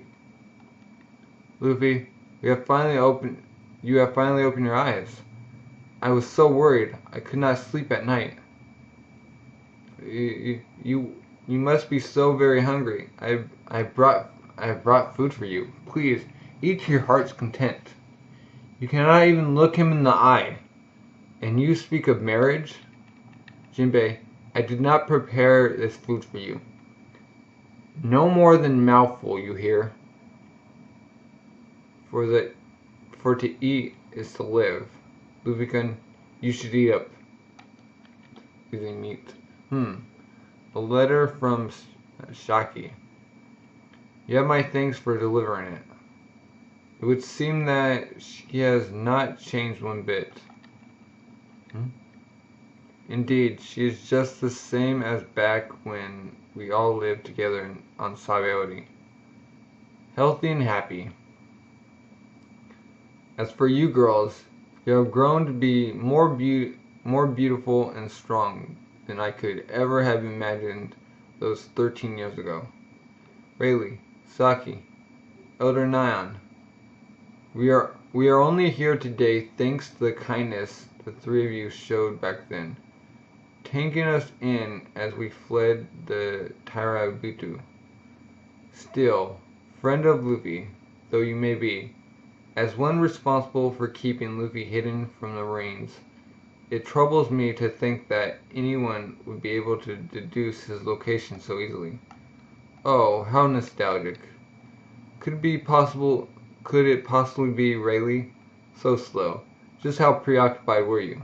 Luffy, you have finally opened your eyes. I was so worried. I could not sleep at night. You must be so very hungry. I brought food for you. Please, eat to your heart's content. You cannot even look him in the eye. And you speak of marriage? Jinbei, I did not prepare this food for you. No more than mouthful, you hear? For to eat is to live. Luffy-kun, you should eat up. Using meat. A letter from Shaki. You have my thanks for delivering it. It would seem that she has not changed one bit. Indeed, she is just the same as back when we all lived together on Sabaody. Healthy and happy. As for you girls, you have grown to be more beautiful and strong than I could ever have imagined those 13 years ago. Rayleigh, Saki, Elder Nyan, we are only here today thanks to the kindness the three of you showed back then, taking us in as we fled the Tairabutu. Still, friend of Luffy, though you may be, as one responsible for keeping Luffy hidden from the Marines, it troubles me to think that anyone would be able to deduce his location so easily. Oh, how nostalgic. Could it possibly be Rayleigh? So slow. Just how preoccupied were you?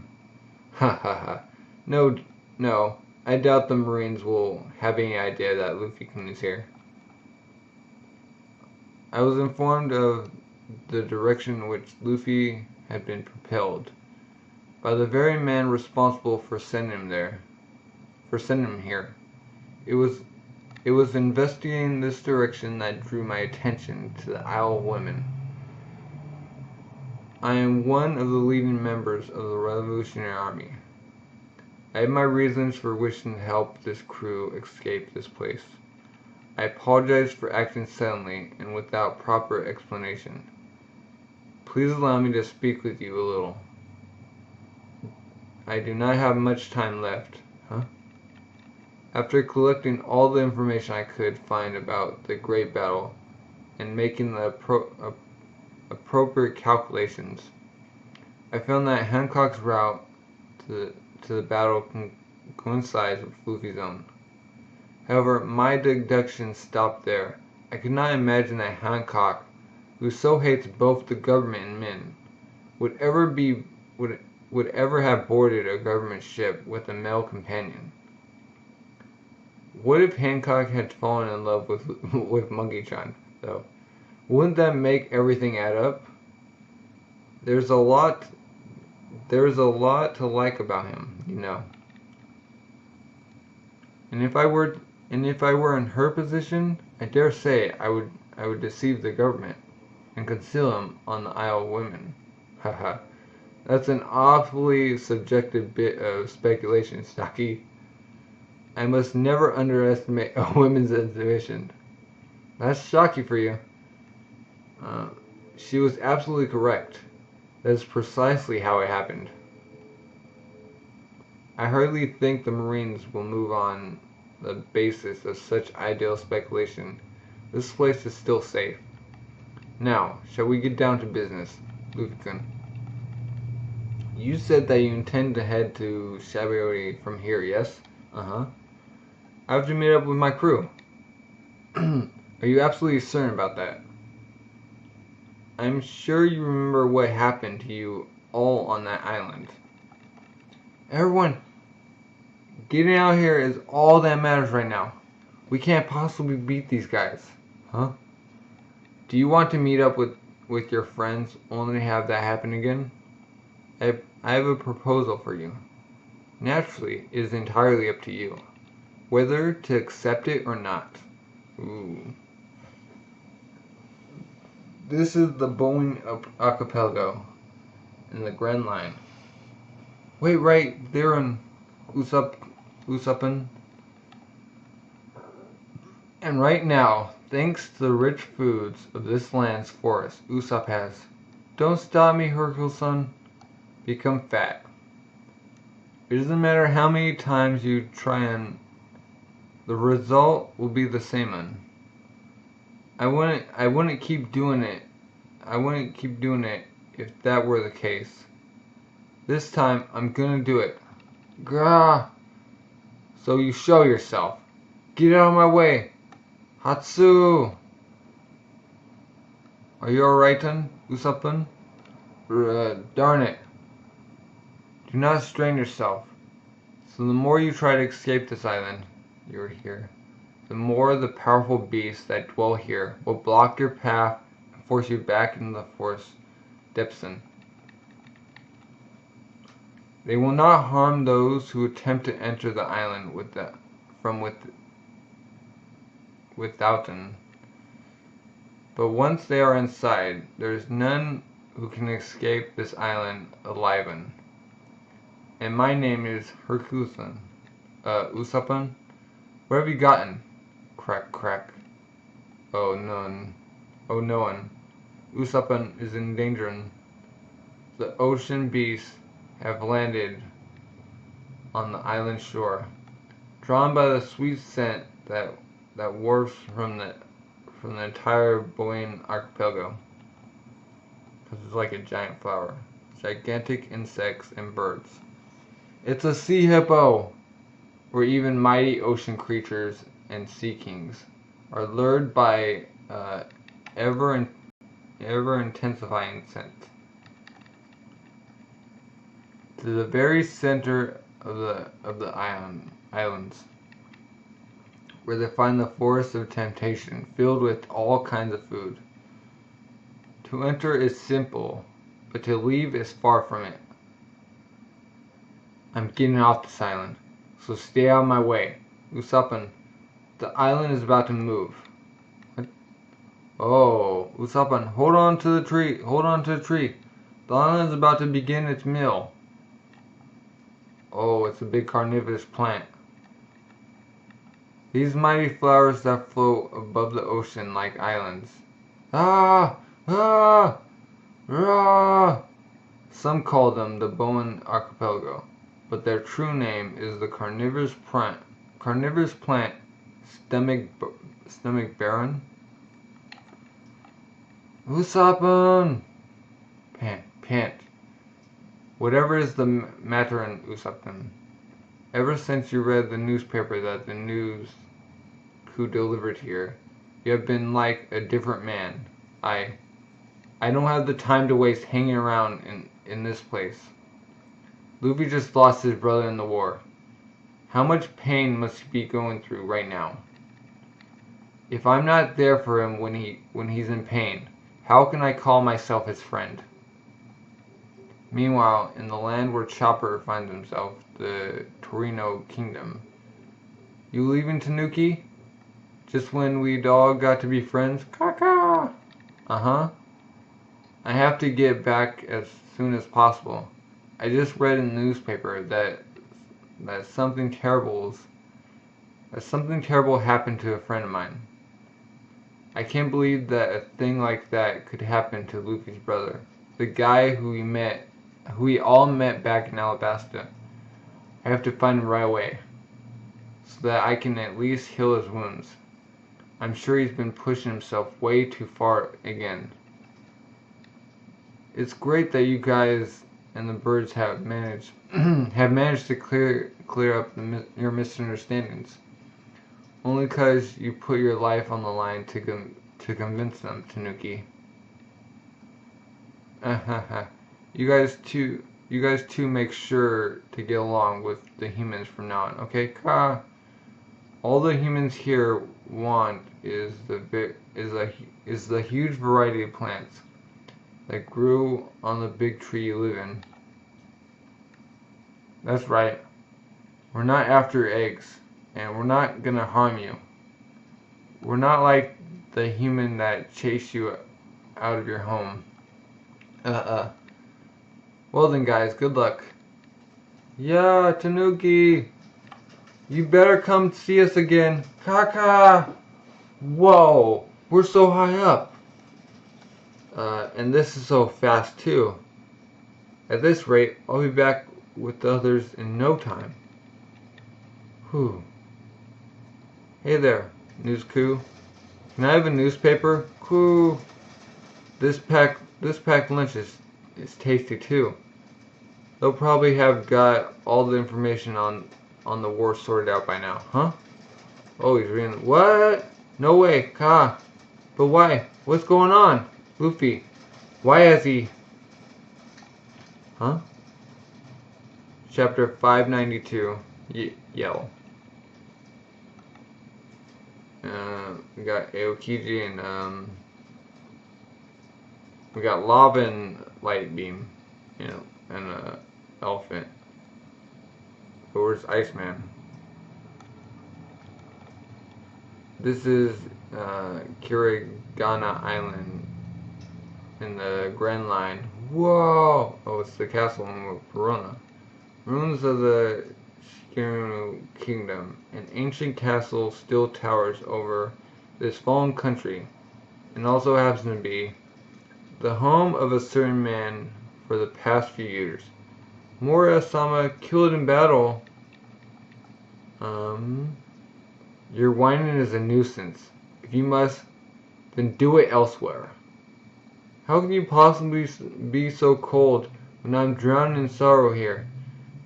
Ha ha ha. No, I doubt the Marines will have any idea that Luffy-kun is here. I was informed of the direction in which Luffy had been propelled by the very man responsible for sending him here. It was investigating this direction that drew my attention to the Isle of Women. I am one of the leading members of the Revolutionary Army. I have my reasons for wishing to help this crew escape this place. I apologize for acting suddenly and without proper explanation. Please allow me to speak with you a little. I do not have much time left. After collecting all the information I could find about the great battle and making the appropriate calculations, I found that Hancock's route to the battle coincides with Luffy's own. However, my deductions stopped there. I could not imagine that Hancock, who so hates both the government and men, would ever have boarded a government ship with a male companion. What if Hancock had fallen in love with Monkey-chan, though? Wouldn't that make everything add up? There's a lot to like about him, you know. And if I were in her position, I dare say I would deceive the government and conceal him on the Isle of Women. Haha. That's an awfully subjective bit of speculation, Saki. I must never underestimate a woman's intuition. That's shocking for you. She was absolutely correct. That is precisely how it happened. I hardly think the Marines will move on the basis of such ideal speculation. This place is still safe. Now, shall we get down to business, Luffy-kun? You said that you intend to head to Sabaody from here, yes? I have to meet up with my crew. Are you absolutely certain about that? I'm sure you remember what happened to you all on that island. Everyone, getting out here is all that matters right now. We can't possibly beat these guys. Do you want to meet up with your friends only to have that happen again? I have a proposal for you. Naturally, it is entirely up to you, whether to accept it or not. Ooh. This is the Boeing Archipelago in the Grand Line. Wait right there in Usapan. And right now, thanks to the rich foods of this land's forest, Usopp has, don't stop me, Hercule-san, become fat. It doesn't matter how many times you try and the result will be the same one. I wouldn't keep doing it if that were the case. This time, I'm gonna do it. Grah! So you show yourself. Get out of my way! Hatsu! Are you alright then, Usoppun? Darn it. Do not strain yourself. So the more you try to escape this island, you are here, the more the powerful beasts that dwell here will block your path and force you back into the forest depths. They will not harm those who attempt to enter the island without. But once they are inside, there is none who can escape this island alive. And my name is Herculeson. Usoppun? What have you gotten? Crack, crack. Oh, none. Oh, no one. Usoppun is in danger. The ocean beasts have landed on the island shore, drawn by the sweet scent that wafts from the entire Boeing archipelago. Because it's like a giant flower. Gigantic insects and birds. It's a sea hippo! Where even mighty ocean creatures and sea kings are lured by ever intensifying scent. To the very center of the islands, where they find the forest of temptation filled with all kinds of food. To enter is simple, but to leave is far from it. I'm getting off this island, so stay out of my way. Usoppun, the island is about to move. What? Oh, Usoppun, hold on to the tree. Hold on to the tree. The island is about to begin its meal. Oh, it's a big carnivorous plant. These mighty flowers that float above the ocean like islands. Ah! Ah! Ah! Some call them the Boeing archipelago, but their true name is the carnivorous plant. Stomach barren. Usoppun! Pant. Whatever is the matter in Usoppun, ever since you read the newspaper that the news crew delivered here, you have been like a different man. I don't have the time to waste hanging around in this place. Luffy just lost his brother in the war. How much pain must he be going through right now? If I'm not there for him when he's in pain, how can I call myself his friend? Meanwhile, in the land where Chopper finds himself, the Torino Kingdom. You leaving, Tanuki? Just when we'd all got to be friends? Caca! Uh-huh. I have to get back as soon as possible. I just read in the newspaper that something terrible happened to a friend of mine. I can't believe that a thing like that could happen to Luffy's brother, the guy who we all met back in Alabasta. I have to find him right away, so that I can at least heal his wounds. I'm sure he's been pushing himself way too far again. It's great that you guys and the birds have managed to clear up your misunderstandings. Only 'cause you put your life on the line to convince them, Tanuki. You guys two make sure to get along with the humans from now on, okay? All the humans here want is the huge variety of plants that grew on the big tree you live in. That's right. We're not after eggs, and we're not gonna harm you. We're not like the human that chased you out of your home. Well then, guys, good luck. Yeah, Tanuki, you better come see us again. Kaka! Whoa, we're so high up. And this is so fast too. At this rate, I'll be back with the others in no time. Whew. Hey there, news crew. Can I have a newspaper? Cool. This packed lunch is is tasty too. They'll probably have got all the information on the war sorted out by now, huh? Oh, he's reading. What? No way, Ka. But why? What's going on? Luffy, why has he... Huh? Chapter 592. Yell. We got Aokiji and we got Lava and Light Beam, and Elephant. But where's Iceman? This is Kirigana Island in the Grand Line. Whoa! Oh, it's the castle in Verona. Ruins of the Shikinu Kingdom. An ancient castle still towers over this fallen country, and also happens to be the home of a certain man for the past few years. Moria-sama killed in battle. Your whining is a nuisance. If you must, then do it elsewhere. How can you possibly be so cold when I'm drowning in sorrow here?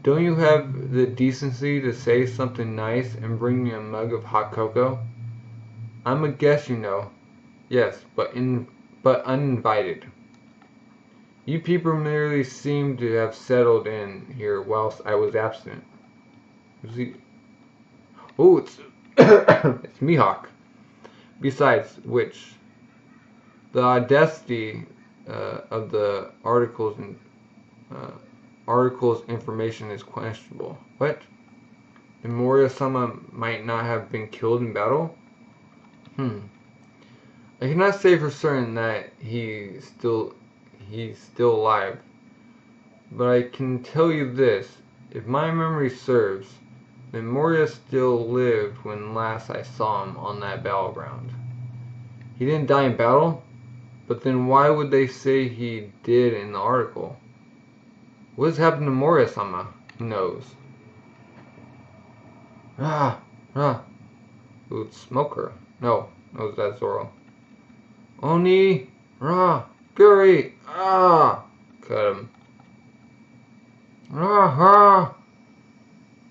Don't you have the decency to say something nice and bring me a mug of hot cocoa? I'm a guest, you know. Yes, but uninvited. You people merely seem to have settled in here whilst I was absent. Oh, it's it's Mihawk. Besides which, the audacity of the article's information is questionable. What? And Moria-sama might not have been killed in battle? I cannot say for certain that he's still alive, but I can tell you this: if my memory serves, then Moria still lived when last I saw him on that battleground. He didn't die in battle? But then why would they say he did in the article? What has happened to Moria-sama? Who knows? Ooh, it's Smoker. No, that's Zoro. Oni! Guri! Cut him.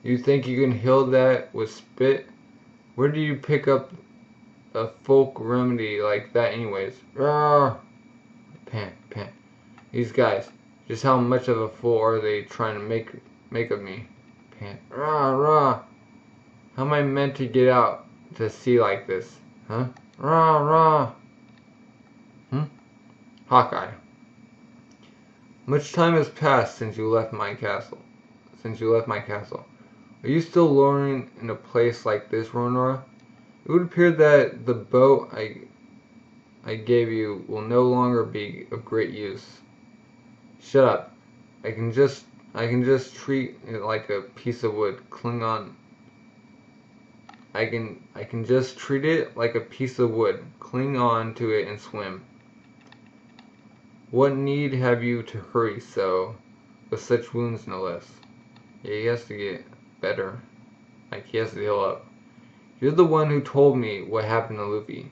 You think you can heal that with spit? Where do you pick up a folk remedy like that anyways? Pant. These guys, just how much of a fool are they trying to make of me? Pant. How am I meant to get out to sea like this? Huh? Hawkeye. Much time has passed since you left my castle. Are you still luring in a place like this, Ronora? It would appear that the boat I gave you will no longer be of great use. Shut up. I can just treat it like a piece of wood. Cling on. I can just treat it like a piece of wood. Cling on to it and swim. What need have you to hurry so, with such wounds no less? Yeah, he has to get better. Like, he has to heal up. You're the one who told me what happened to Luffy.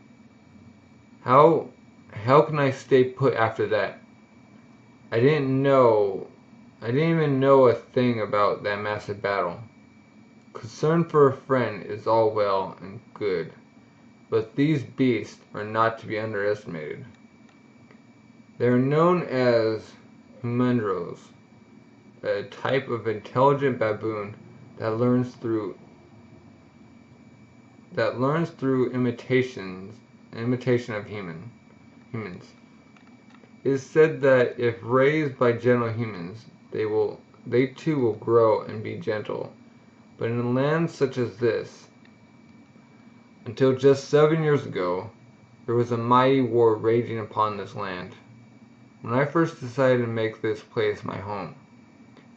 How can I stay put after that? I didn't even know a thing about that massive battle. Concern for a friend is all well and good, but these beasts are not to be underestimated. They are known as humandros, a type of intelligent baboon that learns through imitation of humans. It is said that if raised by gentle humans, they too will grow and be gentle. But in a land such as this, until just 7 years ago, there was a mighty war raging upon this land. When I first decided to make this place my home,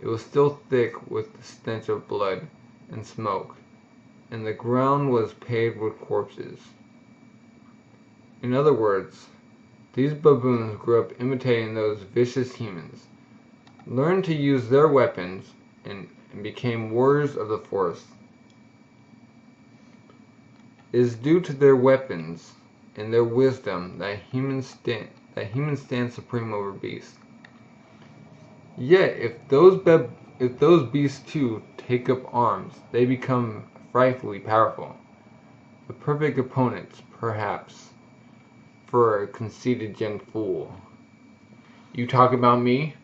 it was still thick with the stench of blood and smoke, and the ground was paved with corpses. In other words, these baboons grew up imitating those vicious humans, learned to use their weapons, and became warriors of the forest. It is due to their weapons and their wisdom that humans stand supreme over beasts. Yet, if those beasts too take up arms, they become frightfully powerful. The perfect opponents, perhaps, for a conceited young fool. You talk about me?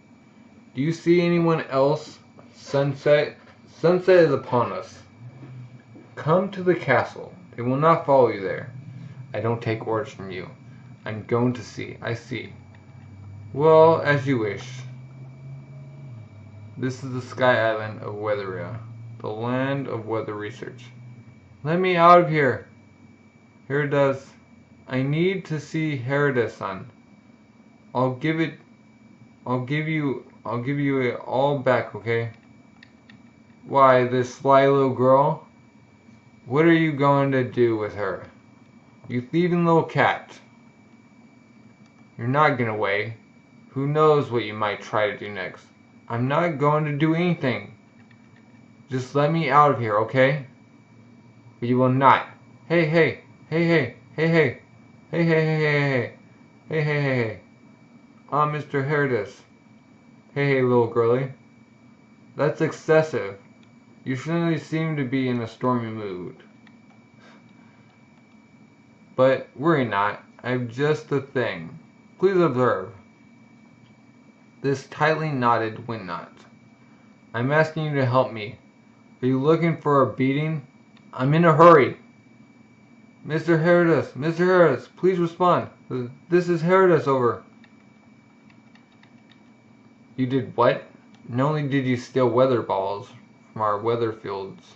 Do you see anyone else? Sunset is upon us. Come to the castle. They will not follow you there. I don't take orders from you. I'm going to see. I see. Well, as you wish. This is the Sky Island of Weatheria, the land of weather research. Let me out of here. Here it does. I need to see Herodes-san. I'll give you it all back, okay? Why, this sly little girl? What are you going to do with her? You thieving little cat. You're not getting away. Who knows what you might try to do next? I'm not going to do anything. Just let me out of here, okay? But you will not. Hey, hey, hey, hey, hey, hey, hey, hey, hey, hey, hey, hey, hey, hey. Mr. Herodes. Hey, hey, little girlie. That's excessive. You suddenly seem to be in a stormy mood. But worry not. I'm just the thing. Please observe. This tightly knotted wind knot. I'm asking you to help me. Are you looking for a beating? I'm in a hurry. Mr. Herodes, please respond. This is Herodes, over. You did what? Not only did you steal weather balls from our weather fields,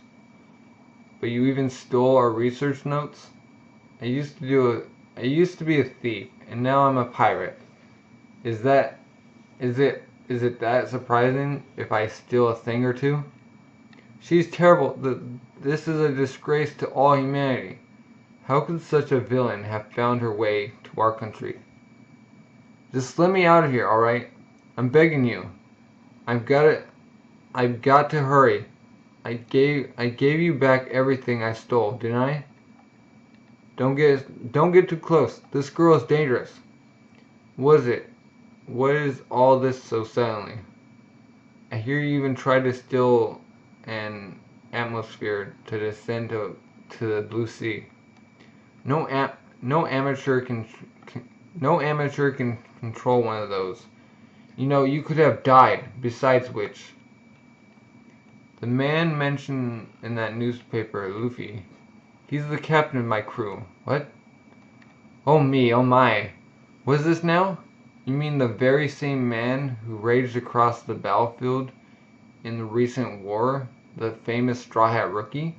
but you even stole our research notes? I used to be a thief, and now I'm a pirate. Is it that surprising if I steal a thing or two? She's terrible. This is a disgrace to all humanity. How could such a villain have found her way to our country? Just let me out of here, alright? I'm begging you. I've got to hurry. I gave you back everything I stole, didn't I? Don't get too close. This girl is dangerous. What is all this so suddenly? I hear you even tried to steal an atmosphere to descend to the blue sea. No amateur can control one of those. You know, you could have died. Besides which, the man mentioned in that newspaper, Luffy, he's the captain of my crew. What? Oh me, oh my. Was this now? You mean the very same man who raged across the battlefield in the recent war, the famous Straw Hat Rookie?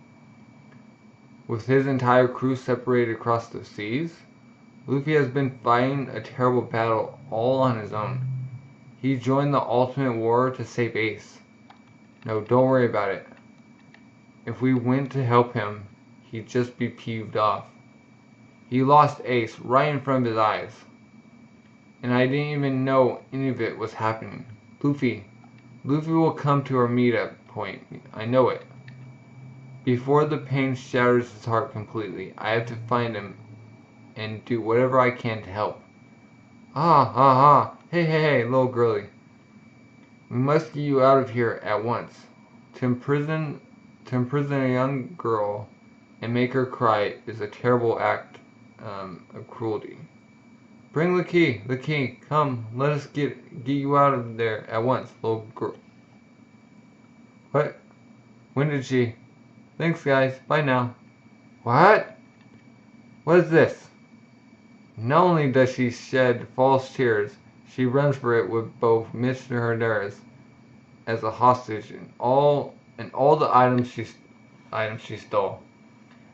With his entire crew separated across the seas? Luffy has been fighting a terrible battle all on his own. He joined the Ultimate War to save Ace. No, don't worry about it. If we went to help him, he'd just be peeved off. He lost Ace right in front of his eyes. And I didn't even know any of it was happening. Luffy will come to our meetup point. I know it. Before the pain shatters his heart completely, I have to find him and do whatever I can to help. Hey, hey, hey, little girlie. We must get you out of here at once. To imprison a young girl and make her cry is a terrible act of cruelty. Bring the key, come, let us get you out of there at once, little girl. What? When did she? Thanks guys, bye now. What? What is this? Not only does she shed false tears, she runs for it with both Mr. Herodes as a hostage and all the items she stole.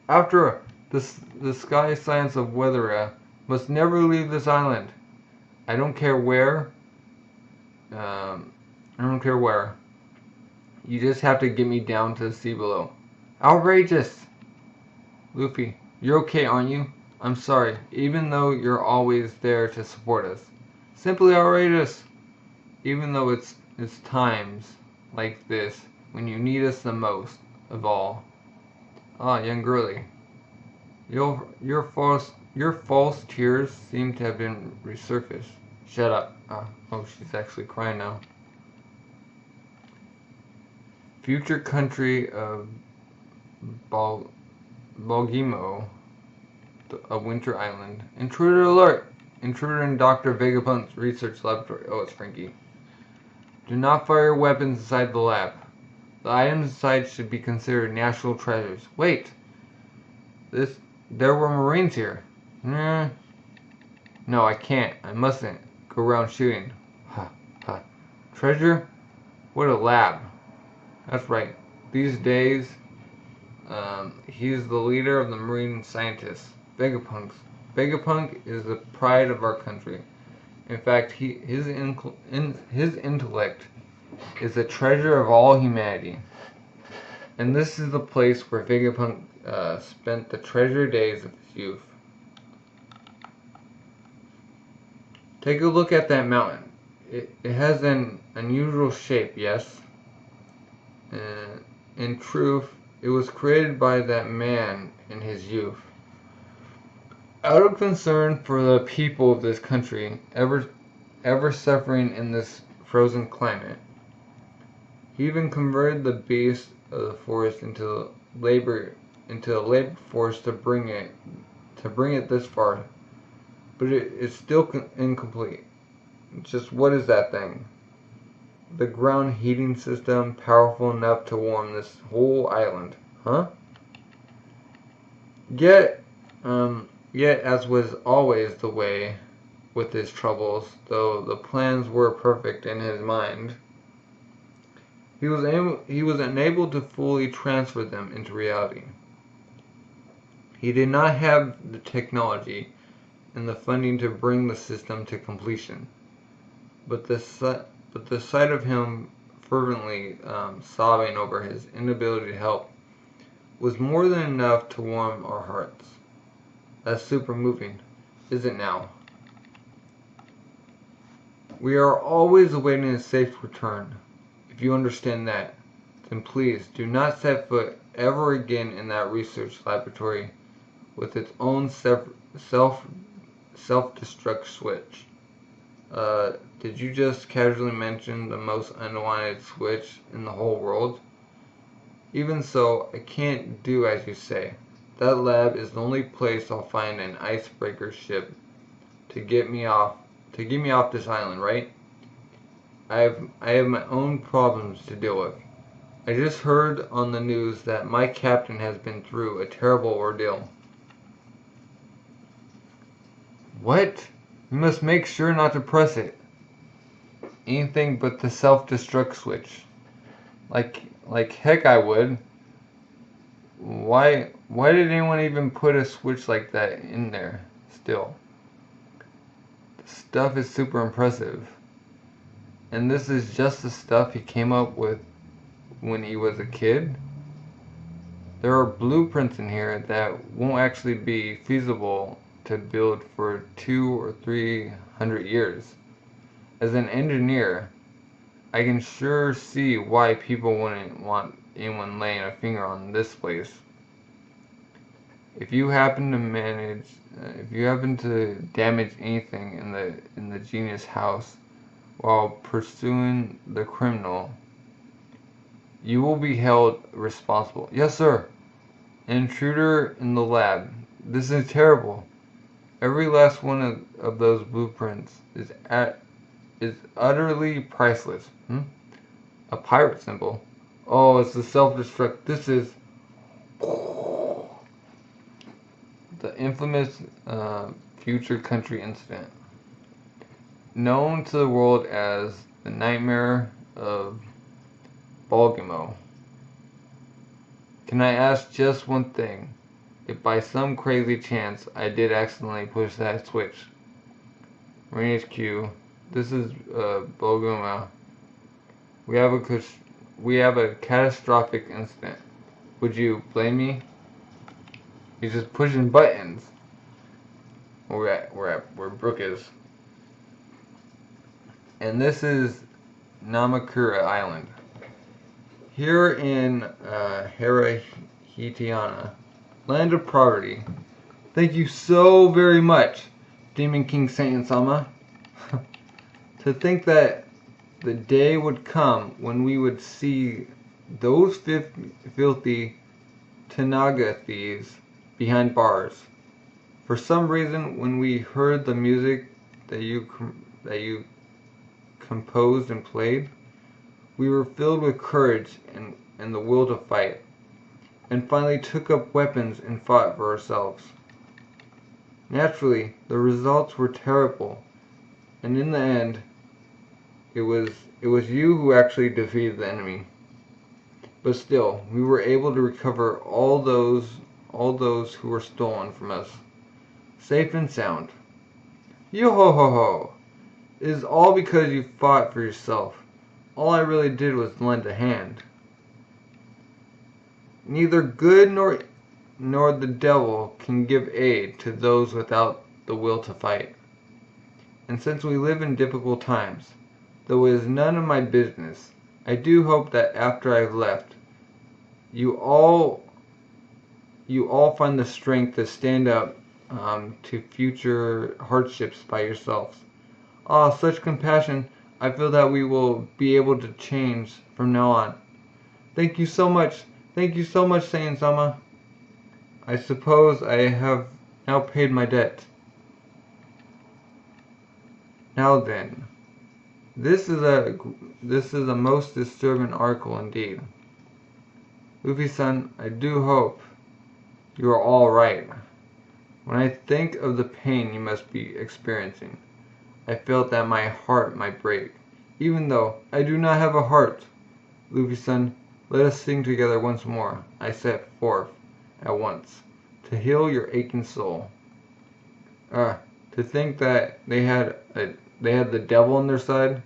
After the sky science of Weatheria must never leave this island. I don't care where. You just have to get me down to the sea below. Outrageous! Luffy, you're okay, aren't you? I'm sorry, even though you're always there to support us. Simply outrageous! Even though it's times like this when you need us the most of all. Young girlie. Your false tears seem to have been resurfaced. Shut up. Oh, she's actually crying now. future country of Balgimo, a winter island. Intruder alert! Intruder in Dr. Vegapunk's research laboratory. Oh, it's Frankie. Do not fire weapons inside the lab. The items inside should be considered national treasures. Wait! There were Marines here. No, I can't. I mustn't go around shooting. Ha, ha. Treasure? What a lab. That's right. These days, he's the leader of the Marine scientists. Vegapunk is the pride of our country. In fact, his intellect is the treasure of all humanity. And this is the place where Vegapunk spent the treasure days of his youth. Take a look at that mountain. It has an unusual shape, yes? In truth, it was created by that man in his youth. Out of concern for the people of this country, ever suffering in this frozen climate, he even converted the beast of the forest into a labor force to bring it this far. But it's still incomplete. Just what is that thing? The ground heating system powerful enough to warm this whole island, huh? Yet, as was always the way with his troubles, though the plans were perfect in his mind, he was unable to fully transfer them into reality. He did not have the technology and the funding to bring the system to completion. But the sight of him fervently sobbing over his inability to help was more than enough to warm our hearts. That's super moving, isn't it now? We are always awaiting a safe return. If you understand that, then please do not set foot ever again in that research laboratory with its own self-destruct switch. Did you just casually mention the most unwanted switch in the whole world? Even so, I can't do as you say. That lab is the only place I'll find an icebreaker ship to get me off this island, right? I have my own problems to deal with. I just heard on the news that my captain has been through a terrible ordeal. What? You must make sure not to press it. Anything but the self-destruct switch. Like heck I would. Why did anyone even put a switch like that in there still? The stuff is super impressive. And this is just the stuff he came up with when he was a kid? There are blueprints in here that won't actually be feasible to build for 200 or 300 years. As an engineer, I can sure see why people wouldn't want anyone laying a finger on this place. If you happen to damage anything in the genius house while pursuing the criminal, you will be held responsible. Yes, sir. An intruder in the lab. This is terrible. Every last one of those blueprints is utterly priceless. A pirate symbol. Oh, it's the self-destruct. This is the infamous future country incident, known to the world as the Nightmare of Balgimo. Can I ask just one thing? If by some crazy chance I did accidentally push that switch, Marine HQ, this is Balgimo. We have a catastrophic incident. Would you blame me? He's just pushing buttons. We're at where Brook is. And this is Namakura Island. Here in Harahitiana, land of poverty. Thank you so very much, Demon King Satan-sama. To think that the day would come when we would see those filthy Tanaga thieves behind bars. For some reason, when we heard the music that you composed and played, we were filled with courage and the will to fight, and finally took up weapons and fought for ourselves. Naturally, the results were terrible, and in the end, it was you who actually defeated the enemy. But still, we were able to recover all those who were stolen from us, safe and sound. Yo ho ho ho! It is all because you fought for yourself. All I really did was lend a hand. Neither good nor the devil can give aid to those without the will to fight. And since we live in difficult times, though it is none of my business, I do hope that after I've left, you all find the strength to stand up to future hardships by yourselves. Ah, such compassion! I feel that we will be able to change from now on. Thank you so much. Thank you so much, Saiyan-sama. I suppose I have now paid my debt. Now then, this is a most disturbing article indeed. Luffy-san, I do hope you are all right. When I think of the pain you must be experiencing, I felt that my heart might break, even though I do not have a heart. Luffy-san, let us sing together once more. I set forth at once to heal your aching soul. To think that they had the devil on their side.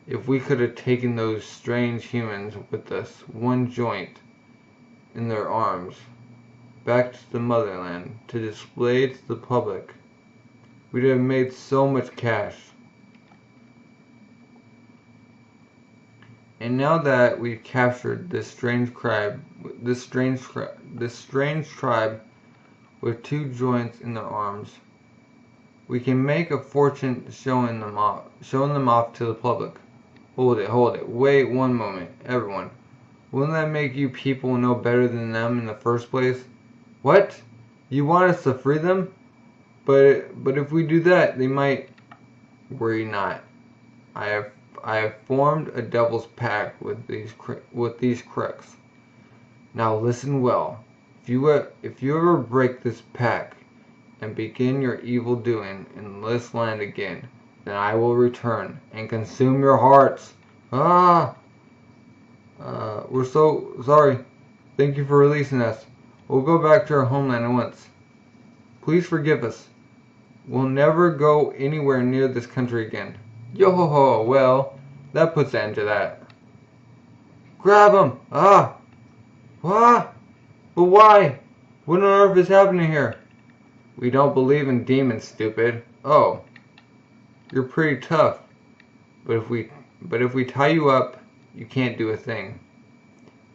If we could have taken those strange humans with us, one joint in their arms, back to the motherland to display to the public, we'd have made so much cash. And now that we've captured this strange tribe with two joints in their arms, we can make a fortune showing them off to the public. Hold it. Wait one moment, everyone. Wouldn't that make you people no better than them in the first place? What? You want us to free them? But if we do that, they might. Worry not. I have formed a devil's pact with these crooks. Now listen well. If you ever break this pact and begin your evil doing in this land again, then I will return and consume your hearts. We're so sorry. Thank you for releasing us. We'll go back to our homeland at once. Please forgive us. We'll never go anywhere near this country again. Yo ho ho, well, that puts an end to that. Grab him! What? But why? What on earth is happening here? We don't believe in demons, stupid. Oh. You're pretty tough. But if we tie you up, you can't do a thing.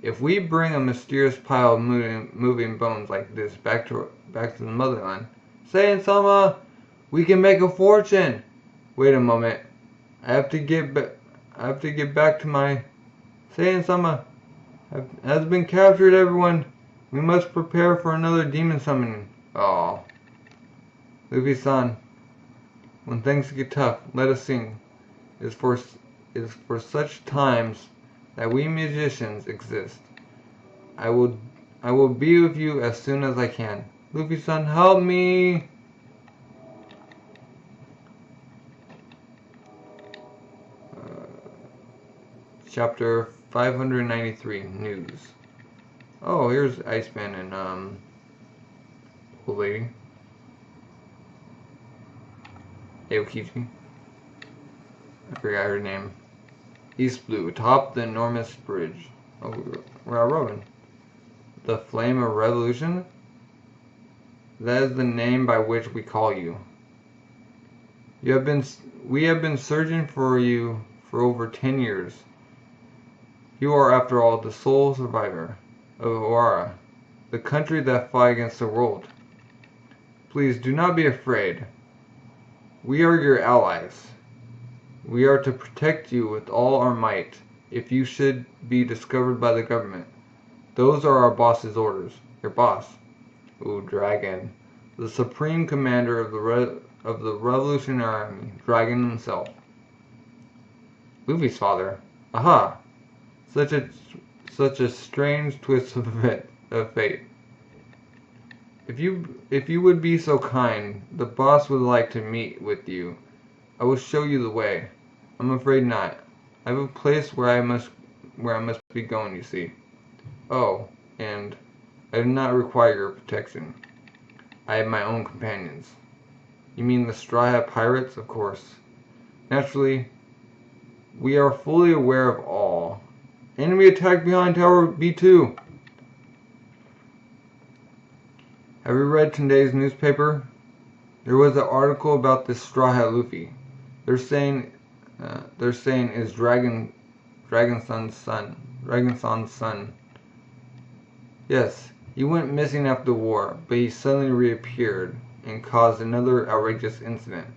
If we bring a mysterious pile of moving bones like this back to the motherland, Saiyan-sama, we can make a fortune. Wait a moment. I have to get back to my Saiyan-sama has been captured, everyone. We must prepare for another demon summoning. Oh. Luffy-san, when things get tough, let us sing. It is for such times that we musicians exist. I will be with you as soon as I can. Luffy-san, help me! Chapter 593, News. Oh, here's Iceman and, old lady. Aokichi. I forgot her name. East Blue, atop the enormous bridge. Oh, we're at Robin. The Flame of Revolution? That is the name by which we call you. We have been searching for you for over 10 years. You are, after all, the sole survivor of Awara, the country that fought against the world. Please do not be afraid. We are your allies. We are to protect you with all our might if you should be discovered by the government. Those are our boss's orders. Your boss. Ooh, Dragon. The supreme commander of the Revolutionary Army. Dragon himself. Luffy's father. Aha! Such a strange twist of fate. If you would be so kind, the boss would like to meet with you. I will show you the way. I'm afraid not. I have a place where I must be going, you see. Oh, and I do not require your protection. I have my own companions. You mean the Straw Hat Pirates? Of course. Naturally, we are fully aware of all. Enemy attack behind Tower B2. Have you read today's newspaper? There was an article about this Straw Hat Luffy. They're saying is Dragon's son. Yes, he went missing after the war, but he suddenly reappeared and caused another outrageous incident.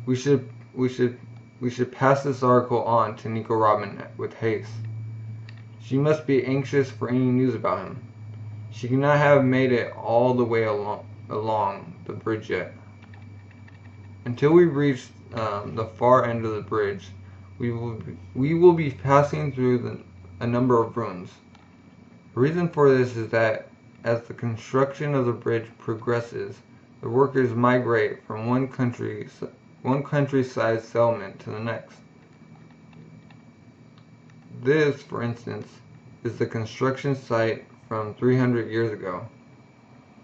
We should pass this article on to Nico Robin with haste. She must be anxious for any news about him. She cannot have made it all the way along the bridge yet. Until we reach the far end of the bridge, we will be passing through a number of ruins. The reason for this is that as the construction of the bridge progresses, the workers migrate from one countryside settlement to the next. This, for instance, is the construction site from 300 years ago.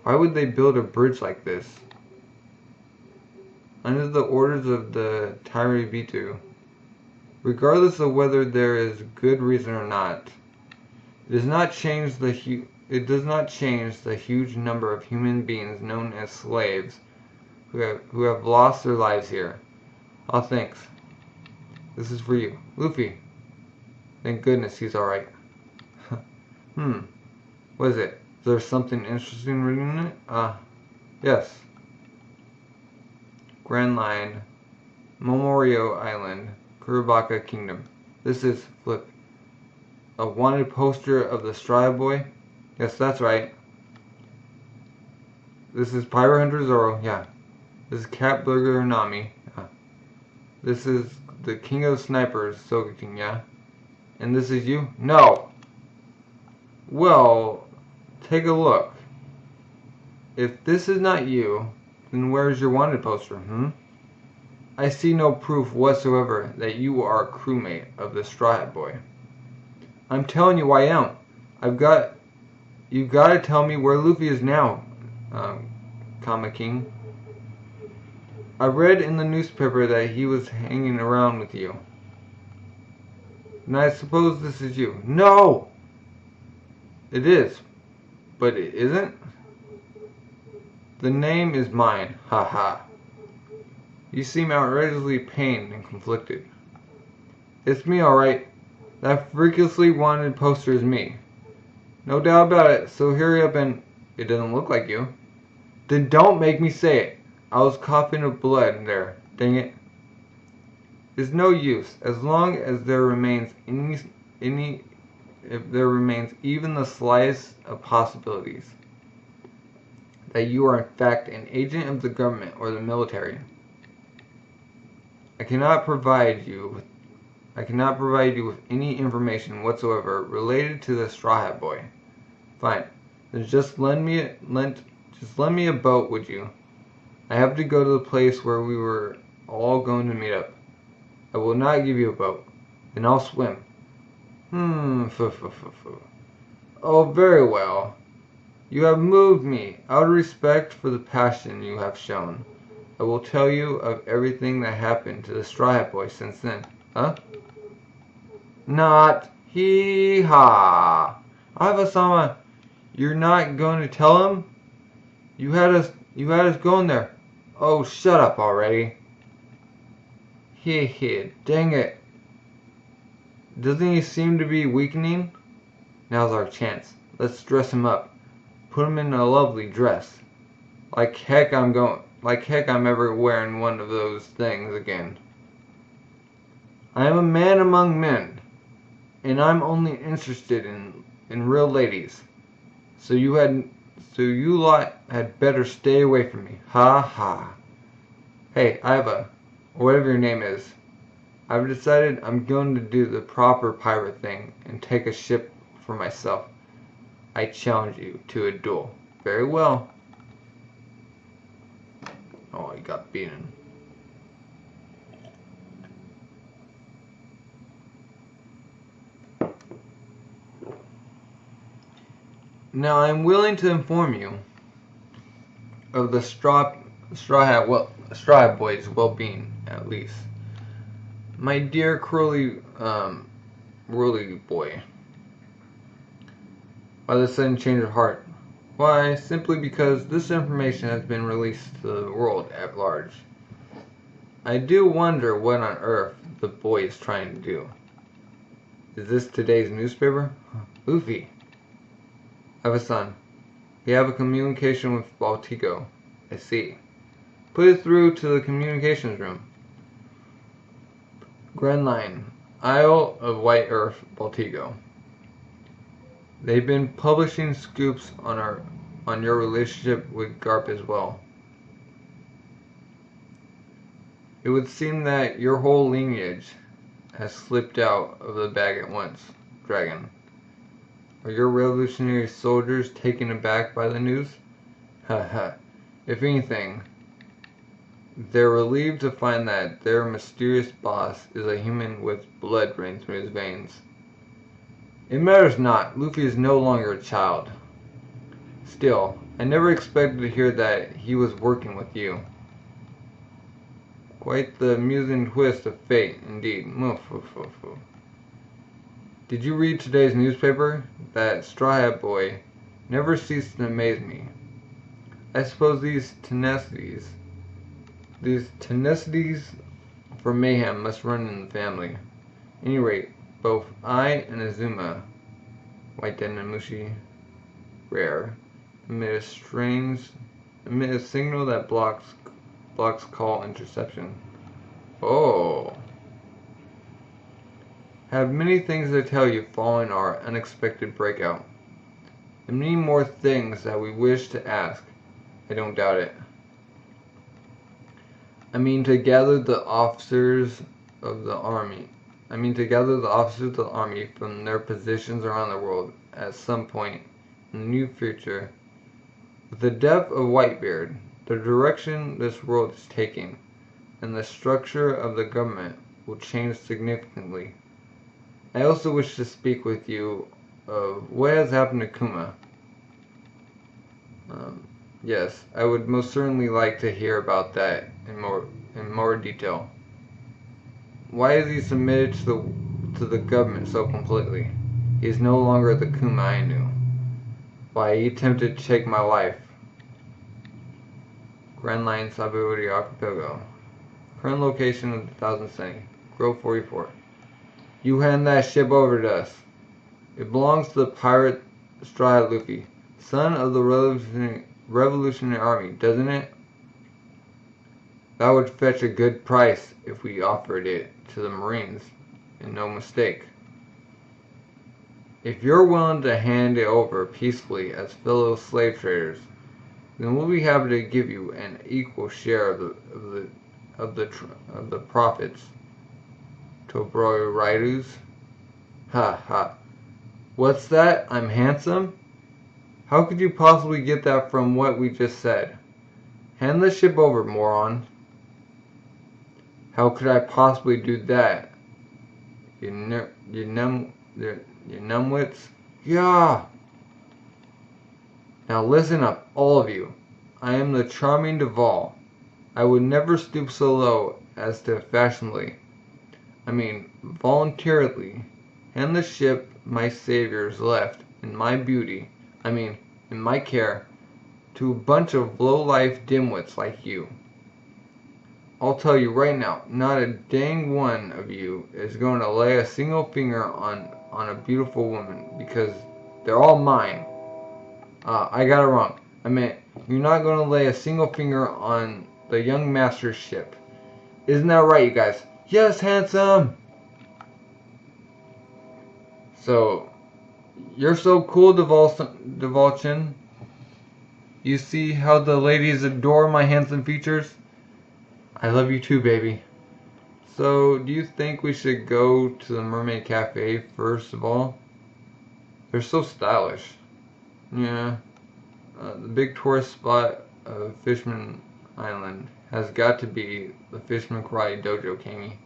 Why would they build a bridge like this? Under the orders of the Tairi Vitu, regardless of whether there is good reason or not, it does not change the huge number of human beings known as slaves who have lost their lives here. Oh, thanks. This is for you. Luffy. Thank goodness he's alright. What is it? Is there something interesting written in it? Yes. Grand Line, Momorio Island, Kurabaka Kingdom. This is Flip. A wanted poster of the Straw Boy? Yes, that's right. This is Pirate Hunter Zoro, yeah. This is Cat Burglar Nami, yeah. This is the King of Snipers, Sogeking, yeah. And this is you? No! Well, take a look. If this is not you, then where's your wanted poster, I see no proof whatsoever that you are a crewmate of the Straw Hat Boy. I'm telling you I am. You've got to tell me where Luffy is now, Kama King. I read in the newspaper that he was hanging around with you. And I suppose this is you. No! It is. But it isn't? The name is mine. Ha ha. You seem outrageously pained and conflicted. It's me, alright. That freakishly wanted poster is me. No doubt about it, so hurry up and... It doesn't look like you. Then don't make me say it. I was coughing up blood there. Dang it. It's no use. As long as there remains if there remains even the slightest of possibilities that you are in fact an agent of the government or the military. I cannot provide you with any information whatsoever related to the Straw Hat Boy. Fine. Then just lend me a boat, would you? I have to go to the place where we were all going to meet up. I will not give you a boat. Then I'll swim. Oh, very well. You have moved me. Out of respect for the passion you have shown, I will tell you of everything that happened to the Straw Hat Boy since then. Huh? Not. Hee-ha. Ava-sama, you're not going to tell him? You had us going there. Oh, shut up already. Heh, dang it. Doesn't he seem to be weakening? Now's our chance. Let's dress him up. Put him in a lovely dress. Like heck I'm ever wearing one of those things again. I am a man among men. And I'm only interested in real ladies. So you lot had better stay away from me. Ha ha. Hey, Iva, or whatever your name is. I've decided I'm going to do the proper pirate thing and take a ship for myself. I challenge you to a duel. Very well. Oh, he got beaten. Now I'm willing to inform you of the Straw Hat Boy's well-being, at least. My dear Curly boy. By the sudden change of heart. Why, simply because this information has been released to the world at large. I do wonder what on earth the boy is trying to do. Is this today's newspaper? Luffy. I have a son. We have a communication with Baltico. I see. Put it through to the communications room. Grand Line. Isle of White Earth, Baltico. They've been publishing scoops on your relationship with Garp as well. It would seem that your whole lineage has slipped out of the bag at once, Dragon. Are your revolutionary soldiers taken aback by the news? Haha. If anything, they're relieved to find that their mysterious boss is a human with blood running through his veins. It matters not. Luffy is no longer a child. Still, I never expected to hear that he was working with you. Quite the amusing twist of fate, indeed. Did you read today's newspaper? That Straw Hat Boy never ceased to amaze me. I suppose these tenacity for mayhem must run in the family. At any rate, both I and Azuma, White Den and Mushi, rare, emit a signal that blocks call interception. Oh. Have many things to tell you following our unexpected breakout. And many more things that we wish to ask. I don't doubt it. I mean to gather the officers of the army from their positions around the world at some point in the near future. With the death of Whitebeard, the direction this world is taking, and the structure of the government will change significantly. I also wish to speak with you of what has happened to Kuma. Yes, I would most certainly like to hear about that in more detail. Why is he submitted to the government so completely? He is no longer the Kuma I knew. Why, he attempted to take my life. Grand Line, Sabo Archipelago. Current location of the Thousand Sunny. Grove 44. You hand that ship over to us. It belongs to the pirate Straw Hat Luffy, son of the Revolutionary Army, doesn't it? That would fetch a good price if we offered it to the Marines, and no mistake. If you're willing to hand it over peacefully as fellow slave traders, then we'll be happy to give you an equal share of the profits. Toboro Raidus? Ha ha. What's that? I'm handsome? How could you possibly get that from what we just said? Hand the ship over, moron. How could I possibly do that? You numbwits? Yeah! Now listen up, all of you. I am the charming Duval. I would never stoop so low as to voluntarily hand the ship my saviors left in my care, to a bunch of low-life dimwits like you. I'll tell you right now, not a dang one of you is going to lay a single finger on a beautiful woman, because they're all mine. I got it wrong. I meant, you're not going to lay a single finger on the young master's ship. Isn't that right, you guys? Yes, handsome! So, you're so cool, Devolchin. You see how the ladies adore my handsome features? I love you too, baby. So, do you think we should go to the Mermaid Cafe first of all? They're so stylish. Yeah. The big tourist spot of Fishman Island has got to be the Fishman Karate Dojo, Kingy.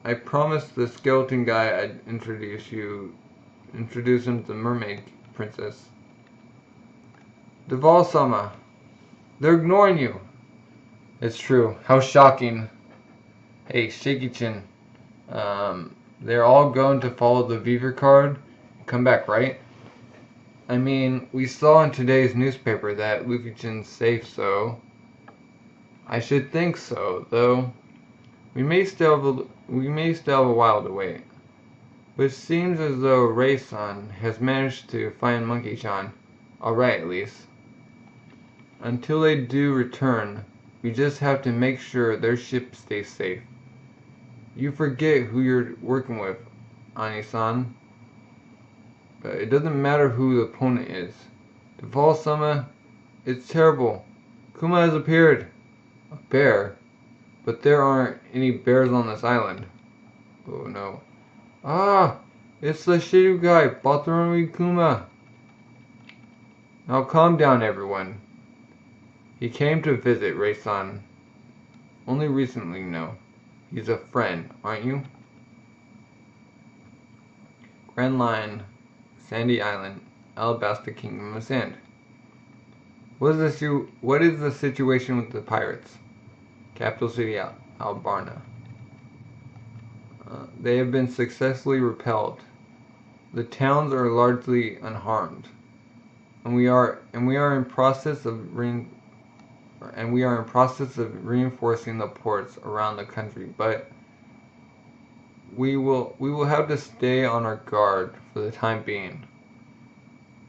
I promised the skeleton guy I'd introduce him to the mermaid princess. Deval-sama, they're ignoring you. It's true. How shocking. Hey, Shaky Chin. They're all going to follow the Beaver card and come back, right? I mean, we saw in today's newspaper that Luffy-chin's safe, so I should think so, though. We may still have a while to wait. But it seems as though Ray-san has managed to find Monkey-chan. Alright, at least. Until they do return, we just have to make sure their ship stays safe. You forget who you're working with, Ani-san. It doesn't matter who the opponent is. Deval-sama, it's terrible. Kuma has appeared. A bear? But there aren't any bears on this island. Oh no. Ah! It's the Shiru guy, Batorumi Kuma. Now calm down, everyone. He came to visit Ray-san. Only recently, no. He's a friend, aren't you? Grand Line, Sandy Island, Alabasta Kingdom of Sand. What is the situation with the pirates? Capital City, Albarna. They have been successfully repelled. The towns are largely unharmed, and we are in process of reinforcing the ports around the country. But we will have to stay on our guard for the time being.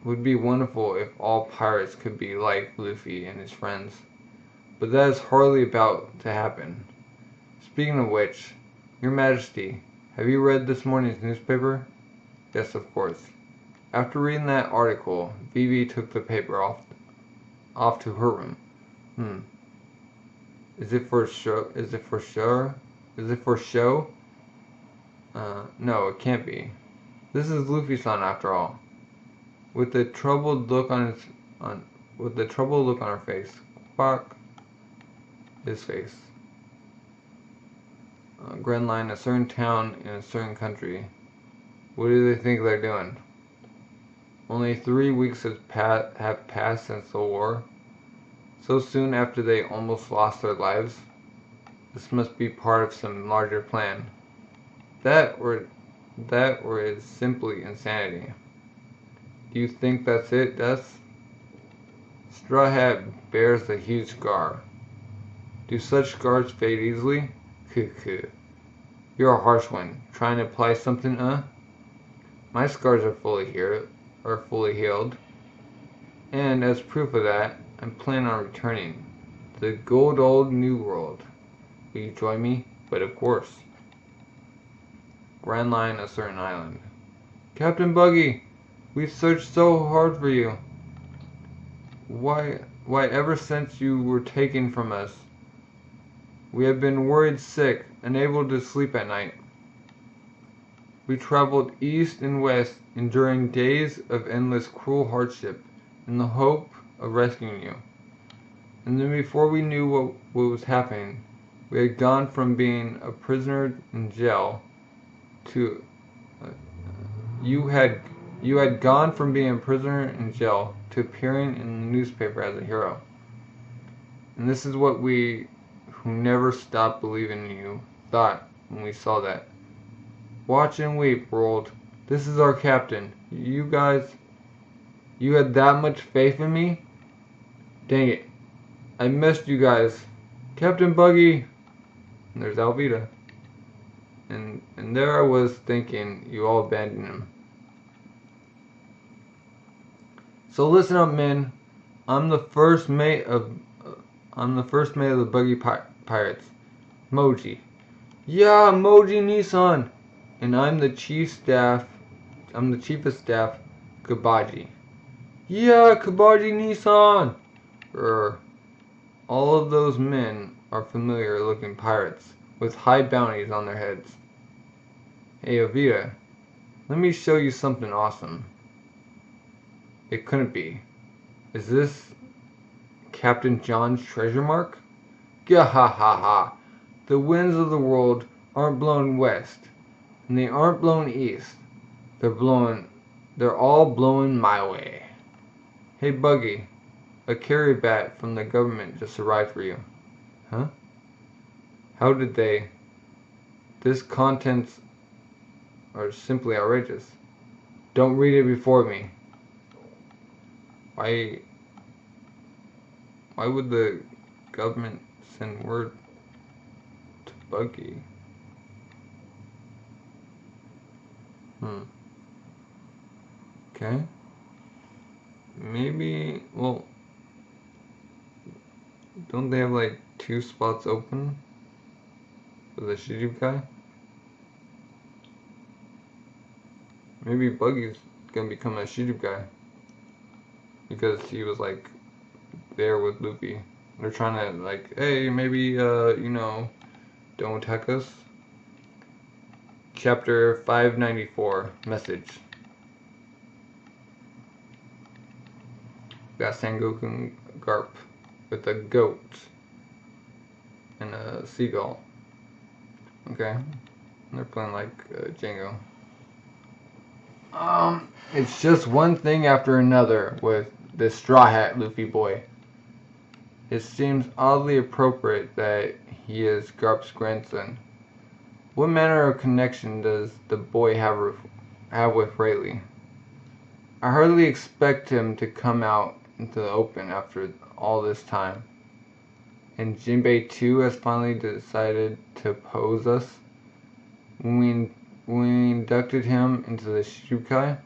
It would be wonderful if all pirates could be like Luffy and his friends. But that is hardly about to happen. Speaking of which, Your Majesty, have you read this morning's newspaper? Yes, of course. After reading that article, Vivi took the paper off to her room. Is it for show? No, it can't be. This is Luffy-san after all. With the troubled look on her face. Fuck. His face. Grand Line, a certain town in a certain country. What do they think they're doing? Only 3 weeks have passed since the war. So soon after they almost lost their lives. This must be part of some larger plan. That or is simply insanity. Do you think that's it, Des? Straw Hat bears a huge scar. Do such scars fade easily? Cuckoo. You're a harsh one. Trying to apply something, My scars are fully healed. And as proof of that, I'm planning on returning to the good old New World. Will you join me? But of course. Grand Line, a certain island. Captain Buggy, we've searched so hard for you. Why, ever since you were taken from us, we have been worried sick, unable to sleep at night. We traveled east and west, enduring days of endless cruel hardship, in the hope of rescuing you. And then before we knew what was happening, we had gone from being a prisoner in jail to... You had gone from being a prisoner in jail to appearing in the newspaper as a hero. And this is what we, who never stopped believing in you, thought when we saw that. Watch and weep, world. This is our captain. You guys, you had that much faith in me? Dang it. I missed you guys. Captain Buggy. And there's Alvita. And there I was thinking you all abandoned him. So listen up, men. I'm the first mate of the Buggy Pirates. Moji. Yeah, Moji Nissan. And I'm the chief of staff, Kabaji. Yeah, Kabaji Nissan! All of those men are familiar looking pirates, with high bounties on their heads. Hey, Ovita, let me show you something awesome. It couldn't be. Is this Captain John's treasure mark? Gah ha ha ha! The winds of the world aren't blowing west, and they aren't blowing east. They're all blowing my way. Hey, Buggy, a carrier bat from the government just arrived for you. Huh? How did they? This contents are simply outrageous. Don't read it before me. Why would the government send word to Buggy? Okay. Maybe, well, don't they have like 2 spots open for the Shiju guy? Maybe Buggy's gonna become a Shiju guy because he was like there with Luffy. They're trying to like, hey, maybe don't attack us. Chapter 594, message. Got Sengoku and Garp with a goat and a seagull. Okay, they're playing like Django. It's just one thing after another with this Straw Hat Luffy boy. It seems oddly appropriate that he is Garp's grandson. What manner of connection does the boy have with Rayleigh? I hardly expect him to come out into the open after all this time. And Jinbei too has finally decided to oppose us. When we inducted him into the Shukai,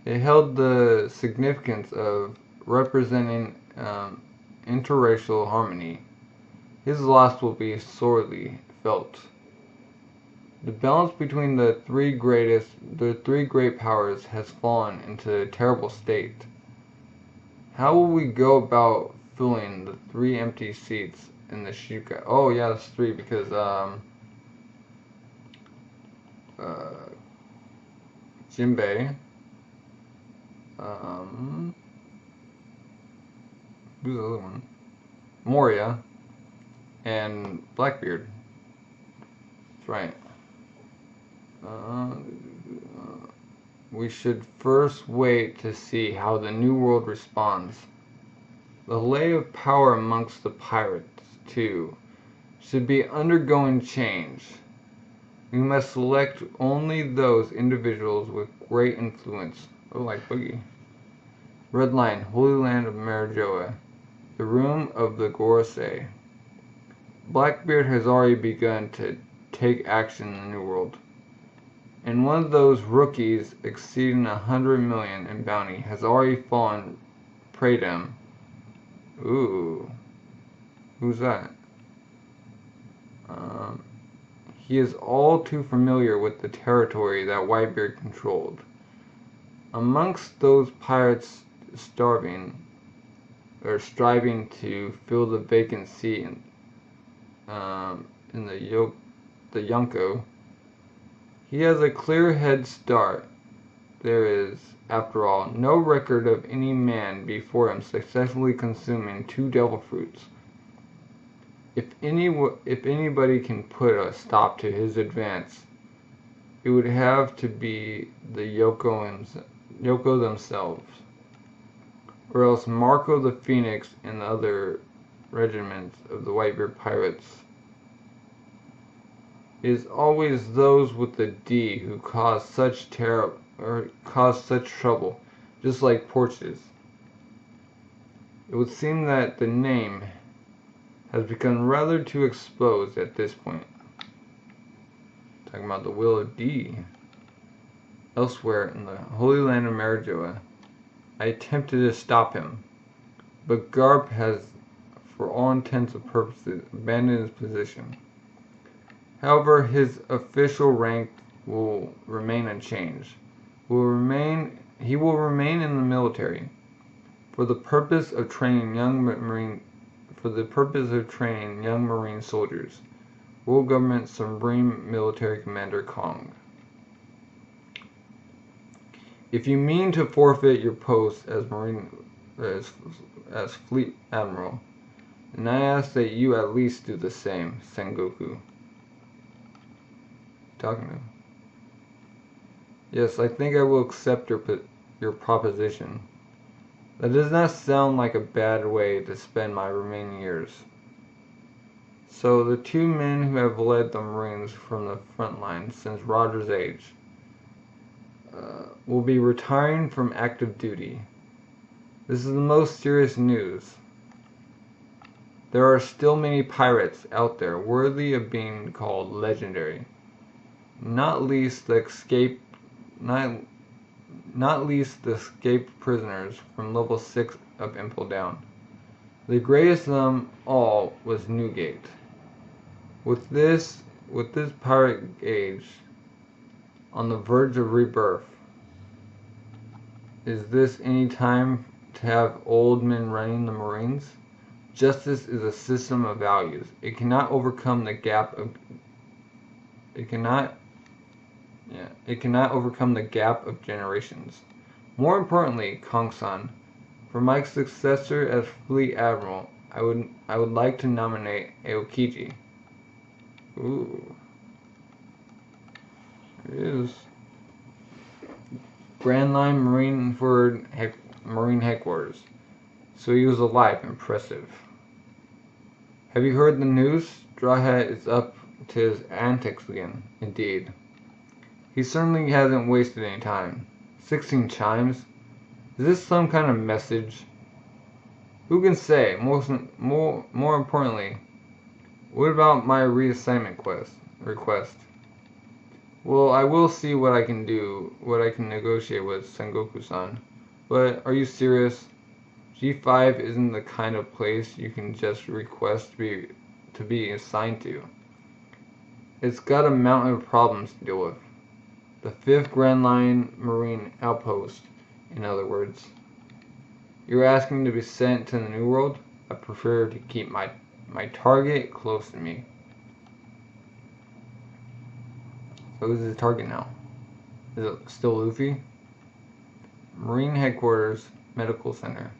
it held the significance of representing interracial harmony. His loss will be sorely felt. The balance between the three great powers has fallen into a terrible state. How will we go about filling the 3 empty seats in the Shukai? Oh yeah, that's 3 because Jinbei, who's the other one? Moria, and Blackbeard. That's right. We should first wait to see how the New World responds. The lay of power amongst the pirates, too, should be undergoing change. We must select only those individuals with great influence. Oh, like Boogie. Red Line, Holy Land of Marijoa, the Room of the Gorosei. Blackbeard has already begun to take action in the New World. And one of those rookies exceeding 100 million in bounty has already fallen prey to him. Ooh. Who's that? He is all too familiar with the territory that Whitebeard controlled. Amongst those pirates striving to fill the vacant seat in the Yonko, he has a clear head start. There is, after all, no record of any man before him successfully consuming 2 devil fruits. If anybody can put a stop to his advance, it would have to be the Yoko themselves, or else Marco the Phoenix and the other regiments of the Whitebeard pirates. It is always those with the D who cause such trouble, just like Porches. It would seem that the name has become rather too exposed at this point. Talking about the will of D. Elsewhere in the Holy Land of Marijoa, I attempted to stop him, but Garp has, for all intents and purposes, abandoned his position. However, his official rank will remain unchanged. He will remain in the military for the purpose of training young Marine soldiers. World Government Supreme Military Commander Kong. If you mean to forfeit your post as Fleet Admiral, then I ask that you at least do the same, Sengoku. Talking to him. Yes, I think I will accept your proposition. That does not sound like a bad way to spend my remaining years. So the two men who have led the Marines from the front line since Roger's age will be retiring from active duty. This is the most serious news. There are still many pirates out there worthy of being called legendary. Not least the escaped prisoners from level 6 of Impel Down. The greatest of them all was Newgate. With this pirate age on the verge of rebirth, is this any time to have old men running the Marines? Justice is a system of values. It cannot overcome the gap of generations. More importantly, Kong-san, for my successor as Fleet Admiral, I would like to nominate Aokiji. Ooh. It is. Grand Line Marine Headquarters. So he was alive. Impressive. Have you heard the news? Straw Hat is up to his antics again. Indeed. He certainly hasn't wasted any time. 16 chimes? Is this some kind of message? Who can say? More importantly, what about my reassignment request? Well, I will see what I can negotiate with Sengoku-san. But are you serious? G5 isn't the kind of place you can just request to be assigned to. It's got a mountain of problems to deal with. The 5th Grand Line Marine Outpost, in other words. You're asking to be sent to the New World? I prefer to keep my target close to me. So who's his target now? Is it still Luffy? Marine Headquarters Medical Center.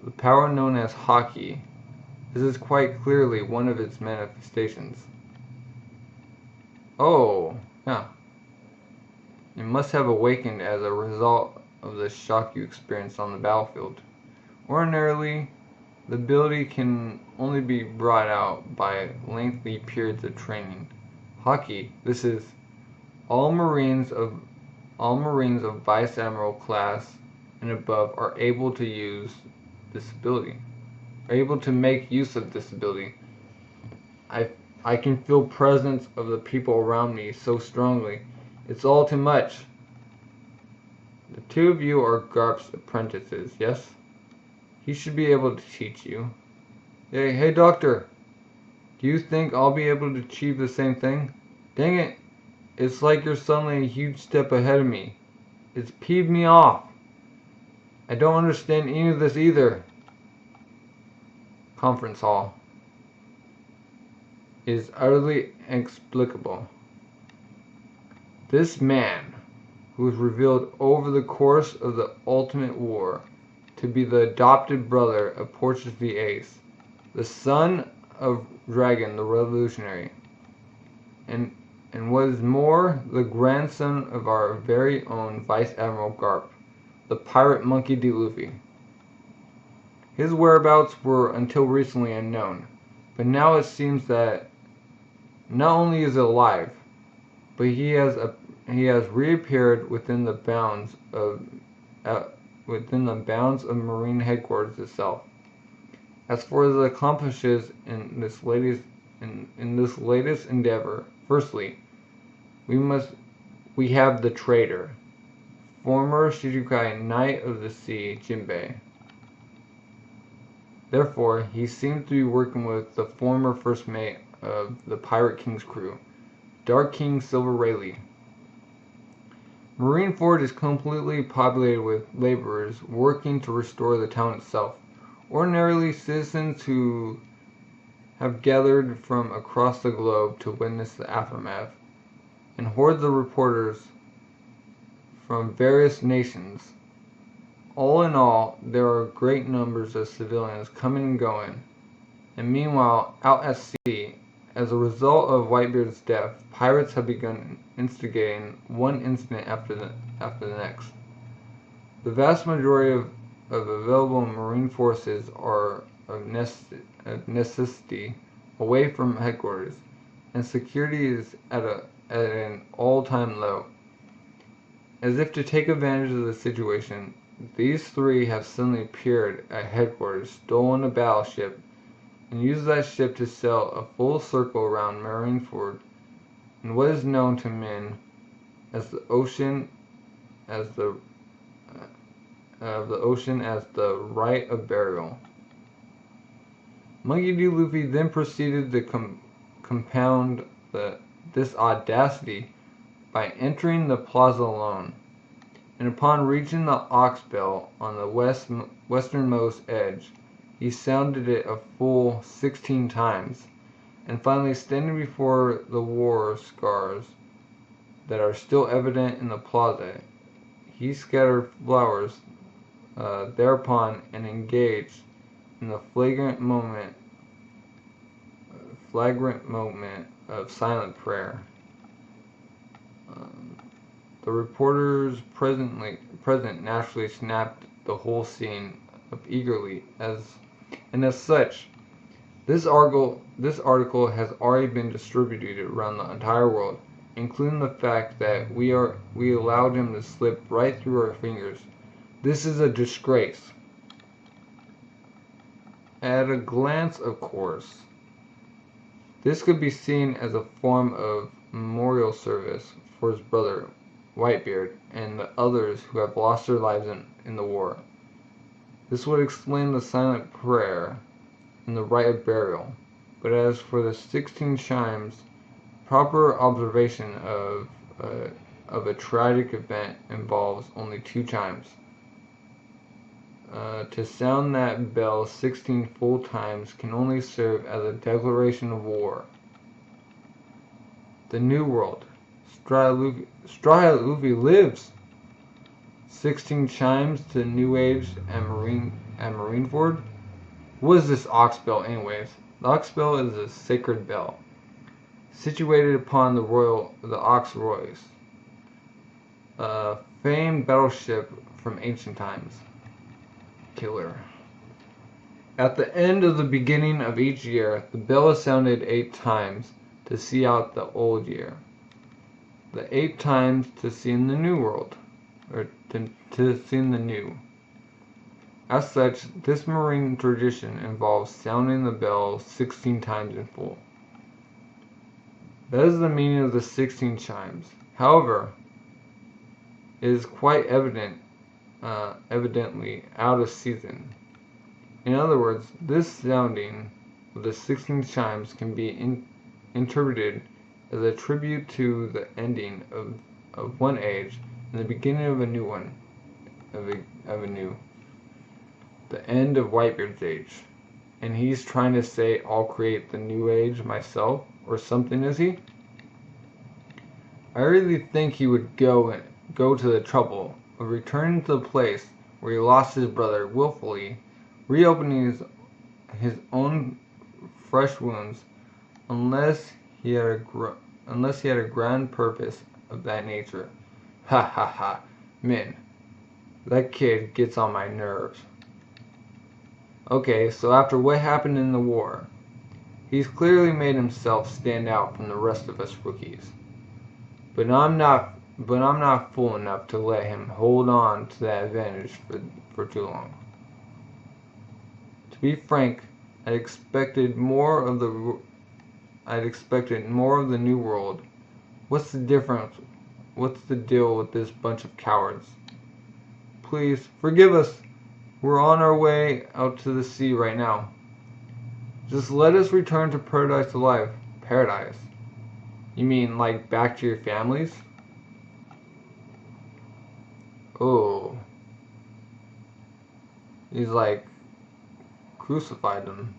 The power known as Haki. This is quite clearly one of its manifestations. Oh, yeah. You must have awakened as a result of the shock you experienced on the battlefield. Ordinarily, the ability can only be brought out by lengthy periods of training. Haki, this is all Marines of Vice Admiral class and above are able to make use of this ability. I can feel presence of the people around me so strongly. It's all too much. The two of you are Garp's apprentices, yes? He should be able to teach you. Hey doctor, do you think I'll be able to achieve the same thing? Dang it, it's like you're suddenly a huge step ahead of me. It's peeved me off. I don't understand any of this either. Conference hall. It is utterly inexplicable. This man, who was revealed over the course of the Ultimate War to be the adopted brother of Porchemy Ace, the son of Dragon the Revolutionary, and what is more, the grandson of our very own Vice Admiral Garp, the pirate monkey D. Luffy. His whereabouts were until recently unknown, but now it seems that not only is he alive, but he has reappeared within the bounds of Marine Headquarters itself. As for his accomplishments in this latest endeavor, firstly, we have the traitor, former Shichibukai Knight of the Sea, Jinbei. Therefore, he seems to be working with the former first mate of the Pirate King's crew, Dark King Silver Rayleigh. Marineford is completely populated with laborers working to restore the town itself. Ordinarily, citizens who have gathered from across the globe to witness the aftermath, and hordes of reporters from various nations. All in all, there are great numbers of civilians coming and going, and meanwhile, out at sea, as a result of Whitebeard's death, pirates have begun instigating one incident after the next. The vast majority of available marine forces are of necessity away from headquarters, and security is at an all-time low. As if to take advantage of the situation, these three have suddenly appeared at headquarters, stolen a battleship, and used that ship to sail a full circle around Marineford in what is known to men as the ocean as the rite of burial. Monkey D. Luffy then proceeded to compound this audacity by entering the plaza alone, and upon reaching the ox-bell on the westernmost edge, he sounded it a full 16 times, and finally, standing before the war scars that are still evident in the plaza, he scattered flowers thereupon and engaged in the flagrant moment of silent prayer. The reporters present naturally snapped the whole scene up eagerly, as such, this article has already been distributed around the entire world, including the fact that we allowed him to slip right through our fingers. This is a disgrace. At a glance, of course, this could be seen as a form of memorial service for his brother, Whitebeard, and the others who have lost their lives in the war. This would explain the silent prayer and the rite of burial. But as for the 16 chimes, proper observation of a tragic event involves only 2 chimes. To sound that bell 16 full times can only serve as a declaration of war. The New World. Straw Hat Luffy lives! 16 chimes to New Age at Marineford? What is this ox bell anyways? The ox bell is a sacred bell, situated upon the Ox Royce, a famed battleship from ancient times. Killer. At the end of the beginning of each year, the bell is sounded 8 times to see out the old year. The 8 times to see in the new world, or to see in the new. As such, this marine tradition involves sounding the bell 16 times in full. That is the meaning of the 16 chimes. However, it is quite evidently out of season. In other words, this sounding of the 16 chimes can be interpreted as a tribute to the ending of one age and the beginning of a new one, the end of Whitebeard's age. And he's trying to say, I'll create the new age myself, or something, is he? I really think he would go to the trouble of returning to the place where he lost his brother willfully, reopening his own fresh wounds, unless he had a grand purpose of that nature. Ha ha ha. Men, that kid gets on my nerves. Okay, so after what happened in the war, he's clearly made himself stand out from the rest of us rookies. But I'm not fool enough to let him hold on to that advantage for too long. To be frank, I'd expected more of the new world. What's the difference? What's the deal with this bunch of cowards? Please, forgive us. We're on our way out to the sea right now. Just let us return to paradise alive. Paradise. You mean like back to your families? Oh. He's like crucified them.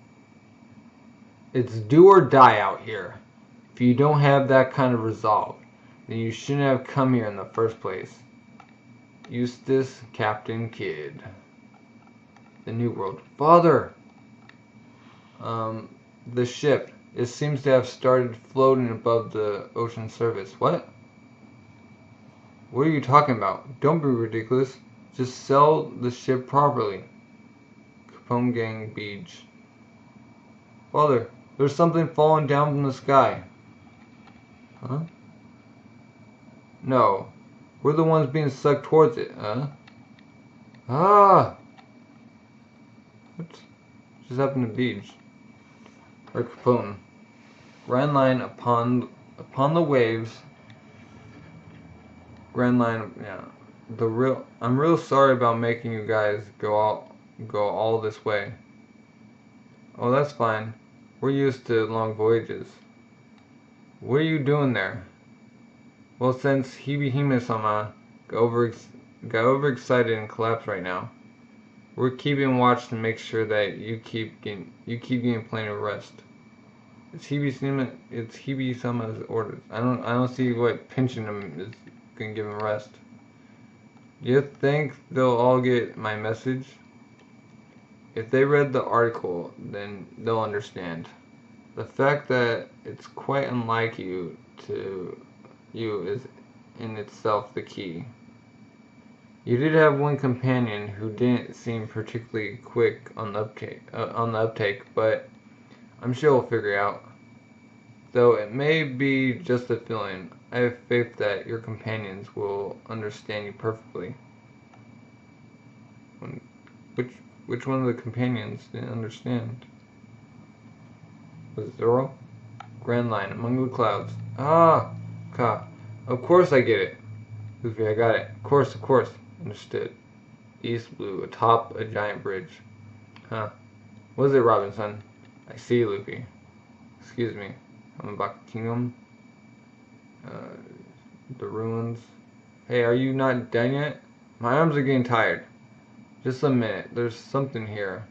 It's do or die out here. If you don't have that kind of resolve, then you shouldn't have come here in the first place. Eustace, Captain Kidd. The New World. Father! The ship. It seems to have started floating above the ocean surface. What? What are you talking about? Don't be ridiculous. Just sell the ship properly. Capone Gang Beach. Father, there's something falling down from the sky. Huh? No. We're the ones being sucked towards it, huh? Ah! What just happened to Beach? Or Capone. Grand line upon the waves. Grand line, yeah. I'm real sorry about making you guys go all this way. Oh, that's fine. We're used to long voyages. What are you doing there? Well, since Hibihime-sama got overexcited and collapsed right now, we're keeping watch to make sure that you keep getting plenty of rest. It's Hibisama's orders. I don't see what pinching him is gonna give him rest. Do you think they'll all get my message? If they read the article, then they'll understand. The fact that it's quite unlike you is in itself the key. You did have one companion who didn't seem particularly quick on the uptake, but I'm sure we'll figure it out. Though it may be just a feeling, I have faith that your companions will understand you perfectly. Which one of the companions didn't understand? Was it Zoro? Grand line among the clouds. Ah, Ka. Of course I get it. Luffy, I got it. Of course. Understood. East blue, atop a giant bridge. Huh. What is it, Robinson? I see, Luffy. Excuse me. I'm about the kingdom. The ruins. Hey, are you not done yet? My arms are getting tired. Just a minute. There's something here.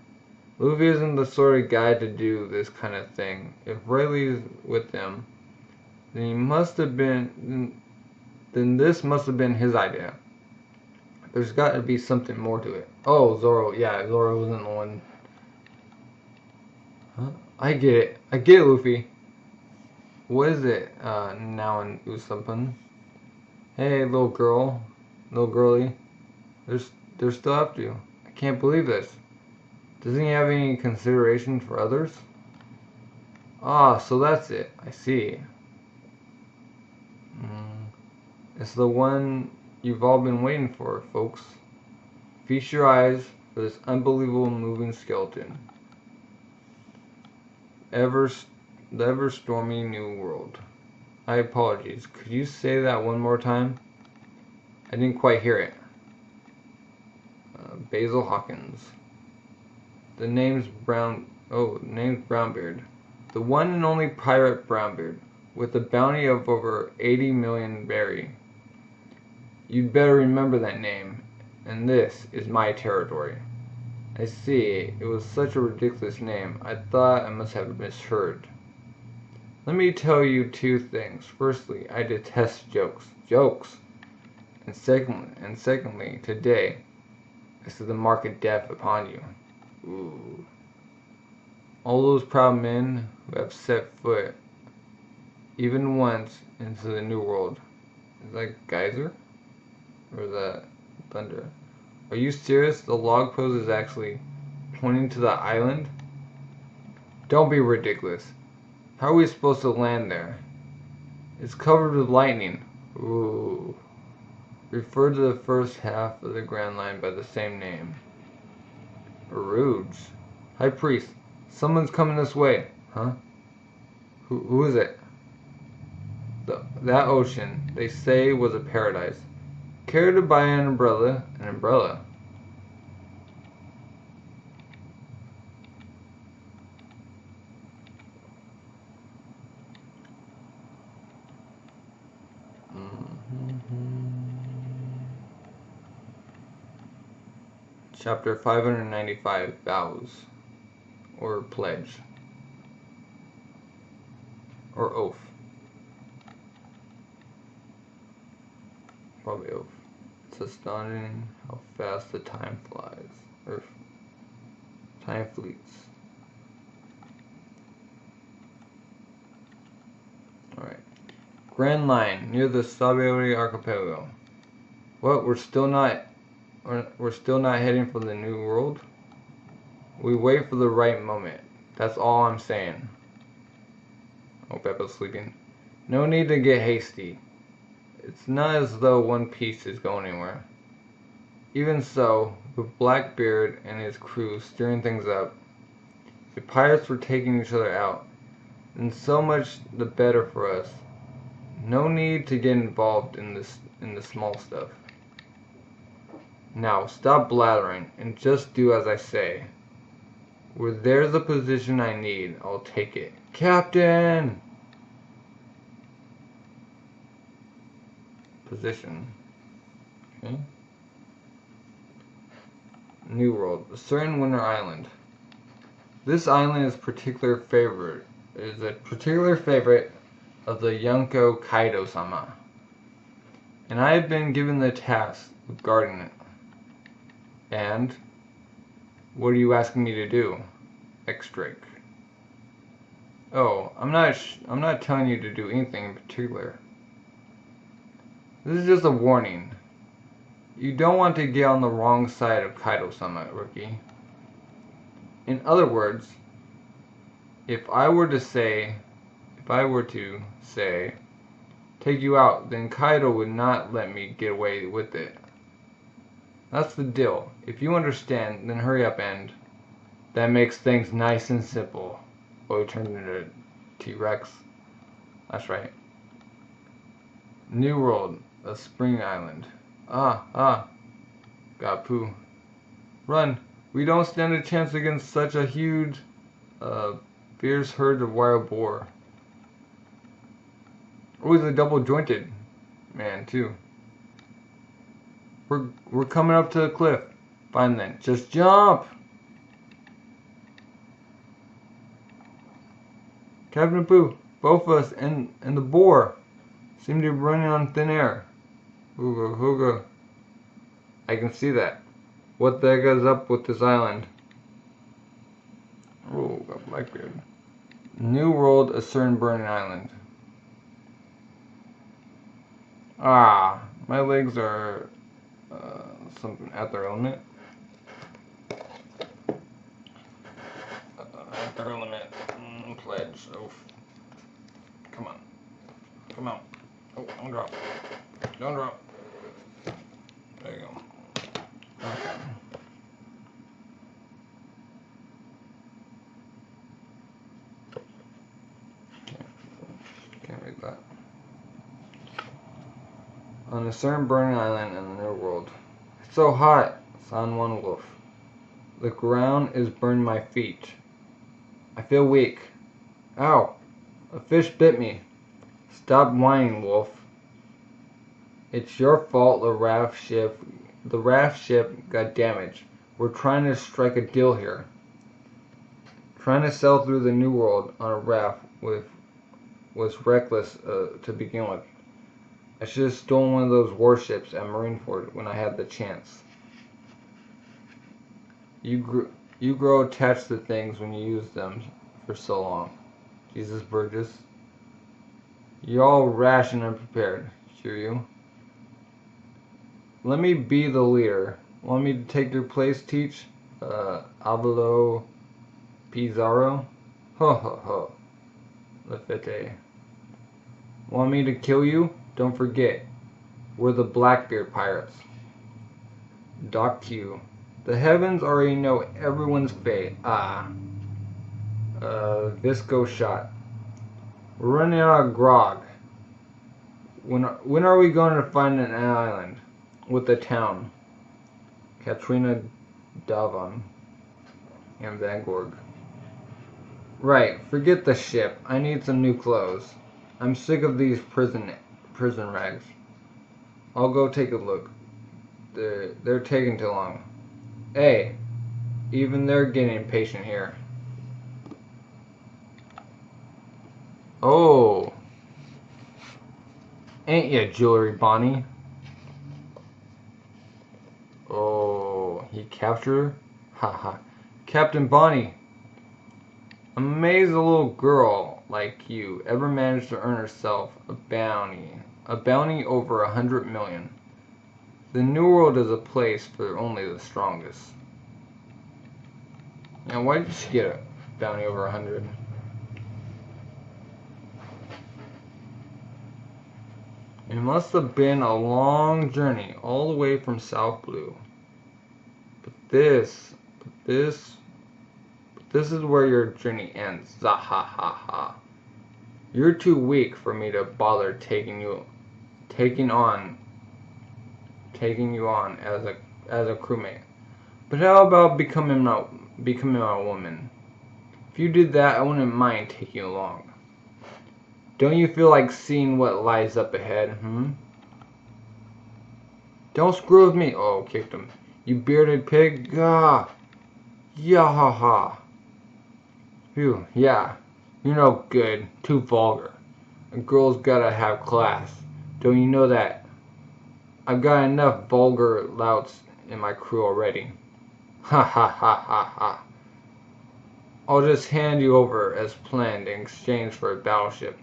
Luffy isn't the sort of guy to do this kind of thing. If Rayleigh's with them, then this must have been his idea. There's got to be something more to it. Oh, Zoro. Yeah, Zoro wasn't the one. Huh? I get it, Luffy. What is it, now in Usoppun? Hey, little girlie. They're still after you. I can't believe this. Doesn't he have any consideration for others? Ah, so that's it. I see. It's the one you've all been waiting for, folks. Feast your eyes for this unbelievable moving skeleton. The ever stormy new world. I apologize. Could you say that one more time? I didn't quite hear it. Basil Hawkins. The name's Brownbeard. The one and only pirate Brownbeard, with a bounty of over 80 million berry. You'd better remember that name, and this is my territory. I see, it was such a ridiculous name, I thought I must have misheard. Let me tell you two things. Firstly, I detest jokes. And secondly, today, this is the mark of death upon you. Ooh. All those proud men who have set foot, even once, into the new world. Is that Geyser? Or is that Thunder? Are you serious? The log pose is actually pointing to the island? Don't be ridiculous. How are we supposed to land there? It's covered with lightning. Ooh. Refer to the first half of the Grand Line by the same name. Rouge. High Priest. Someone's coming this way. Huh? Who is it? That ocean, they say, was a paradise. Care to buy an umbrella? An umbrella? Chapter 595, Vows. Or Pledge. Or Oath. Probably Oath. It's astonishing how fast the time flies. Or time fleets. Alright. Grand Line, near the Sabo archipelago. What, we're still not heading for the New World? We wait for the right moment. That's all I'm saying. Oh, Peppa's sleeping. No need to get hasty. It's not as though One Piece is going anywhere. Even so, with Blackbeard and his crew steering things up, if the pirates were taking each other out, then so much the better for us. No need to get involved in the small stuff. Now, stop blathering and just do as I say. Where there's a position I need, I'll take it. Captain! Position. Okay. New World. A certain winter island. This island is a particular favorite of the Yonko Kaido-sama. And I have been given the task of guarding it. And what are you asking me to do? Extric. Oh, I'm not telling you to do anything in particular. This is just a warning. You don't want to get on the wrong side of Kaido-sama, rookie. In other words, if I were to say, take you out, then Kaido would not let me get away with it. That's the deal. If you understand, then hurry up and... That makes things nice and simple. Oh, he turned into T-Rex. That's right. New World, a spring island. Got poo. Run! We don't stand a chance against such a huge, fierce herd of wild boar. Oh, he's a double-jointed man, too. We're coming up to the cliff. Fine then. Just jump! Captain Pooh, both of us and the boar seem to be running on thin air. Hooga, hooga. I can see that. What the heck is up with this island? Oh, got Blackbeard. New World, a certain burning island. Ah, my legs are something at their element. At their element. Pledge. Oh. Come on. Come on. Oh, don't drop. Don't drop. There you go. Okay. Can't read that. On a certain burning island in the New World. It's so hot, San Juan Wolf. The ground is burning my feet. I feel weak. Ow! A fish bit me. Stop whining, Wolf. It's your fault the raft ship got damaged. We're trying to strike a deal here. Trying to sail through the New World on a raft was reckless to begin with. I should have stolen one of those warships at Marineford when I had the chance. You grow attached to things when you use them for so long. Jesus Burgess. You're all rash and unprepared, sure you? Let me be the leader. Want me to take your place, teach? Avalo Pizarro? Ho ho ho. Lafete. Want me to kill you? Don't forget, we're the Blackbeard pirates. Doc Q. The heavens already know everyone's fate. Visco shot. We're running out of grog. When are we going to find an island with a town? Katrina Davon and Van Gorg. Right, forget the ship. I need some new clothes. I'm sick of these prison rags. I'll go take a look. They're taking too long. Hey, even they're getting impatient here. Oh, ain't ya, Jewelry Bonnie? Oh, he captured her? Haha. Captain Bonnie, amazed a little girl like you ever managed to earn herself a bounty over 100 million. The New World is a place for only the strongest. Now, why did she get a bounty over 100? It must have been a long journey all the way from South Blue. But this is where your journey ends. Zahahaha. You're too weak for me to bother taking you on as a crewmate. But how about becoming a woman? If you did that, I wouldn't mind taking you along. Don't you feel like seeing what lies up ahead, Don't screw with me. Oh, kicked him. You bearded pig. Gah. Yahaha. Phew, yeah. You're no good. Too vulgar. A girl's gotta have class. Don't you know that? I've got enough vulgar louts in my crew already. Ha ha ha ha ha. I'll just hand you over as planned in exchange for a battleship.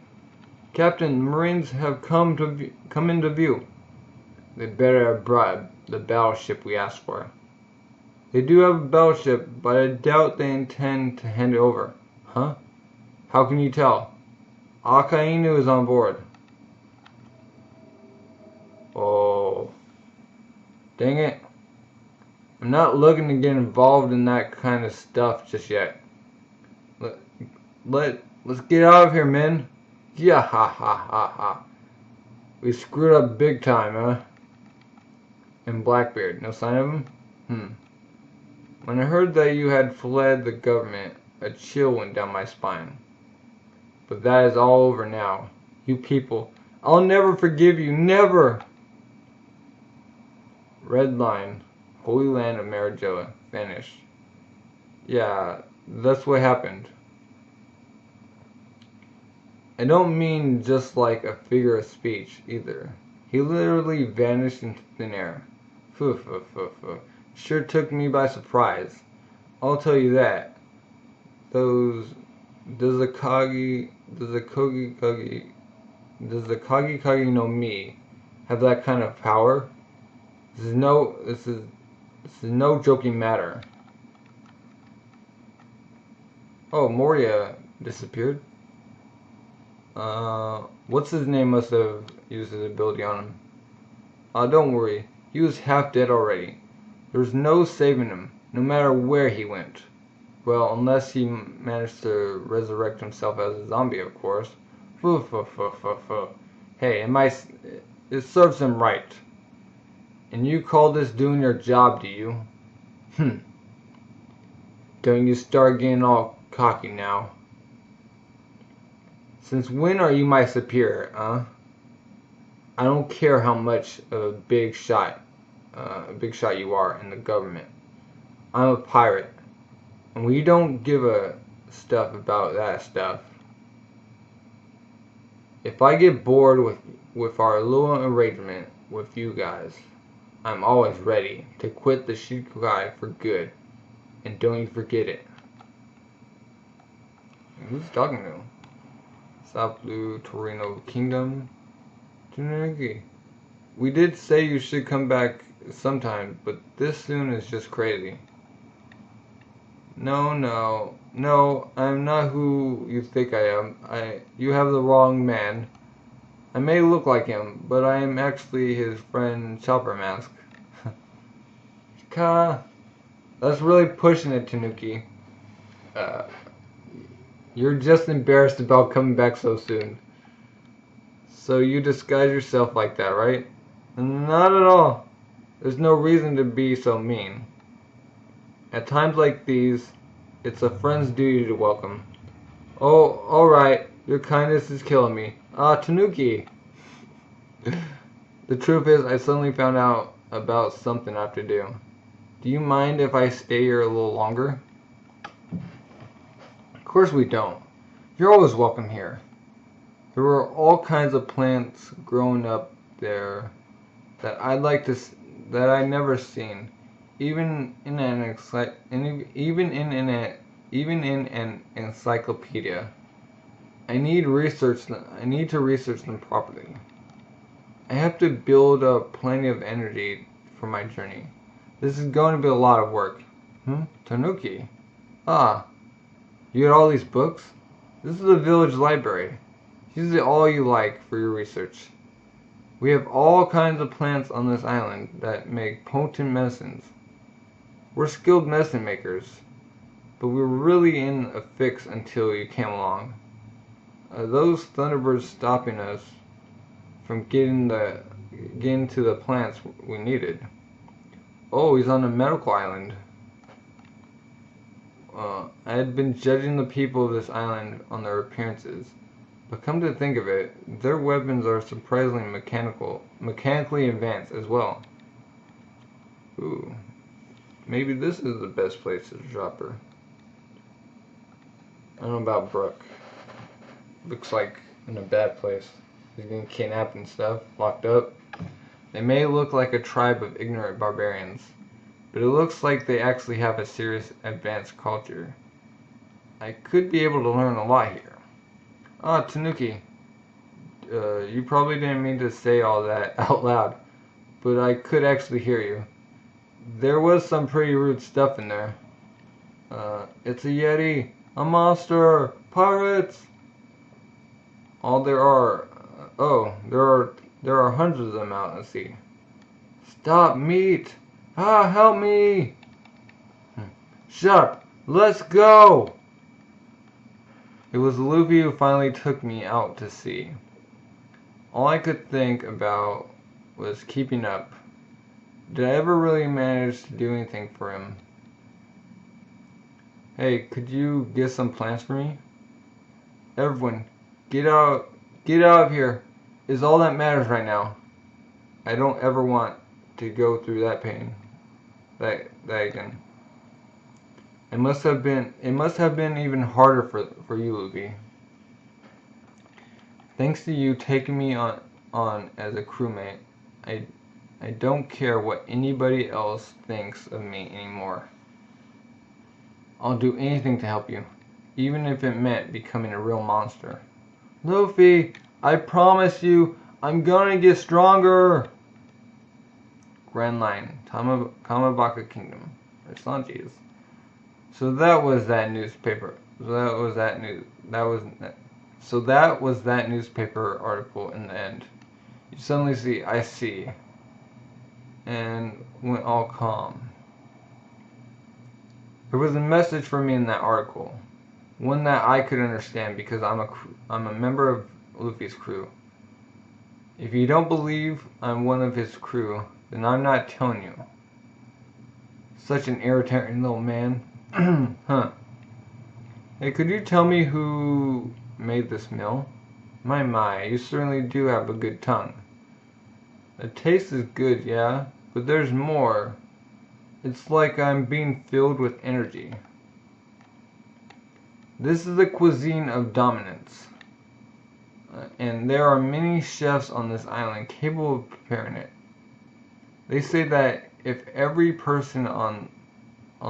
Captain, Marines have come into view. They better have brought the battleship we asked for. They do have a battleship, but I doubt they intend to hand it over. Huh? How can you tell? Akainu is on board. Oh. Dang it. I'm not looking to get involved in that kind of stuff just yet. Let's get out of here, men. Yeah, ha ha ha ha. We screwed up big time, huh? And Blackbeard, no sign of him? When I heard that you had fled the government, a chill went down my spine. But that is all over now. You people, I'll never forgive you, never! Red line, Holy Land of Marijoa, vanished. Yeah, that's what happened. I don't mean just like a figure of speech, either. He literally vanished into thin air. Sure took me by surprise. I'll tell you that. Does the Kagi no Mi have that kind of power? This is no joking matter. Oh, Moria disappeared. What's his name must have used his ability on him. Don't worry. He was half dead already. There's no saving him, no matter where he went. Well, unless he managed to resurrect himself as a zombie, of course. Hey, it serves him right. And you call this doing your job, do you? Don't you start getting all cocky now. Since when are you my superior, huh? I don't care how much of a big shot you are in the government. I'm a pirate. And we don't give a stuff about that stuff. If I get bored with our little arrangement with you guys, I'm always ready to quit the Shikai for good. And don't you forget it. Who's talking to? South Blue Torino Kingdom. Tsunuki. We did say you should come back sometime, but this soon is just crazy. No, I'm not who you think I am. You have the wrong man. I may look like him, but I am actually his friend Chopper Mask. That's really pushing it, Tanuki. You're just embarrassed about coming back so soon. So you disguise yourself like that, right? Not at all. There's no reason to be so mean. At times like these, it's a friend's duty to welcome. Oh, alright. Your kindness is killing me. Tanuki. The truth is, I suddenly found out about something I have to do. Do you mind if I stay here a little longer? Of course we don't. You're always welcome here. There were all kinds of plants growing up there that I'd never seen, even in an encyclopedia. I need to research them properly. I have to build up plenty of energy for my journey. This is going to be a lot of work. Tanuki. Ah, you got all these books? This is the village library. Use it all you like for your research. We have all kinds of plants on this island that make potent medicines. We're skilled medicine makers, but we were really in a fix until you came along. Those thunderbirds stopping us from getting to the plants we needed. Oh, he's on a medical island. I had been judging the people of this island on their appearances, but come to think of it, their weapons are surprisingly mechanically advanced as well. Ooh, maybe this is the best place to drop her. I don't know about Brooke. Looks like in a bad place. He's getting kidnapped and stuff, locked up. They may look like a tribe of ignorant barbarians, but it looks like they actually have a serious advanced culture. I could be able to learn a lot here. Ah, Tanuki. You probably didn't mean to say all that out loud, but I could actually hear you. There was some pretty rude stuff in there. It's a yeti, a monster, pirates. There are hundreds of them out at sea. Stop, meat! Ah, help me! Shut up! Let's go! It was Luffy who finally took me out to sea. All I could think about was keeping up. Did I ever really manage to do anything for him? Hey, could you get some plants for me? Everyone, get out of here, is all that matters right now. I don't ever want to go through that pain. That again. It must have been even harder for you, Luffy. Thanks to you taking me on as a crewmate, I don't care what anybody else thinks of me anymore. I'll do anything to help you, even if it meant becoming a real monster. Luffy, I promise you, I'm gonna get stronger! Grand Line, Kamabaka Kingdom, or Sanji's. So that was that newspaper. So that was that newspaper article in the end. You suddenly see, I see, and went all calm. There was a message for me in that article, one that I could understand because I'm a member of Luffy's crew. If you don't believe I'm one of his crew, then I'm not telling you. Such an irritating little man. Huh. Hey, could you tell me who made this meal? My, you certainly do have a good tongue. The taste is good, yeah, but there's more. It's like I'm being filled with energy. This is the cuisine of dominance. And there are many chefs on this island capable of preparing it. They say that if every person on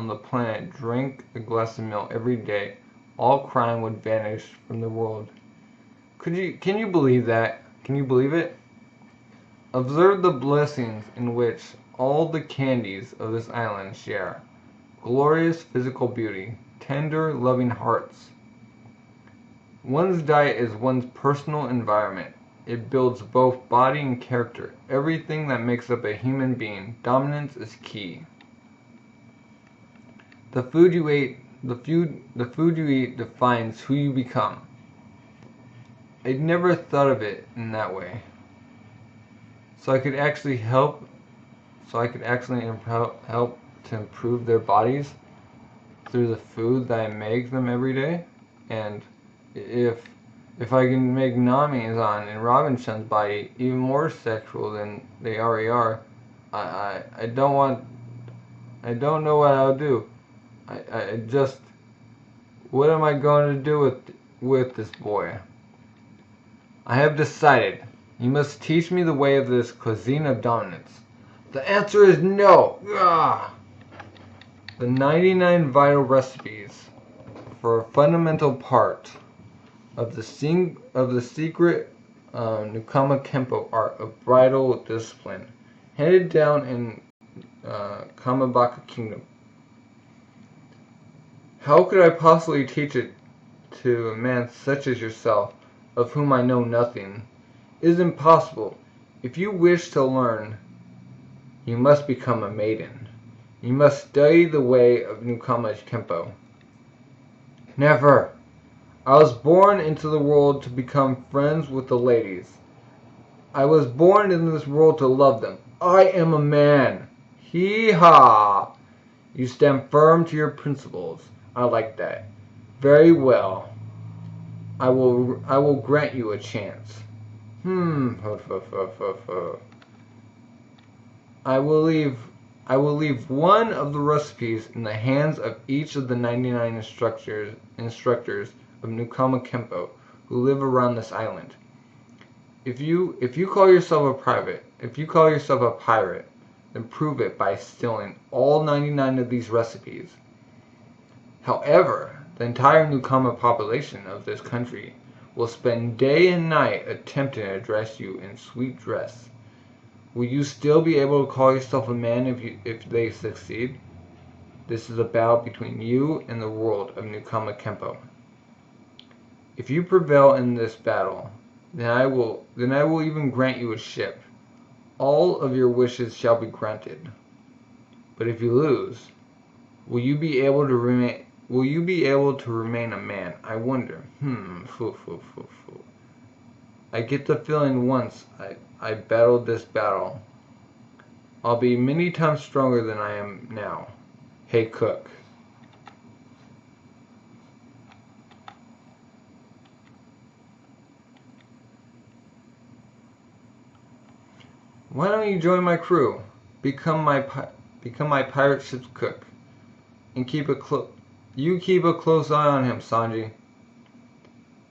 the planet drank a glass of milk every day, all crime would vanish from the world. Can you believe that? Can you believe it? Observe the blessings in which all the candies of this island share. Glorious physical beauty, tender, loving hearts. One's diet is one's personal environment. It builds both body and character. Everything that makes up a human being, dominance is key. The food you eat defines who you become. I'd never thought of it in that way. So I could actually help to improve their bodies through the food that I make them every day. And if I can make Nami-san and Robin-chan's body even more sexual than they already are, I don't I don't know what I'll do. I just... What am I going to do with this boy? I have decided. You must teach me the way of this cuisine of dominance. The answer is no! Ugh. The 99 vital recipes for a fundamental part of the secret Nukama Kempo art of bridal discipline, handed down in Kamabaka Kingdom. How could I possibly teach it to a man such as yourself, of whom I know nothing? It is impossible. If you wish to learn, you must become a maiden. You must study the way of Nukama Kempo. Never! I was born into the world to become friends with the ladies. I was born in this world to love them. I am a man. Hee-haw! You stand firm to your principles. I like that. Very well. I will grant you a chance. I will leave one of the recipes in the hands of each of the 99 instructors of Nukama Kempo who live around this island. If you call yourself a pirate, then prove it by stealing all 99 of these recipes. However, the entire Nukama population of this country will spend day and night attempting to dress you in sweet dress. Will you still be able to call yourself a man if they succeed? This is a battle between you and the world of Nukama Kempo. If you prevail in this battle, then I will even grant you a ship. All of your wishes shall be granted. But if you lose, will you be able to remain a man? I wonder. I get the feeling once I battled this battle, I'll be many times stronger than I am now. Hey, cook. Why don't you join my crew? Become my pirate ship's cook, and keep a close eye on him, Sanji.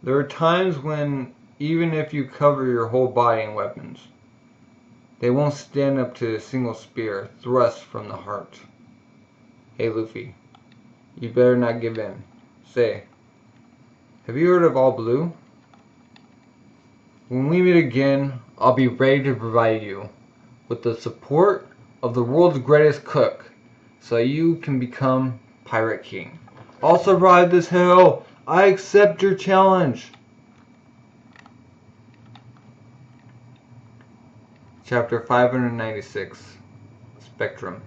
There are times when, even if you cover your whole body in weapons, they won't stand up to a single spear thrust from the heart. Hey, Luffy, you better not give in. Say, have you heard of All Blue? When we meet again, I'll be ready to provide you with the support of the world's greatest cook, so you can become Pirate King. I'll survive this hell! I accept your challenge! Chapter 596, Spectrum.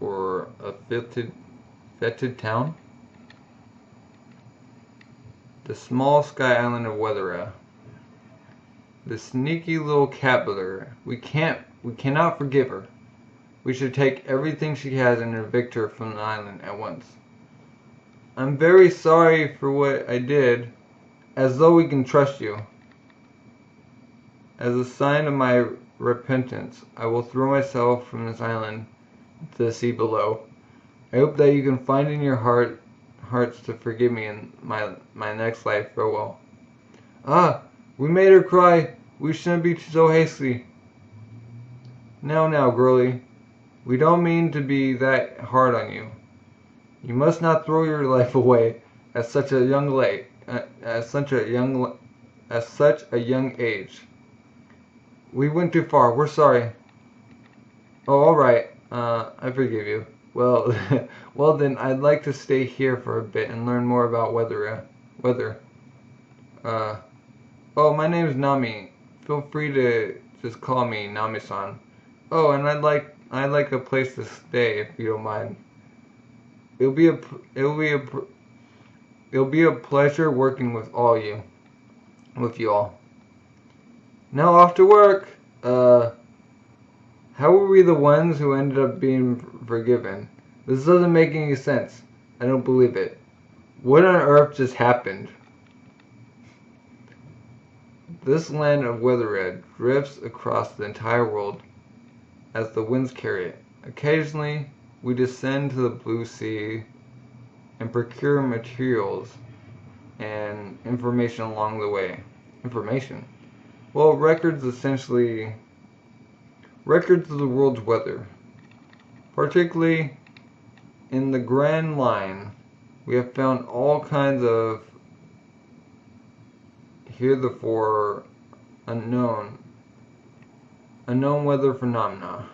Or a Fetid Town? The small sky island of Weathera. The sneaky little caterpillar. We cannot forgive her. We should take everything she has and evict her from the island at once. I'm very sorry for what I did, as though we can trust you. As a sign of my repentance, I will throw myself from this island to the sea below. I hope that you can find in your hearts to forgive me in my next life. Farewell. Ah, we made her cry. We shouldn't be so hasty. Now, girlie. We don't mean to be that hard on you. You must not throw your life away at such a young age. We went too far. We're sorry. Oh, all right. I forgive you. Well, well then, I'd like to stay here for a bit and learn more about weather. Oh, my name's Nami. Feel free to just call me Nami-san. Oh, and I'd like a place to stay if you don't mind. It'll be a pleasure working with you all. Now off to work. How were we the ones who ended up being forgiven? This doesn't make any sense. I don't believe it. What on earth just happened? This land of Weathered drifts across the entire world as the winds carry it. Occasionally, we descend to the blue sea and procure materials and information along the way. Information? Well, records of the world's weather. Particularly in the Grand Line, we have found all kinds of heretofore unknown weather phenomena.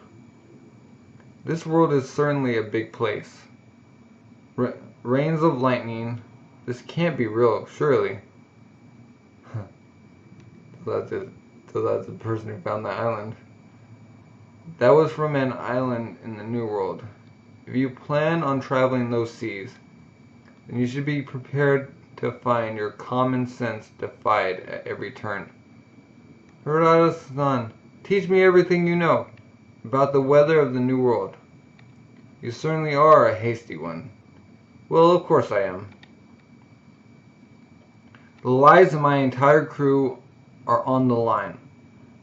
This world is certainly a big place. Rains of lightning. This can't be real, surely. So that's the person who found the island. That was from an island in the New World. If you plan on traveling those seas, then you should be prepared to find your common sense defied at every turn. Hirata-san, teach me everything you know about the weather of the New World. You certainly are a hasty one. Well, of course I am. The lives of my entire crew are on the line.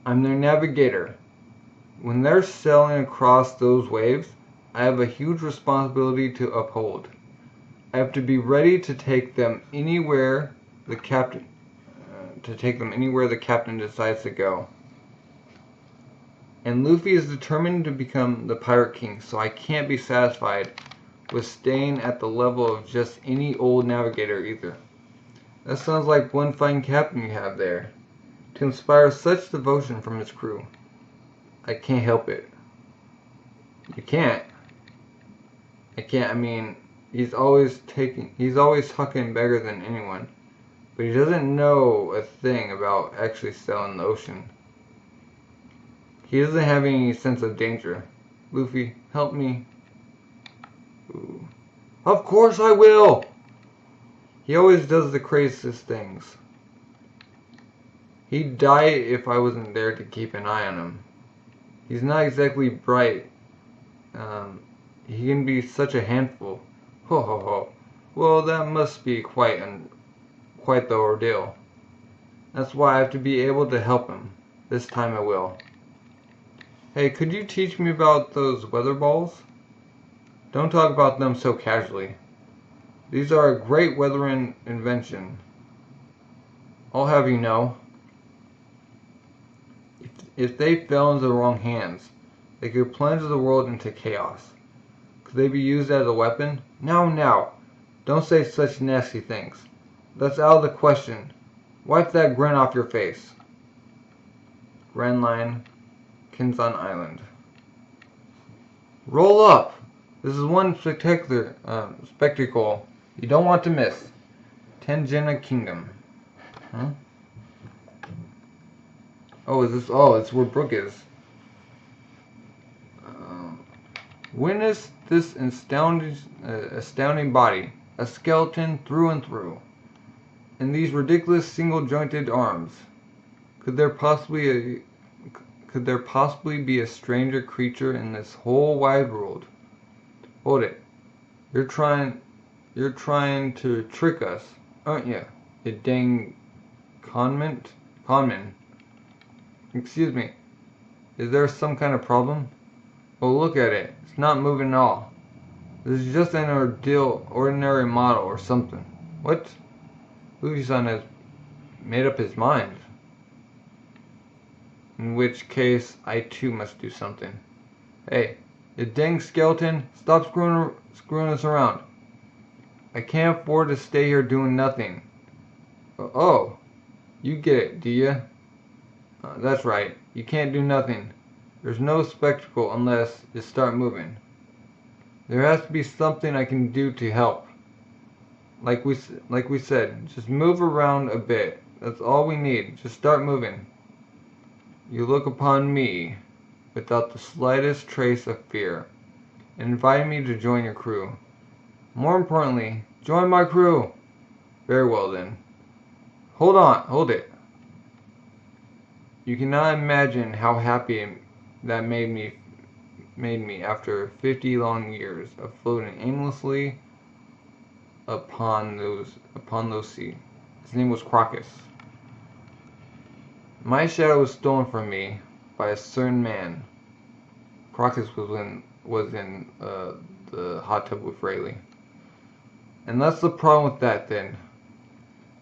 I'm their navigator. When they're sailing across those waves, I have a huge responsibility to uphold. I have to be ready to take them anywhere the captain decides to go. And Luffy is determined to become the Pirate King, so I can't be satisfied with staying at the level of just any old navigator either. That sounds like one fine captain you have there, to inspire such devotion from his crew. I can't help it. You can't? I can't, I mean, he's always talking bigger than anyone, but he doesn't know a thing about actually sailing the ocean. He doesn't have any sense of danger. Luffy, help me. Ooh. Of course I will! He always does the craziest things. He'd die if I wasn't there to keep an eye on him. He's not exactly bright. He can be such a handful. Ho ho ho. Well, that must be quite the ordeal. That's why I have to be able to help him. This time I will. Hey, could you teach me about those weather balls? Don't talk about them so casually. These are a great weathering invention. I'll have you know. If they fell into the wrong hands, they could plunge the world into chaos. Could they be used as a weapon? Now. Don't say such nasty things. That's out of the question. Wipe that grin off your face. Grand Line, Kinzan Island. Roll up! This is one spectacular spectacle you don't want to miss. Tangena Kingdom. Huh? It's where Brook is. Witness this astounding body, a skeleton through and through, and these ridiculous single-jointed arms. Could there possibly be a stranger creature in this whole wide world? Hold it. You're trying to trick us, aren't you? You dang conman. Excuse me. Is there some kind of problem? Oh, look at it. It's not moving at all. This is just an ordinary model or something. What? Luffy-san has made up his mind. In which case, I too must do something. Hey, you dang skeleton, stop screwing us around. I can't afford to stay here doing nothing. Oh, you get it, do ya? That's right, you can't do nothing. There's no spectacle unless you start moving. There has to be something I can do to help. Like we said, just move around a bit. That's all we need. Just start moving. You look upon me without the slightest trace of fear and invite me to join your crew. More importantly, join my crew. Very well then. Hold it. You cannot imagine how happy that made me after 50 long years of floating aimlessly upon those seas. His name was Crocus. My shadow was stolen from me by a certain man. Portgas was in the hot tub with Rayleigh. And that's the problem with that then.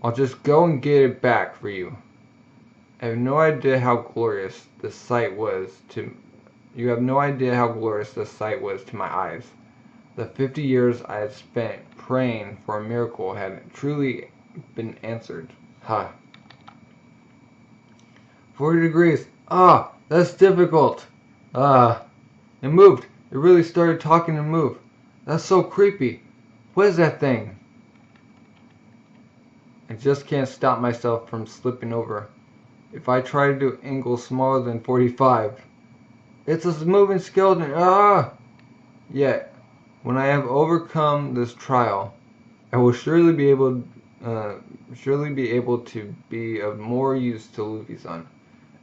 I'll just go and get it back for you. I have no idea how glorious the sight was to you have no idea how glorious the sight was to my eyes. The 50 years I had spent praying for a miracle had truly been answered. Ha. 40 degrees. Ah, that's difficult. Ah. It moved. It really started talking and moved. That's so creepy. What is that thing? I just can't stop myself from slipping over. If I try to do angles smaller than 45, it's a moving skeleton. Ah! Yet, when I have overcome this trial, I will surely be able to be of more use to Luffy-san.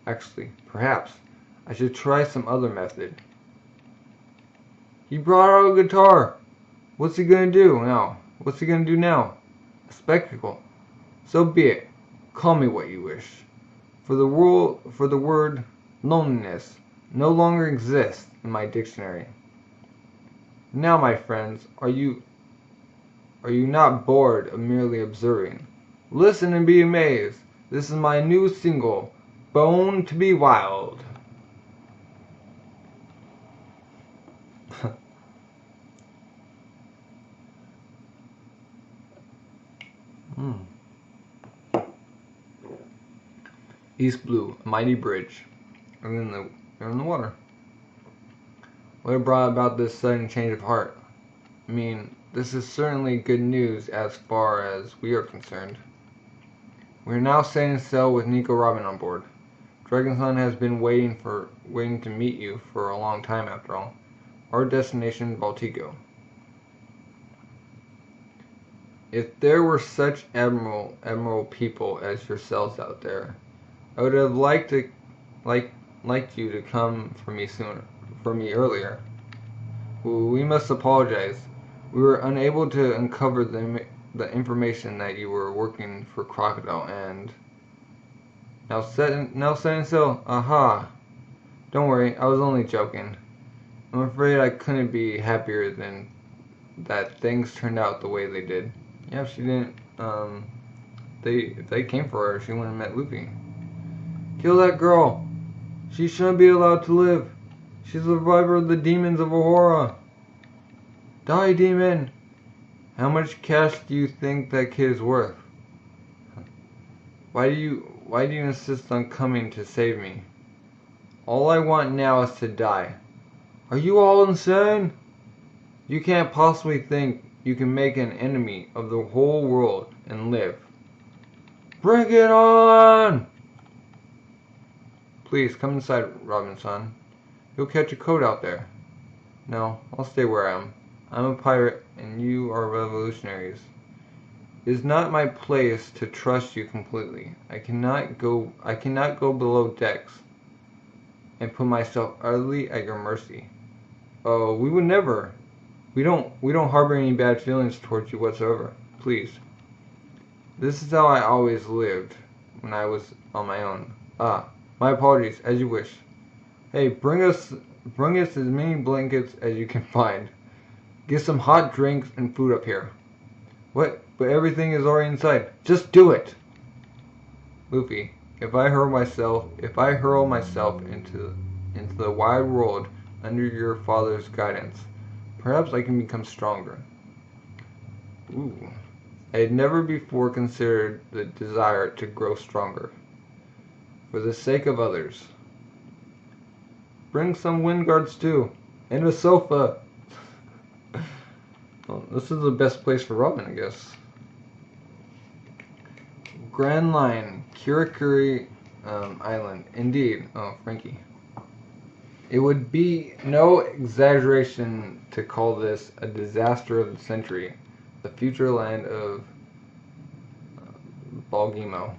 Actually, perhaps I should try some other method. He brought out a guitar. What's he gonna do now? What's he gonna do now? A spectacle. So be it. Call me what you wish. For the word loneliness no longer exists in my dictionary. Now, my friends, are you not bored of merely observing? Listen and be amazed. This is my new single, Bone to be Wild. East Blue, a mighty bridge. And then they're in the water. What brought about this sudden change of heart? I mean, this is certainly good news as far as we are concerned. We are now setting sail with Nico Robin on board. Dragon's has been waiting to meet you for a long time after all. Our destination, Baltico. If there were such admirable people as yourselves out there, I would have liked you to come for me earlier. We must apologize. We were unable to uncover the information that you were working for Crocodile and now setting sail. Aha! Don't worry, I was only joking. I'm afraid I couldn't be happier than that things turned out the way they did. Yeah, if she didn't, if they came for her, she wouldn't have met Luffy. Kill that girl! She shouldn't be allowed to live. She's a survivor of the demons of Ahura. Die, demon! How much cash do you think that kid is worth? Why do you insist on coming to save me? All I want now is to die. Are you all insane? You can't possibly think you can make an enemy of the whole world and live. Bring it on! Please, come inside, Robinson. You'll catch a cold out there. No, I'll stay where I am. I'm a pirate, and you are revolutionaries. It is not my place to trust you completely. I cannot go below decks and put myself utterly at your mercy. Oh, we would never. We don't harbor any bad feelings towards you whatsoever. Please. This is how I always lived when I was on my own. Ah, my apologies, as you wish. Hey, bring us as many blankets as you can find. Get some hot drinks and food up here. What? But everything is already inside. Just do it! Luffy, if I hurl myself into the wide world under your father's guidance, perhaps I can become stronger. Ooh. I had never before considered the desire to grow stronger. For the sake of others. Bring some wind guards too. And a sofa. Well, this is the best place for Robin, I guess. Grand Line, Kirikiri Island. Indeed. Oh, Frankie. It would be no exaggeration to call this a disaster of the century. The future land of Balgimo.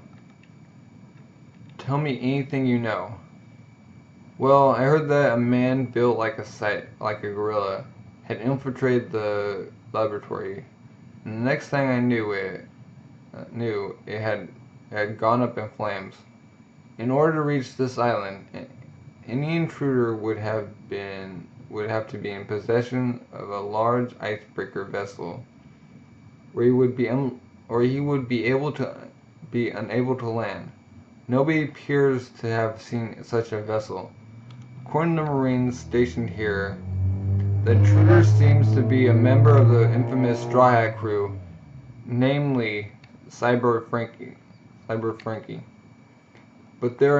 Tell me anything you know. Well, I heard that a man built like a gorilla had infiltrated the laboratory. And the next thing I knew, it had gone up in flames. In order to reach this island, Any intruder would have to be in possession of a large icebreaker vessel, where he would be unable to land. Nobody appears to have seen such a vessel. According to the Marines stationed here, the intruder seems to be a member of the infamous Straw Hat crew, namely Cyber Frankie. But there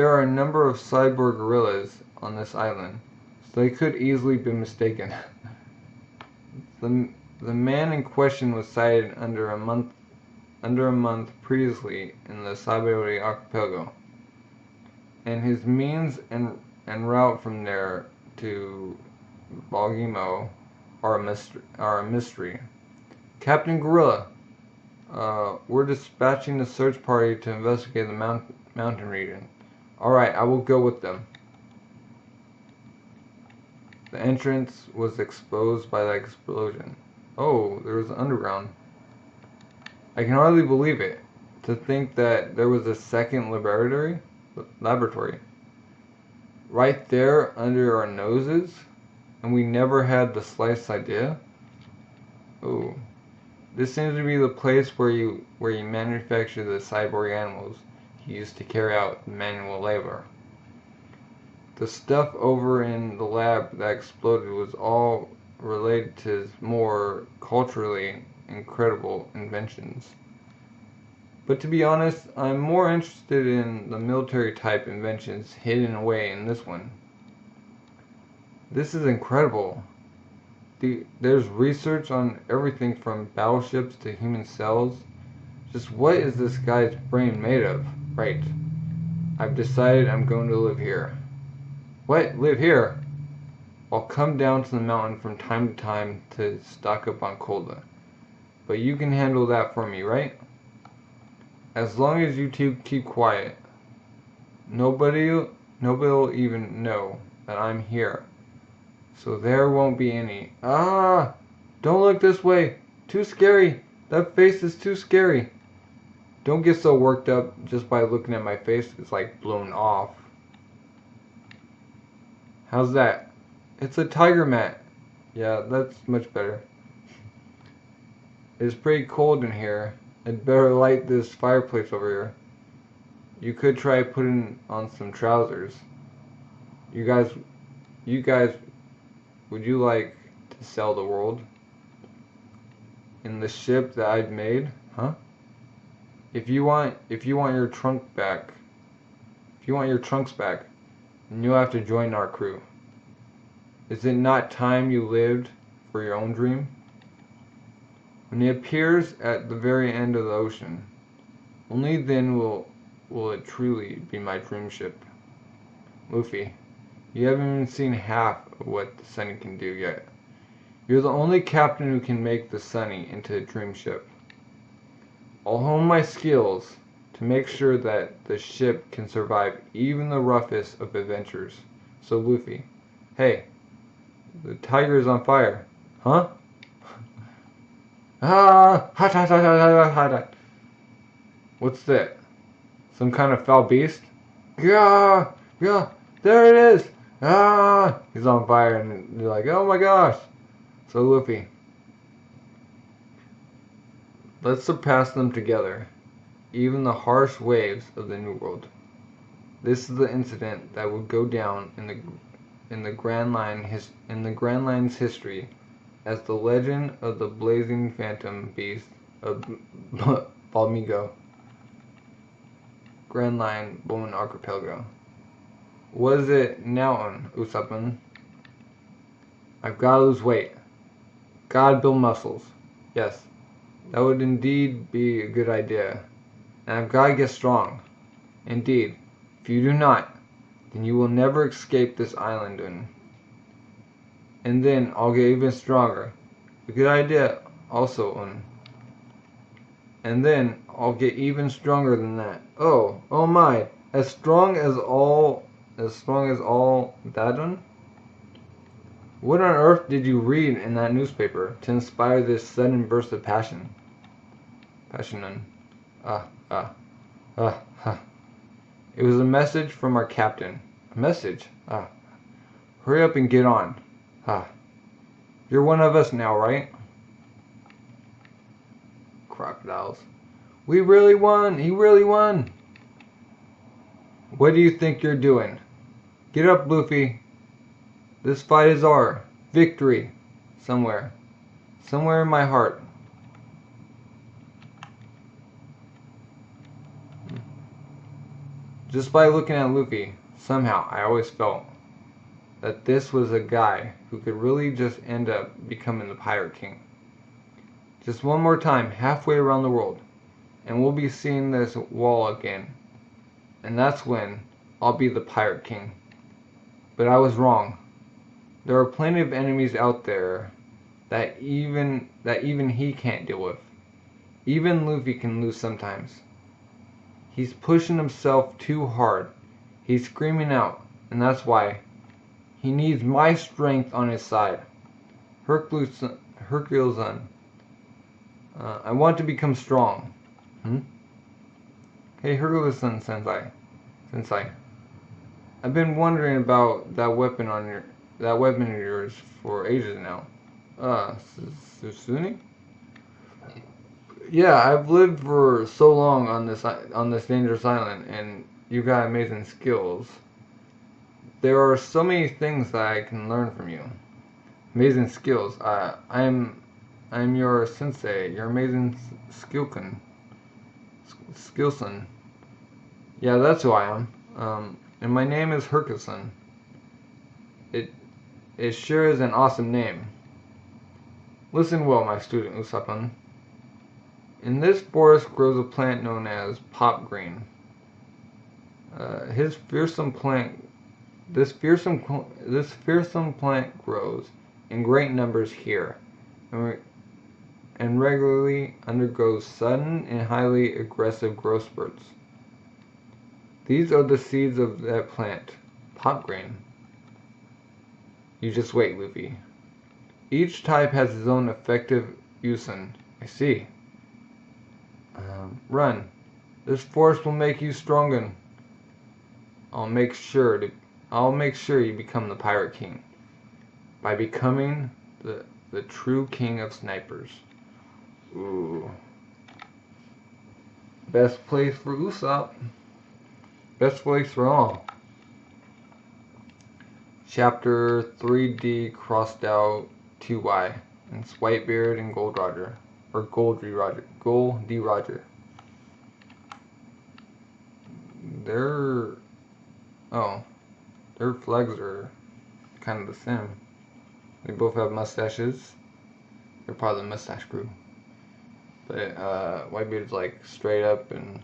are a number of cyborg gorillas on this island, so they could easily be mistaken. The man in question was sighted under a month previously in the Sabo archipelago, and his means and route from there to Balgimo are a mystery. Captain Gorilla, we're dispatching a search party to investigate the mountain region. Alright, I will go with them. The entrance was exposed by the explosion. Oh, there was underground. I can hardly believe it. To think that there was a second laboratory right there under our noses, and we never had the slightest idea. Oh, this seems to be the place where you manufacture the cyborg animals used to carry out manual labor. The stuff over in the lab that exploded was all related to his more culturally incredible inventions. But to be honest, I'm more interested in the military type inventions hidden away in this one. This is incredible. There's research on everything from battleships to human cells. Just what is this guy's brain made of? Right. I've decided I'm going to live here. What? Live here? I'll come down to the mountain from time to time to stock up on cola. But you can handle that for me, right? As long as you two keep quiet. Nobody'll even know that I'm here. So there won't be any. Ah! Don't look this way! Too scary! That face is too scary! Don't get so worked up just by looking at my face. It's like blown off. How's that? It's a tiger mat. Yeah, that's much better. It's pretty cold in here. I'd better light this fireplace over here. You could try putting on some trousers. You guys, would you like to sell the world? In the ship that I've made? Huh? If you want your trunks back, then you'll have to join our crew. Is it not time you lived for your own dream? When he appears at the very end of the ocean, only then will it truly be my dream ship. Luffy, you haven't even seen half of what the Sunny can do yet. You're the only captain who can make the Sunny into a dream ship. I'll hone my skills to make sure that the ship can survive even the roughest of adventures. So Luffy, hey, the tiger is on fire. Huh? Ah! Hot, hot, hot, hot, hot, hot, hot. What's that? Some kind of foul beast? Yeah! Yeah! There it is! Ah! He's on fire and you're like, oh my gosh! So Luffy, let's surpass them together, even the harsh waves of the New World. This is the incident that would go down in the Grand Line's history as the legend of the blazing phantom beast of Balmigo, Grand Line Bone Archipelago. What is it now on, Usoppin? I've got to lose weight. Gotta build muscles. Yes, that would indeed be a good idea. And I've got to get strong. Indeed, if you do not, then you will never escape this island. And then I'll get even stronger. A good idea also, And then I'll get even stronger than that. Oh my, as strong as all that. What on earth did you read in that newspaper to inspire this sudden burst of passion? It was a message from our captain. A message? Hurry up and get on. You're one of us now, right? Crocodiles. We really won! He really won! What do you think you're doing? Get up, Luffy. This fight is our victory. Somewhere. Somewhere in my heart. Just by looking at Luffy, somehow I always felt that this was a guy who could really just end up becoming the Pirate King. Just one more time, halfway around the world, and we'll be seeing this wall again. And that's when I'll be the Pirate King. But I was wrong. There are plenty of enemies out there that even he can't deal with. Even Luffy can lose sometimes. He's pushing himself too hard. He's screaming out, and that's why he needs my strength on his side. Hercules' son. I want to become strong. Hey, Hercules' son, Sensei. I've been wondering about that weapon of yours for ages now. Susuni? Yeah, I've lived for so long on this dangerous island, and you got amazing skills. There are so many things that I can learn from you. Amazing skills. I'm your sensei, your amazing skillson. Yeah, that's who I am. And my name is Hercules. It sure is an awesome name. Listen well, my student Usopp. In this forest grows a plant known as pop green. This fearsome plant grows in great numbers here, and regularly undergoes sudden and highly aggressive growth spurts. These are the seeds of that plant, pop green. You just wait, Luffy. Each type has its own effective usin. I see. Run. This force will make you stronger. I'll make sure you become the Pirate King by becoming the true king of snipers. Ooh. Best place for Usopp. Best place for all. Chapter 3D crossed out 2Y. And it's Whitebeard and Gold Roger. Or Goldie Roger. Their flags are kind of the same. They both have mustaches. They're part of the mustache crew. But Whitebeard's like straight up and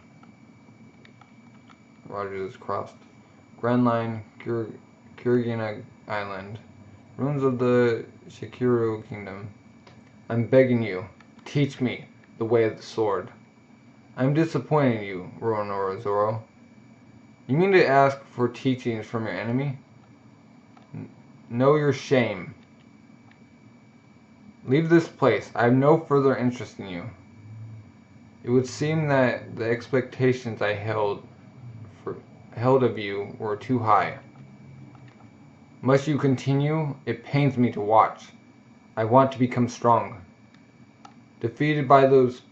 Roger's is crossed. Grand Line, Kurigina Island. Ruins of the Shikiro Kingdom. I'm begging you, teach me the way of the sword. I'm disappointing you, Roronoa Zoro. You mean to ask for teachings from your enemy? Know your shame. Leave this place. I have no further interest in you. It would seem that the expectations I held of you were too high. Must you continue? It pains me to watch. I want to become strong. Defeated by those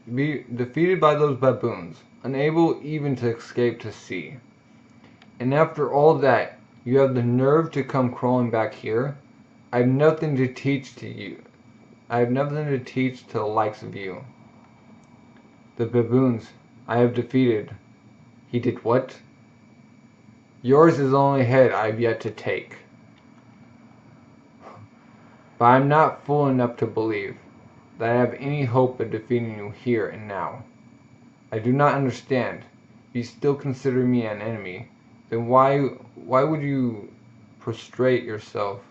baboons, unable even to escape to sea. And after all that, you have the nerve to come crawling back here? I have nothing to teach to you. I have nothing to teach to the likes of you. The baboons I have defeated. He did what? Yours is the only head I have yet to take. But I am not fool enough to believe that I have any hope of defeating you here and now. I do not understand. If you still consider me an enemy, then why would you prostrate yourself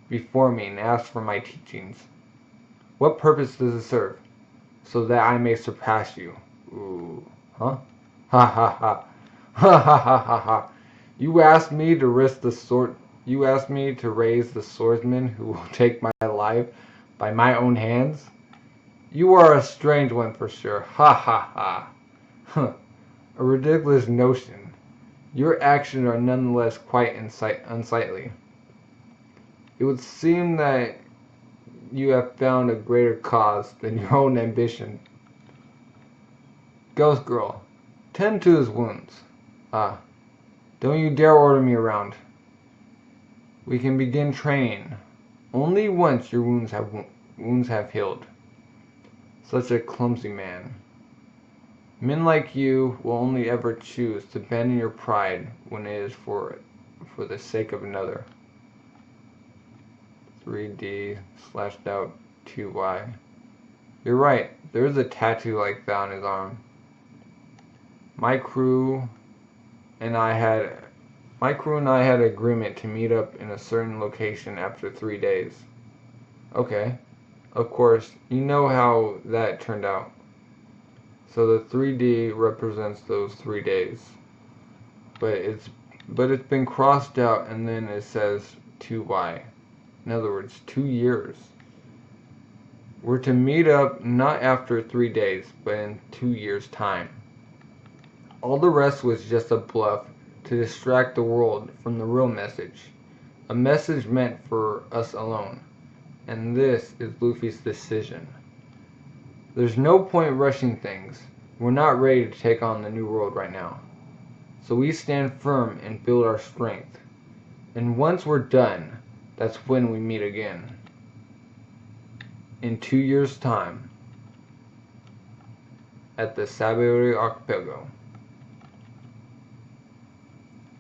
before me and ask for my teachings? What purpose does it serve? So that I may surpass you. Ooh. Huh? Ha ha ha. Ha ha ha ha ha. You asked me to risk the sword. You asked me to raise the swordsman who will take my life by my own hands? You are a strange one for sure. Ha ha ha. Huh. A ridiculous notion. Your actions are nonetheless quite unsightly. It would seem that you have found a greater cause than your own ambition. Ghost Girl, tend to his wounds. Don't you dare order me around. We can begin training only once your wounds have healed. Such a clumsy man. Men like you will only ever choose to abandon your pride when it is for the sake of another. 3D slashed out 2Y. You're right, there is a tattoo like that on his arm. My crew and I had an agreement to meet up in a certain location after 3 days. Okay. Of course, you know how that turned out. So the 3D represents those 3 days. But it's been crossed out and then it says 2Y. In other words, 2 years. We're to meet up not after 3 days, but in 2 years' time. All the rest was just a bluff to distract the world from the real message. A message meant for us alone. And this is Luffy's decision. There's no point rushing things. We're not ready to take on the new world right now. So we stand firm and build our strength. And once we're done, that's when we meet again. In 2 years' time. At the Sabo Archipelago.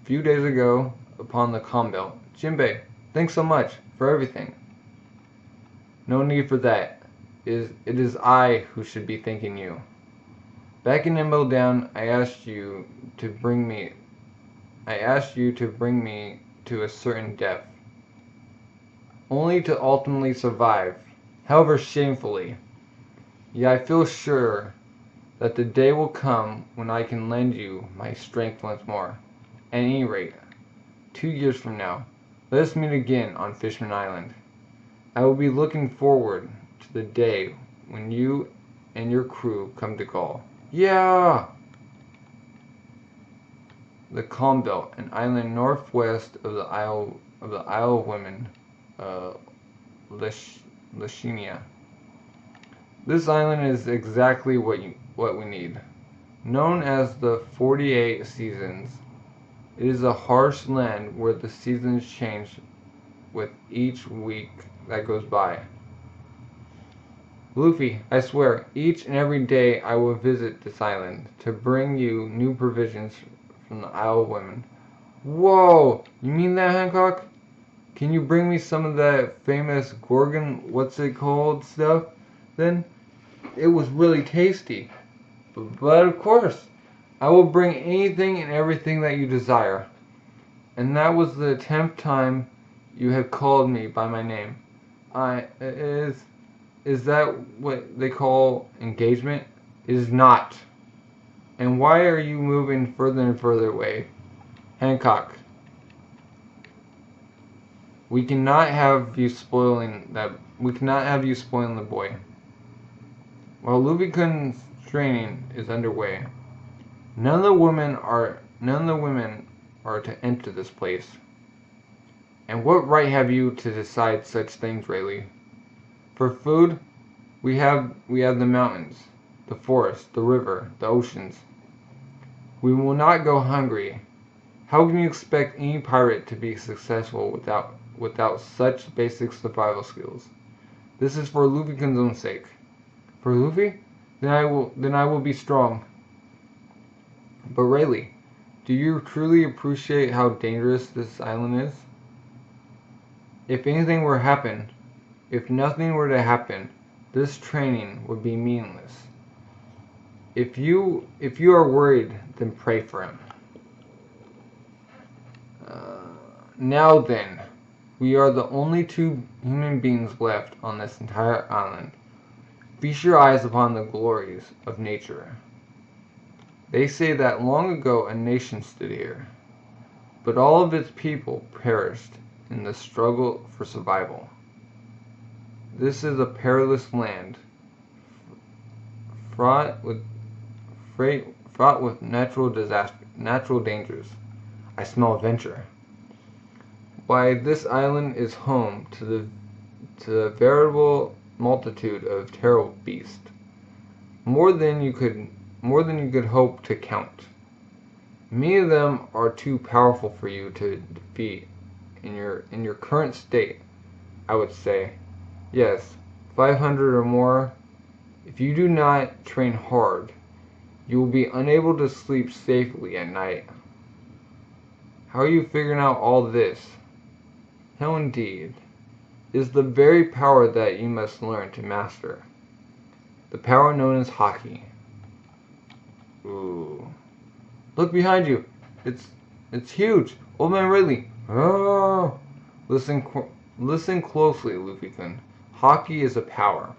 A few days ago, upon the calm belt. Jinbei, thanks so much for everything. No need for that. It is I who should be thanking you. Back in Emerald Down, I asked you to bring me to a certain depth, only to ultimately survive, however shamefully. Yet I feel sure that the day will come when I can lend you my strength once more. At any rate, 2 years from now, let us meet again on Fishman Island. I will be looking forward to the day when you and your crew come to Gaul. Yeah! The Calm Belt, an island northwest of the Isle of Women, Lashenia. This island is exactly what we need. Known as the 48 Seasons, it is a harsh land where the seasons change with each week that goes by. Luffy, I swear, each and every day I will visit this island to bring you new provisions from the Isle of Women. Whoa! You mean that, Hancock? Can you bring me some of that famous Gorgon, what's it called, stuff? Then? It was really tasty. But of course, I will bring anything and everything that you desire. And that was the 10th time you have called me by my name. Is that what they call engagement? It is not. And why are you moving further and further away? Hancock. We cannot have you spoiling the boy. While Lubikun's training is underway, none of the women are to enter this place. And what right have you to decide such things, Rayleigh? For food, we have the mountains, the forest, the river, the oceans. We will not go hungry. How can you expect any pirate to be successful without such basic survival skills? This is for Lubikun's own sake. For Luffy? Then I will be strong. But Rayleigh, do you truly appreciate how dangerous this island is? If nothing were to happen, this training would be meaningless. If you are worried, then pray for him. Now then, we are the only 2 human beings left on this entire island. Feast your eyes upon the glories of nature. They say that long ago a nation stood here, but all of its people perished in the struggle for survival. This is a perilous land, fraught with natural dangers. I smell adventure. Why, this island is home to the veritable multitude of terrible beasts, more than you could hope to count. Many of them are too powerful for you to defeat in your current state, I would say. Yes, 500 or more. If you do not train hard, you will be unable to sleep safely at night. How are you figuring out all this? How indeed. It is the very power that you must learn to master. The power known as Haki. Ooh. Look behind you. It's huge. Old Man Ridley. Oh. Listen closely, Luffy-kun. Haki is a power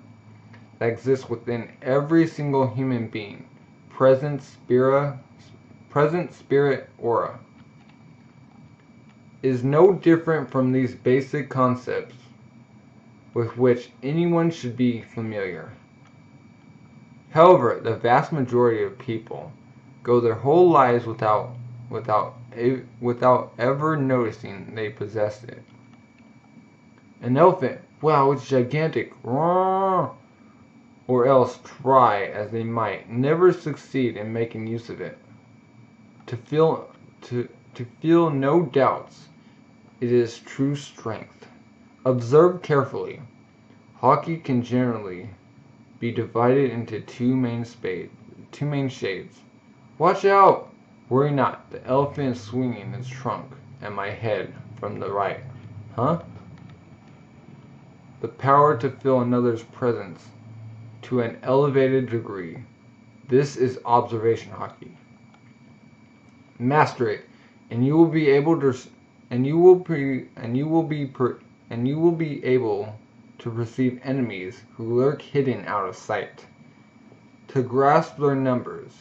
that exists within every single human being. Present spirit aura. Is no different from these basic concepts with which anyone should be familiar. However, the vast majority of people go their whole lives without ever noticing they possess it. An elephant, wow, it's gigantic, or else try as they might, never succeed in making use of it. To feel no doubts, it is true strength. Observe carefully. Haki can generally be divided into two main shades. Watch out! Worry not, the elephant is swinging its trunk at my head from the right. Huh? The power to feel another's presence to an elevated degree. This is observation Haki. Master it, and you will be able to perceive enemies who lurk hidden out of sight, to grasp their numbers,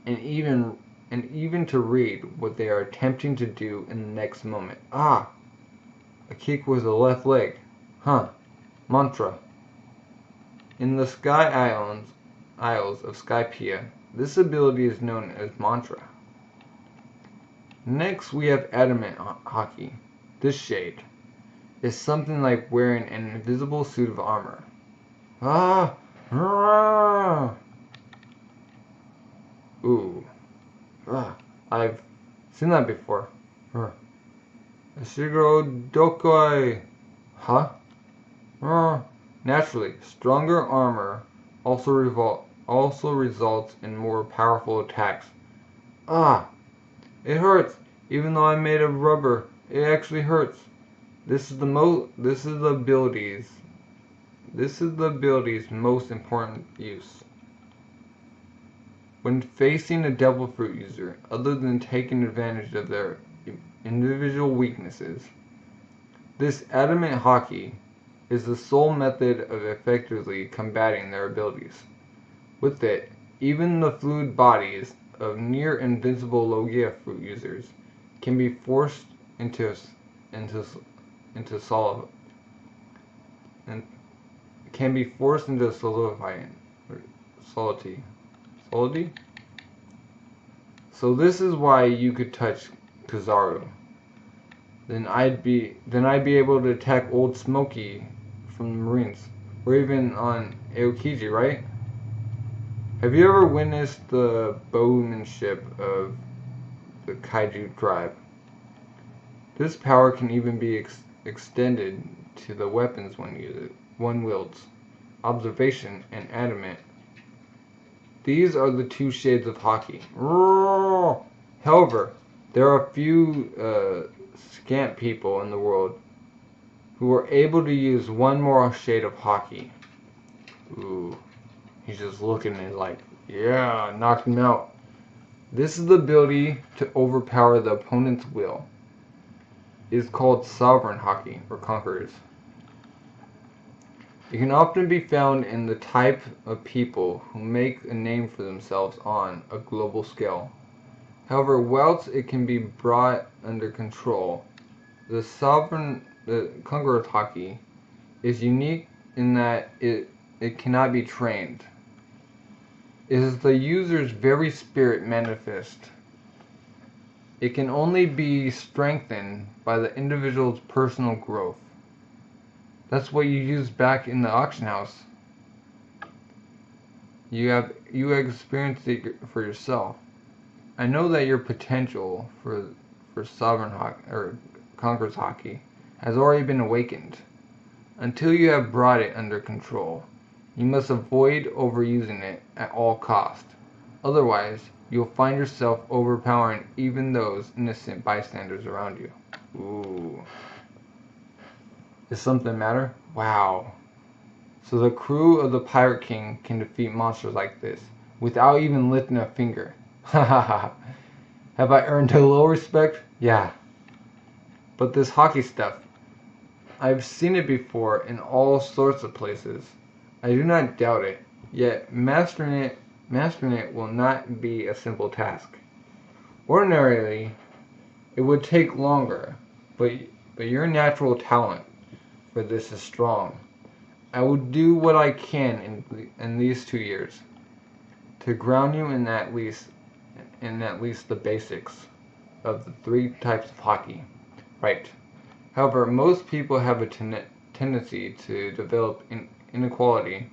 and even to read what they are attempting to do in the next moment. Ah, a kick with the left leg. Huh. Mantra. In the Sky Isles of Skypiea, this ability is known as mantra. Next, we have adamant Haki. This shade is something like wearing an invisible suit of armor. Ah! Ah! Ooh. Ah, I've seen that before. Shiguro Dokoi. Huh? Naturally, stronger armor also results in more powerful attacks. Ah! It hurts! Even though I'm made of rubber, it actually hurts. This is the ability's most important use. When facing a devil fruit user, other than taking advantage of their individual weaknesses, this adamant Haki is the sole method of effectively combating their abilities. With it, even the fluid bodies of near invincible Logia fruit users can be forced into solidifying solidity. So this is why you could touch Kizaru. Then I'd be able to attack Old Smoky from the Marines, or even on Aokiji, right? Have you ever witnessed the bowmanship of the Kaiju tribe? This power can even be extended to the weapons one wields. Observation and adamant. These are the two shades of Haki. However, there are a few scant people in the world who are able to use one more shade of Haki. Ooh. He's just looking at it like, yeah, knocked him out. This is the ability to overpower the opponent's will. It is called Sovereign Haki, or Conquerors. It can often be found in the type of people who make a name for themselves on a global scale. However, whilst it can be brought under control, the Conqueror's Haki is unique in that it cannot be trained. It is the user's very spirit manifest. It can only be strengthened by the individual's personal growth. That's what you used back in the auction house. You experienced it for yourself. I know that your potential for sovereign hockey or conqueror's hockey has already been awakened. Until you have brought it under control, you must avoid overusing it at all cost. Otherwise, you'll find yourself overpowering even those innocent bystanders around you. Ooh. Does something the matter? Wow. So the crew of the Pirate King can defeat monsters like this without even lifting a finger. Ha ha ha. Have I earned a little respect? Yeah. But this hockey stuff, I've seen it before in all sorts of places. I do not doubt it, yet mastering it will not be a simple task. Ordinarily, it would take longer, but your natural talent for this is strong. I will do what I can in these 2 years to ground you in at least the basics of the 3 types of hockey. Right. However, most people have a tendency to develop inequality,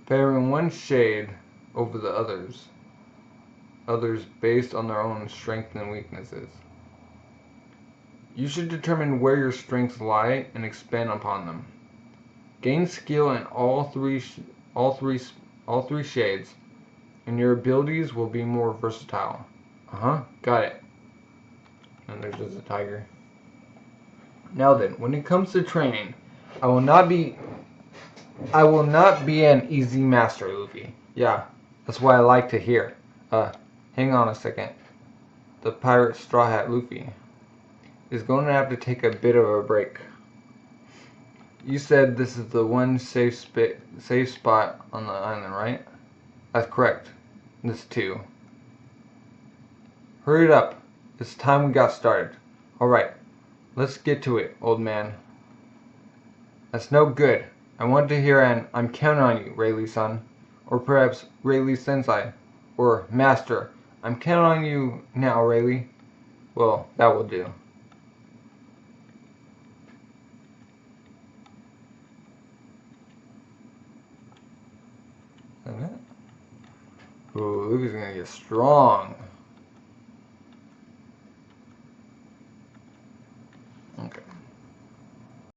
favoring one shade over the others based on their own strengths and weaknesses. You should determine where your strengths lie and expand upon them. Gain skill in all three shades, and your abilities will be more versatile. Got it. And there's just a tiger. Now then, when it comes to training, I will not be an easy master, Luffy. Yeah, that's what I like to hear. Hang on a second. The pirate Straw Hat Luffy is going to have to take a bit of a break. You said this is the one safe spot on the island, right? That's correct. This too. Hurry it up. It's time we got started. Alright, let's get to it, old man. That's no good. I want to hear an I'm counting on you, Rayleigh-san. Or perhaps Rayleigh-sensei. Or Master. I'm counting on you now, Rayleigh. Well, that will do. Ooh, Luffy's gonna get strong.